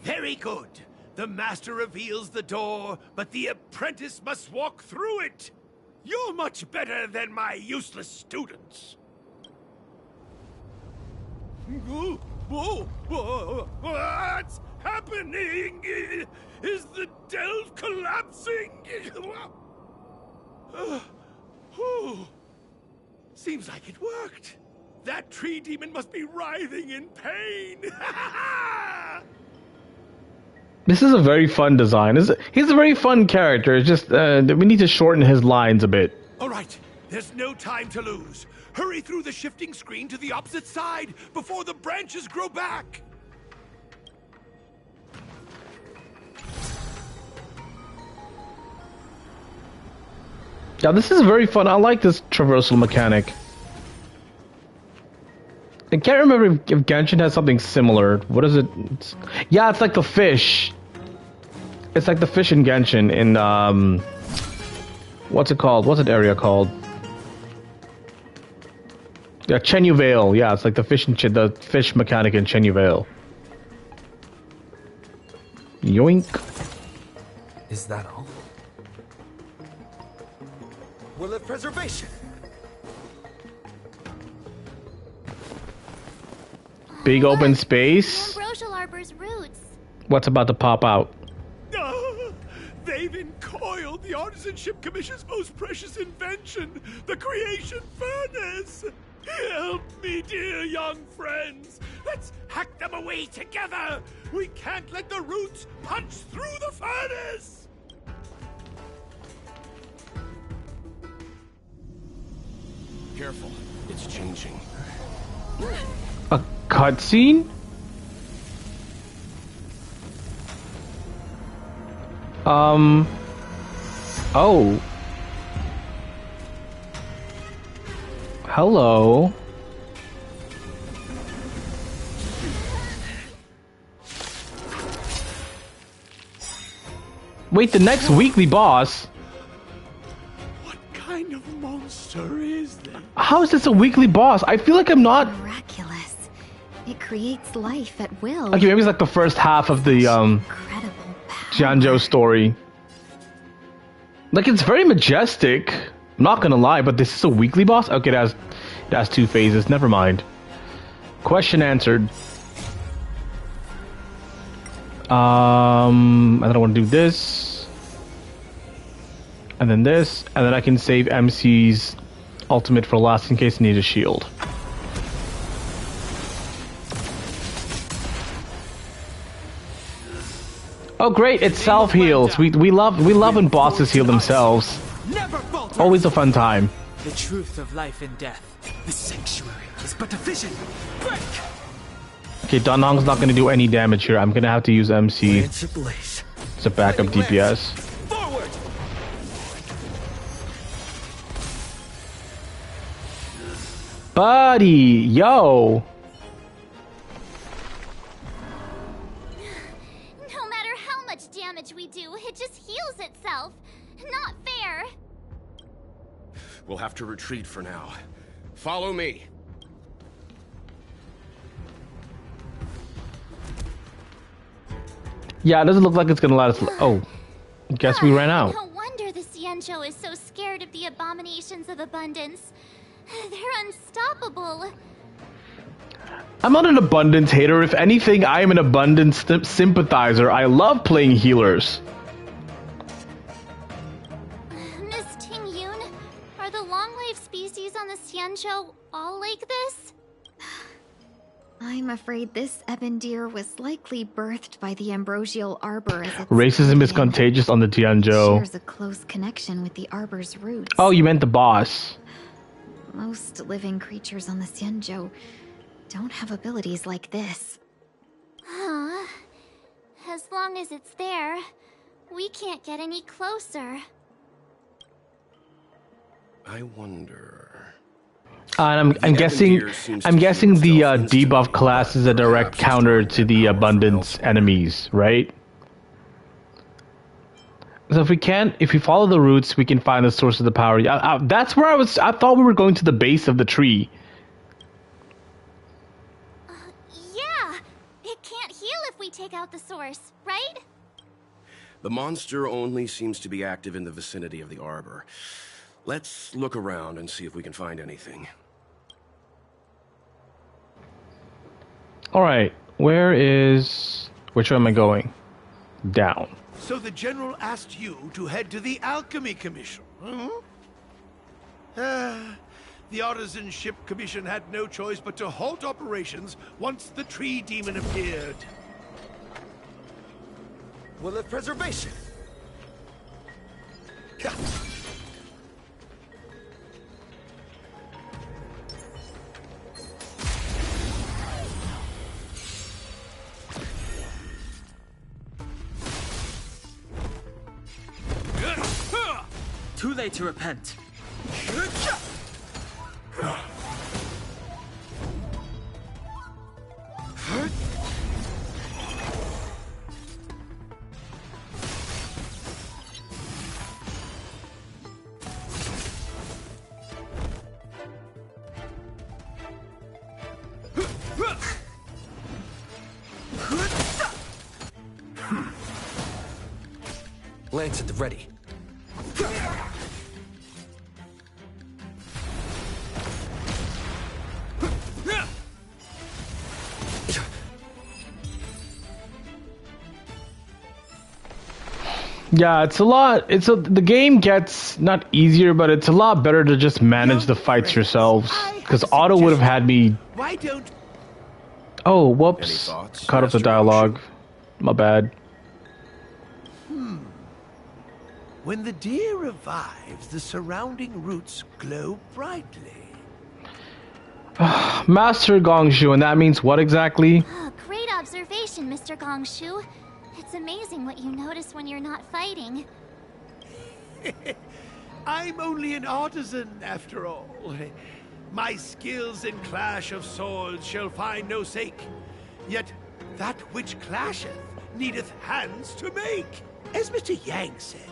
Very good. The master reveals the door, but the apprentice must walk through it. You're much better than my useless students. What happening? Is the delve collapsing? Seems like it worked. That tree demon must be writhing in pain. This is a very fun design. He's a very fun character. It's just we need to shorten his lines a bit. All right, there's no time to lose. Hurry through the shifting screen to the opposite side before the branches grow back. Yeah, this is very fun. I like this traversal mechanic. I can't remember if Genshin has something similar. What is it? Yeah, it's like the fish. It's like the fish in Genshin in what's it called? What's that area called? Yeah, Chenyu Vale. Yeah, it's like the fish the fish mechanic in Chenyu Vale. Yoink. Is that all? Will of preservation. Big open space. Ambrosial Arbor's roots. What's about to pop out? They've encoiled the Artisanship Commission's most precious invention, the creation furnace. Help me, dear young friends. Let's hack them away together. We can't let the roots punch through the furnace. Careful, it's changing. A cutscene? Oh. Hello. Wait, the next weekly boss? What kind of monster is this? How is this a weekly boss? I feel like I'm not... Miraculous. It creates life at will. Okay, maybe it's like the first half of the, Xianzhou Story. Like, it's very majestic. I'm not gonna lie, but this is a weekly boss? Okay, it has two phases. Never mind. Question answered. And then I want to do this. And then this. And then I can save MC's ultimate for last in case I need a shield. Oh great, it self-heals. We love when bosses heal themselves. Always a fun time. The truth of life and death. The sanctuary is but a vision. Break! Okay, Danhong's not gonna do any damage here. I'm gonna have to use MC as a backup DPS. Forward! Buddy, yo! No matter how much damage we do, it just heals itself. Not fair. We'll have to retreat for now. Follow me. Yeah, it doesn't look like it's gonna let us... Oh. Guess we ran out. No wonder the Xianzhou is so scared of the abominations of abundance. They're unstoppable. I'm not an abundance hater. If anything, I am an abundance sympathizer. I love playing healers. Miss Tingyun, are the long-life species on the Xianzhou all like this? I'm afraid this ebon deer was likely birthed by the ambrosial arbor as its Racism is contagious on the Xianzhou. shares a close connection with the arbor's roots. Oh, you meant the boss. Most living creatures on the Xianzhou don't have abilities like this. Huh. As long as it's there, we can't get any closer. I wonder... And I'm guessing the debuff class is a direct counter to the abundance enemies, right? So if we follow the roots, we can find the source of the power. That's where I thought we were going to the base of the tree. Yeah! It can't heal if we take out the source, right? The monster only seems to be active in the vicinity of the arbor. Let's look around and see if we can find anything. Alright, where is... Which way am I going? Down. So the General asked you to head to the Alchemy Commission, huh? The Artisanship Commission had no choice but to halt operations once the tree demon appeared. We'll have preservation. Too late to repent. Lance at the ready. Yeah, it's a lot. The game gets not easier, but it's a lot better to just manage the fights yourselves. Because Auto would have had me. Why don't... Oh, whoops! Cut off the dialogue. My bad. When the deer revives, the surrounding roots glow brightly. Master Gongshu, and that means what exactly? Oh, great observation, Mr. Gongshu. It's amazing what you notice when you're not fighting. I'm only an artisan, after all. My skills in clash of swords shall find no sake. Yet that which clasheth needeth hands to make. As Mr. Yang said,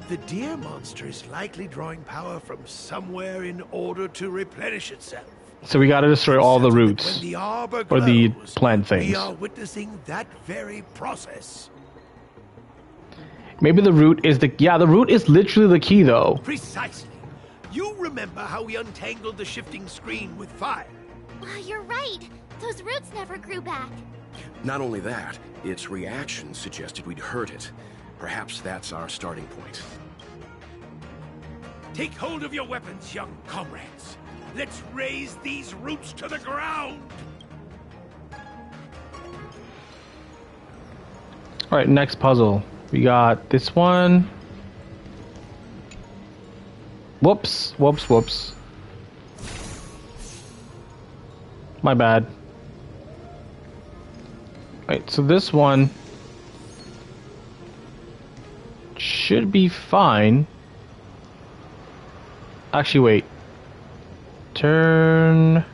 the deer monster is likely drawing power from somewhere in order to replenish itself. So we gotta destroy all the roots. When the arbor Or the glows, plant things. we are witnessing that very process. Maybe the root is the... Yeah, the root is literally the key, though. Precisely. You remember how we untangled the shifting screen with fire? You're right. Those roots never grew back. Not only that, its reaction suggested we'd hurt it. Perhaps that's our starting point. Take hold of your weapons, young comrades. Let's raise these roots to the ground. Alright, next puzzle. We got this one. Whoops, whoops, whoops. My bad. Right, so this one should be fine. Actually, wait. Turn...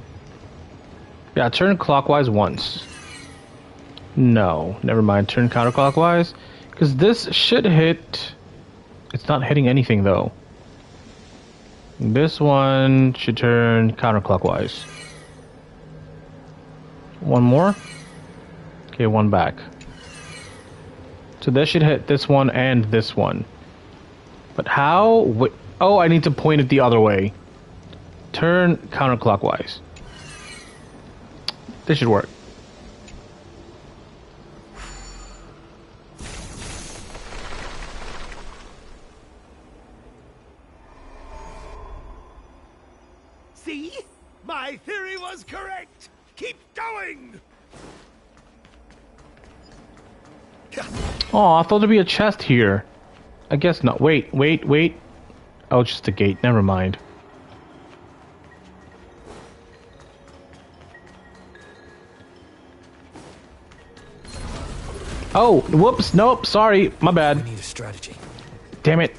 Yeah, turn clockwise once. No, never mind. Turn counterclockwise. Because this should hit... It's not hitting anything, though. This one should turn counterclockwise. One more. Okay, one back. So this should hit this one and this one. But how? Oh, I need to point it the other way. Turn counterclockwise. This should work. See? My theory was correct. Keep going. Oh, I thought there'd be a chest here. I guess not. Wait, wait, wait. Oh, it's just a gate. Never mind. Oh, whoops. Nope. Sorry. My bad. We need a strategy. Damn it.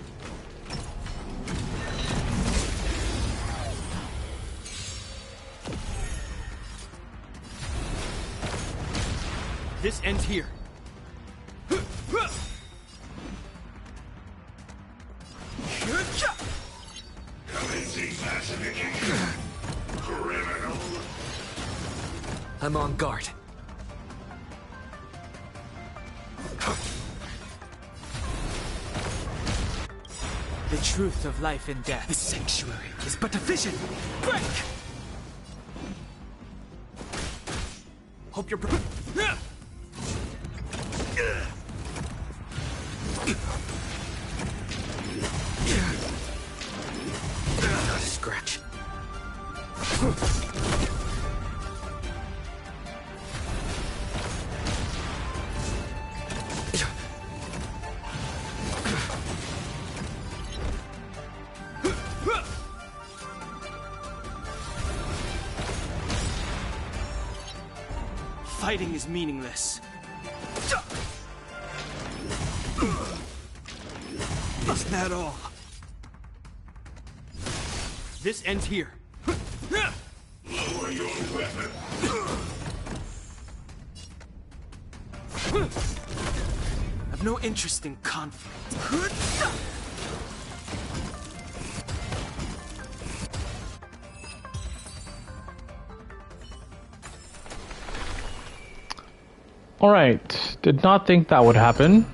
This ends here. I'm on guard. The truth of life and death. The sanctuary is but a vision. Break! Hope you're... Fighting is meaningless. Is that all? This ends here. Lower your weapon. I've no interest in conflict. Alright, did not think that would happen.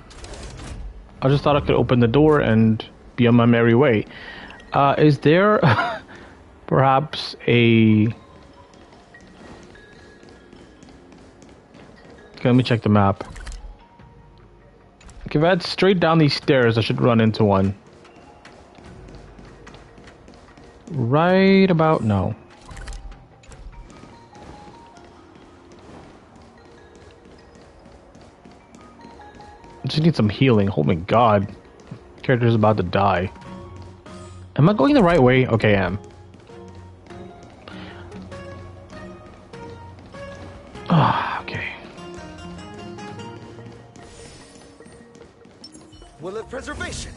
I just thought I could open the door and be on my merry way. Is there perhaps a... Okay, let me check the map. Okay, if I head straight down these stairs, I should run into one. Right about now. Just need some healing. Oh my god. Character's about to die. Am I going the right way? Okay, I am. Ah, okay. Will it preservation?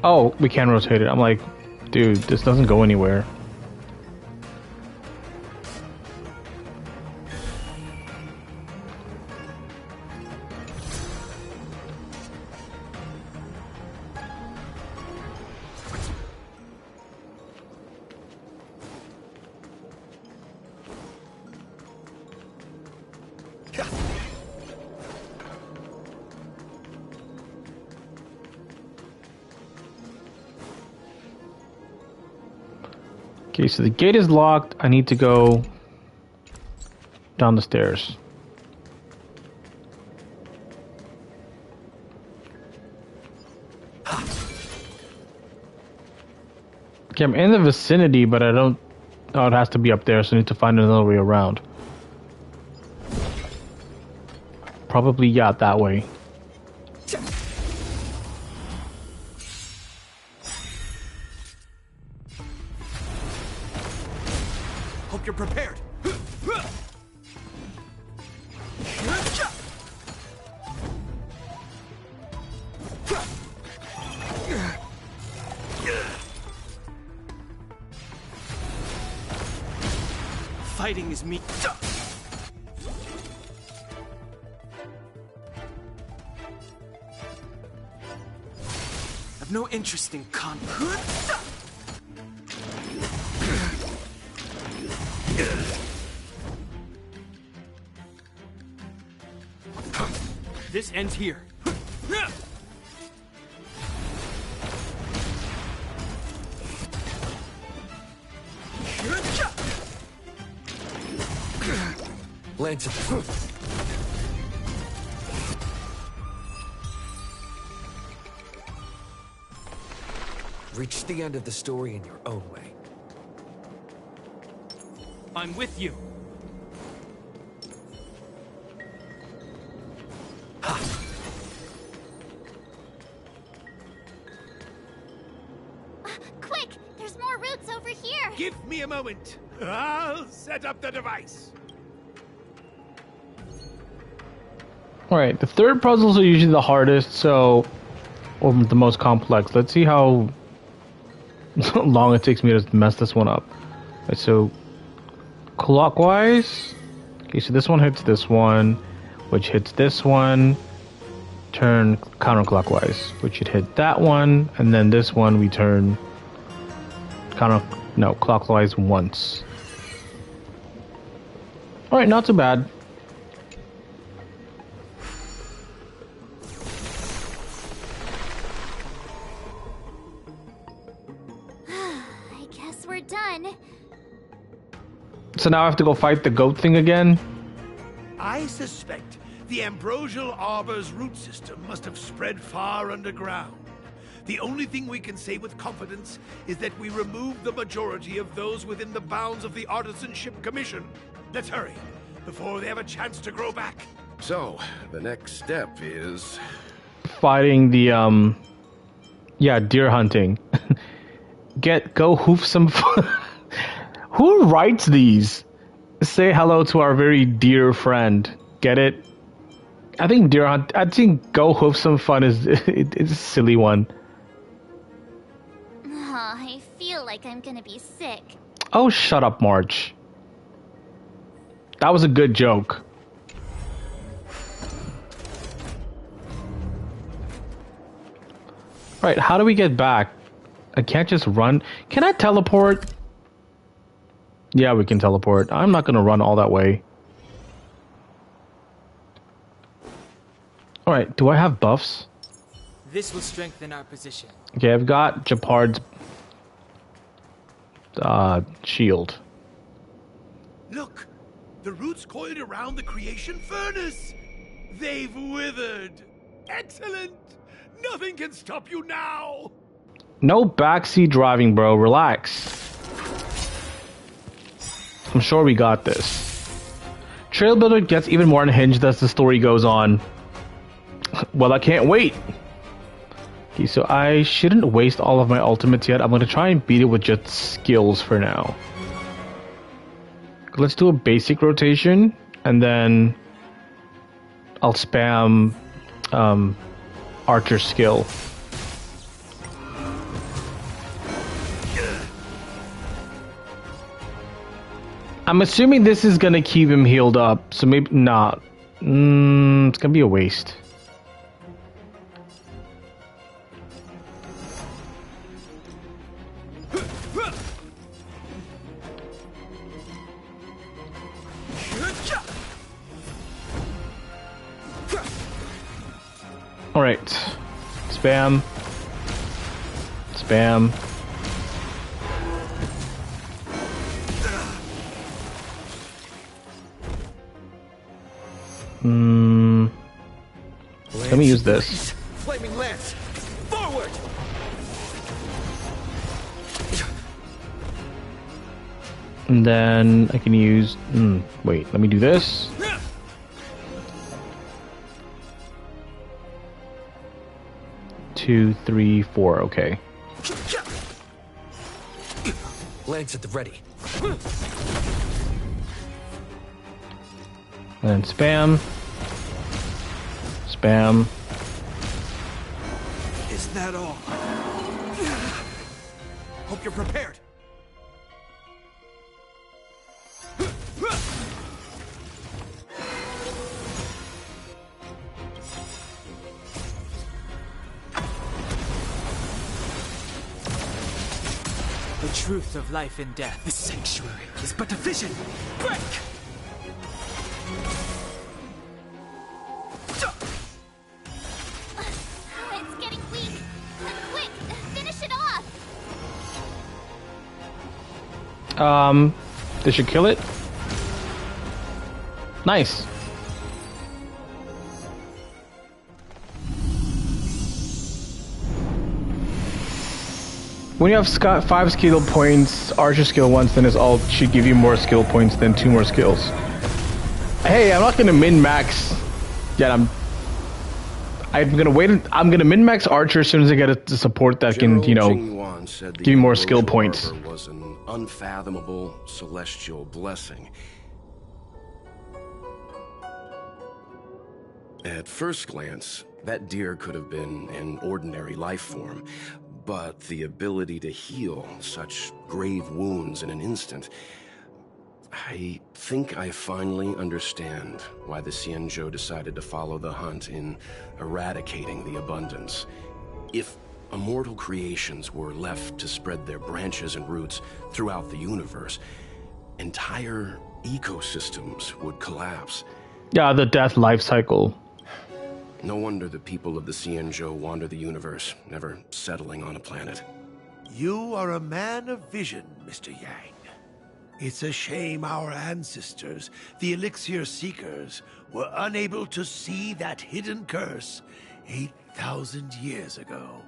Oh, we can rotate it. I'm like, dude, this doesn't go anywhere. Okay, so the gate is locked. I need to go down the stairs. Okay, I'm in the vicinity, but I don't... Oh, it has to be up there, so I need to find another way around. Probably, yeah, that way. Hope you're prepared. Fighting is me. I've no interest in conflict. This ends here. Lance. Reach the end of the story in your own way. I'm with you. Quick! There's more roots over here! Give me a moment. I'll set up the device. Alright, the third puzzles are usually the hardest, so... Or the most complex. Let's see how long it takes me to mess this one up. Right, so... Clockwise... Okay, so this one hits this one, which hits this one. Turn counterclockwise, which should hit that one, and then this one we turn... clockwise once. Alright, not too bad. guess we're done. So now I have to go fight the goat thing again? I suspect the ambrosial arbor's root system must have spread far underground. The only thing we can say with confidence is that we removed the majority of those within the bounds of the Artisanship Commission. Let's hurry, before they have a chance to grow back. So, the next step is... fighting the, yeah, deer hunting. Go hoof some... Who writes these? Say hello to our very dear friend. Get it? I think I think go hoof some fun is it's a silly one. I feel like I'm gonna be sick. Oh, shut up, March. That was a good joke. Right, how do we get back? I can't just run. Can I teleport? Yeah, we can teleport. I'm not gonna run all that way. Alright, do I have buffs? This will strengthen our position. Okay, I've got Japard's shield. Look, the roots coiled around the creation furnace. They've withered. Excellent. Nothing can stop you now. No backseat driving, bro. Relax. I'm sure we got this. Trail Builder gets even more unhinged as the story goes on. Well, I can't wait. Okay, so I shouldn't waste all of my ultimates yet. I'm going to try and beat it with just skills for now. Let's do a basic rotation, and then I'll spam Archer skill. I'm assuming this is gonna keep him healed up, so maybe not. It's gonna be a waste. All right, spam, spam. Let me use this. Flaming lance, forward! And then I can use. Wait, let me do this. Two, three, four. Okay. Lance at the ready. And then spam. Spam. Is that all? Hope you're prepared. The truth of life and death. The sanctuary is but a vision. Break! It's getting weak. Quick, finish it off. This should kill it. Nice. When you have 5 skill points, Archer skill once, then his ult should give you more skill points than 2 more skills. Hey, I'm not gonna min-max yet. I'm gonna wait. I'm gonna min-max Archer as soon as I get a support that can, you know, give me more skill points. Was an unfathomable celestial blessing. At first glance, that deer could have been an ordinary life form, but the ability to heal such grave wounds in an instant... I think I finally understand why the Xianzhou decided to follow the hunt in eradicating the abundance. If immortal creations were left to spread their branches and roots throughout the universe, entire ecosystems would collapse. Yeah, the death life cycle. No wonder the people of the Xianzhou wander the universe, never settling on a planet. You are a man of vision, Mr. Yang. It's a shame our ancestors, the Elixir Seekers, were unable to see that hidden curse 8,000 years ago.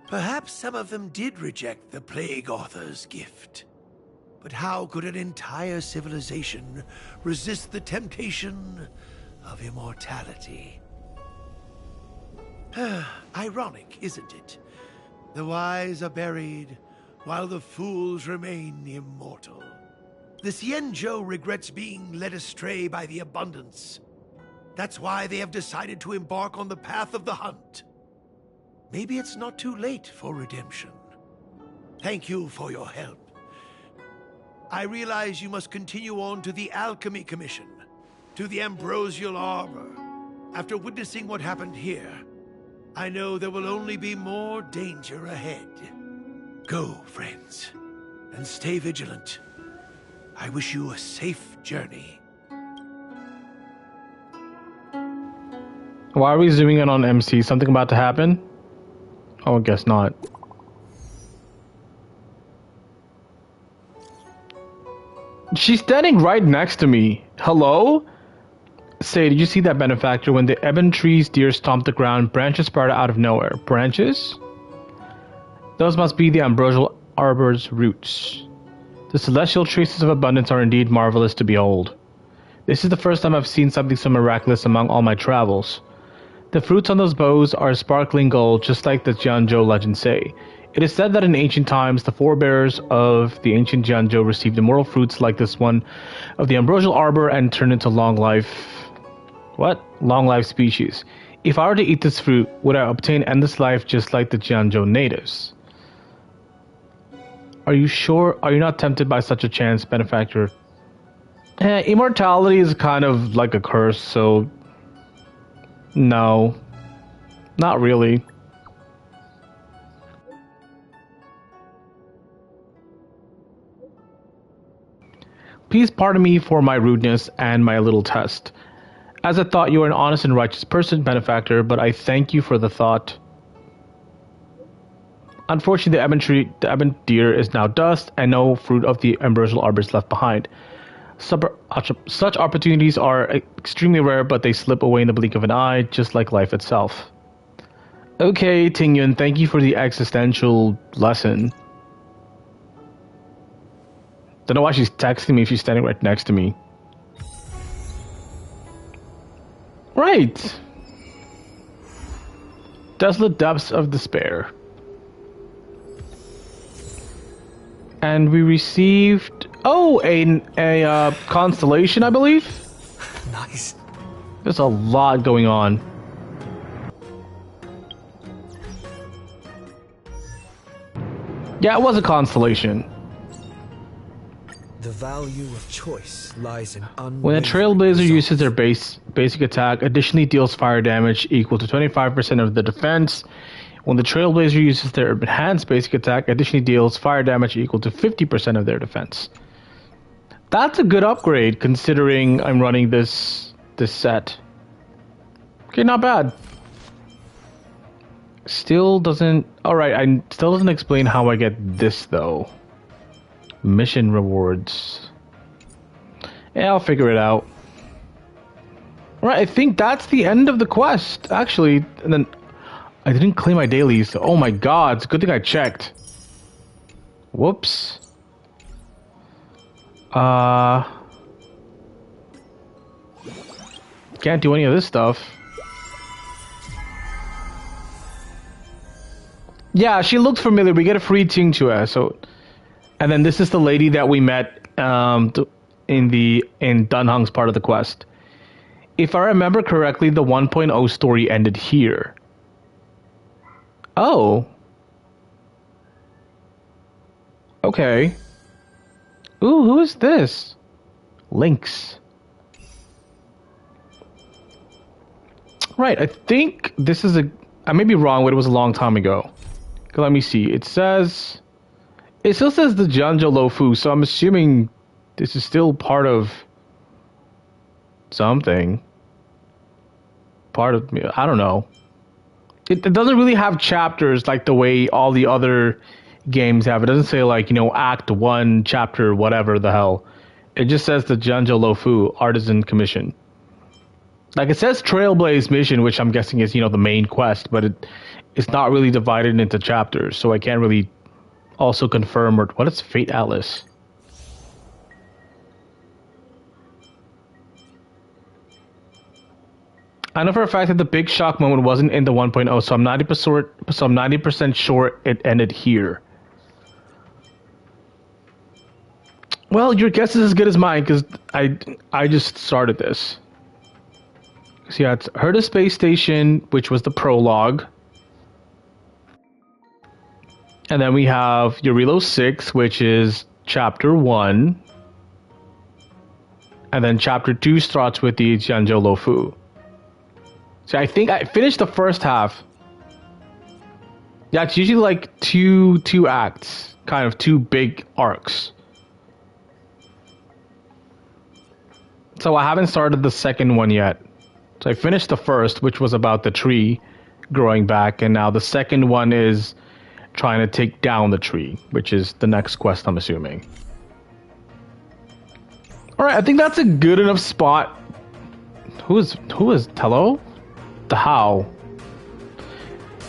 Perhaps some of them did reject the Plague Author's gift. But how could an entire civilization resist the temptation of immortality? Ironic, isn't it? The wise are buried, while the fools remain immortal. The Xianzhou regrets being led astray by the abundance. That's why they have decided to embark on the path of the hunt. Maybe it's not too late for redemption. Thank you for your help. I realize you must continue on to the Alchemy Commission, to the Ambrosial Arbor. After witnessing what happened here, I know there will only be more danger ahead. Go, friends, and stay vigilant. I wish you a safe journey. Why are we zooming in on MC? Something about to happen? Oh, I guess not. She's standing right next to me. Hello? Say, did you see that, benefactor? When the ebon tree's deer stomped the ground, branches sprouted out of nowhere. Branches? Those must be the ambrosial arbor's roots. The celestial traces of abundance are indeed marvelous to behold. This is the first time I've seen something so miraculous among all my travels. The fruits on those boughs are sparkling gold, just like the Xianzhou legends say. It is said that in ancient times, the forebears of the ancient Xianzhou received immortal fruits like this one of the ambrosial arbor and turned into long life species. If I were to eat this fruit, would I obtain endless life just like the Xianzhou natives? Are you sure? Are you not tempted by such a chance, benefactor? Immortality is kind of like a curse, so... No. Not really. Please pardon me for my rudeness and my little test. As I thought you were an honest and righteous person, benefactor, but I thank you for the thought. Unfortunately, the ebon deer is now dust, and no fruit of the ambrosial arbor is left behind. Such opportunities are extremely rare, but they slip away in the blink of an eye, just like life itself. Okay, Tingyun, thank you for the existential lesson. Don't know why she's texting me if she's standing right next to me. Right. Desolate depths of despair. And we received, a constellation, I believe. Nice. There's a lot going on. Yeah, it was a constellation. The value of choice lies in when a Trailblazer uses their basic attack, additionally deals fire damage equal to 25% of the defense. When the Trailblazer uses their enhanced basic attack, additionally deals fire damage equal to 50% of their defense. That's a good upgrade considering I'm running this set. Okay, not bad. Still doesn't... Alright, still doesn't explain how I get this though. Mission rewards. Yeah, I'll figure it out. Alright, I think that's the end of the quest, actually. And then I didn't claim my dailies. Oh my god, it's a good thing I checked. Whoops. Can't do any of this stuff. Yeah, she looked familiar. We get a free Qingque, so... And then this is the lady that we met in Dunhung's part of the quest. If I remember correctly, the 1.0 story ended here. Oh. Okay. Ooh, who is this? Lynx. Right, I think this is I may be wrong, but it was a long time ago. Let me see. It still says the Xianzhou Loufu, so I'm assuming this is still part of something. Part of me, I don't know. It doesn't really have chapters like the way all the other games have. It doesn't say like, you know, Act 1, Chapter, whatever the hell. It just says the Xianzhou Loufu Artisan Commission. Like it says Trailblaze Mission, which I'm guessing is, you know, the main quest, but it's not really divided into chapters, so I can't really also confirm or what is Fate Atlas? I know for a fact that the big shock moment wasn't in the 1.0, so I'm 90% sure it ended here. Well, your guess is as good as mine because I just started this. So yeah, it's Herta Space Station, which was the prologue. And then we have Eurilo 6, which is Chapter 1. And then Chapter 2 starts with the Xianzhou Loufu. So I think I finished the first half. Yeah, it's usually like two acts. Kind of two big arcs. So I haven't started the second one yet. So I finished the first, which was about the tree growing back. And now the second one is trying to take down the tree, which is the next quest, I'm assuming. Alright, I think that's a good enough spot. Who is Tello? The how?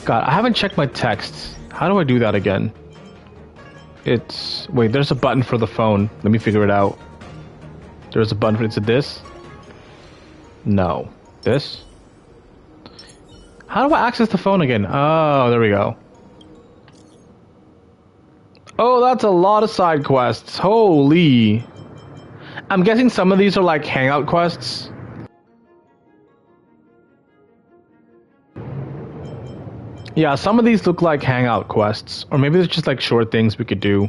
God, I haven't checked my texts. How do I do that again? Wait, there's a button for the phone. Let me figure it out. There's a button for it's a this? No. This? How do I access the phone again? Oh, there we go. Oh, that's a lot of side quests. Holy. I'm guessing some of these are like hangout quests. Yeah, some of these look like hangout quests. Or maybe it's just like short things we could do.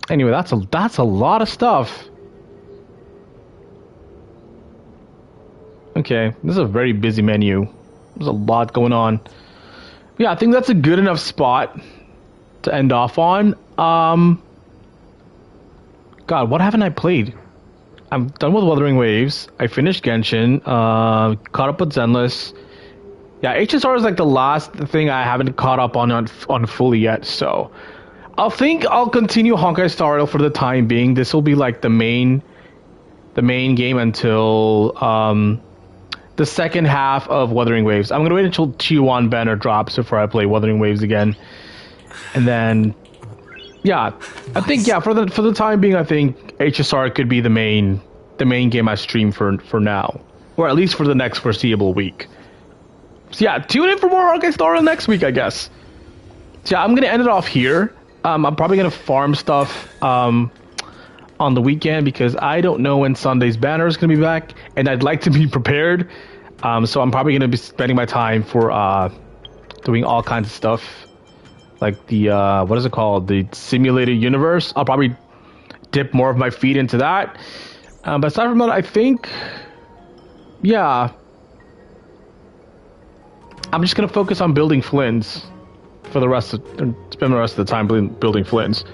Anyway, that's a lot of stuff. Okay, this is a very busy menu. There's a lot going on. Yeah, I think that's a good enough spot to end off on. God, what haven't I played? I'm done with Wuthering Waves. I finished Genshin. Caught up with Zenless. Yeah, HSR is like the last thing I haven't caught up on fully yet. So, I'll continue Honkai Star Rail for the time being. This will be like the main game until the second half of Wuthering Waves. I'm gonna wait until T1 banner drops before I play Wuthering Waves again, and then yeah, I think for the time being, I think HSR could be the main game I stream for now, or at least for the next foreseeable week. So yeah, tune in for more Honkai Star Rail next week, I guess. So yeah, I'm gonna end it off here. I'm probably gonna farm stuff on the weekend because I don't know when Sunday's banner is going to be back, and I'd like to be prepared. So I'm probably going to be spending my time for doing all kinds of stuff, like the what is it called, the simulated universe. I'll probably dip more of my feet into that. But aside from that, I think, yeah, I'm just going to focus on building Flynn's for the rest of spend the rest of the time building Flynn's.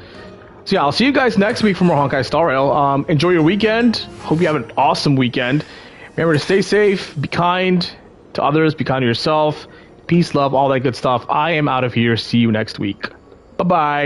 So yeah, I'll see you guys next week for more Honkai Star Rail. Enjoy your weekend. Hope you have an awesome weekend. Remember to stay safe, be kind to others, be kind to yourself. Peace, love, all that good stuff. I am out of here. See you next week. Bye-bye.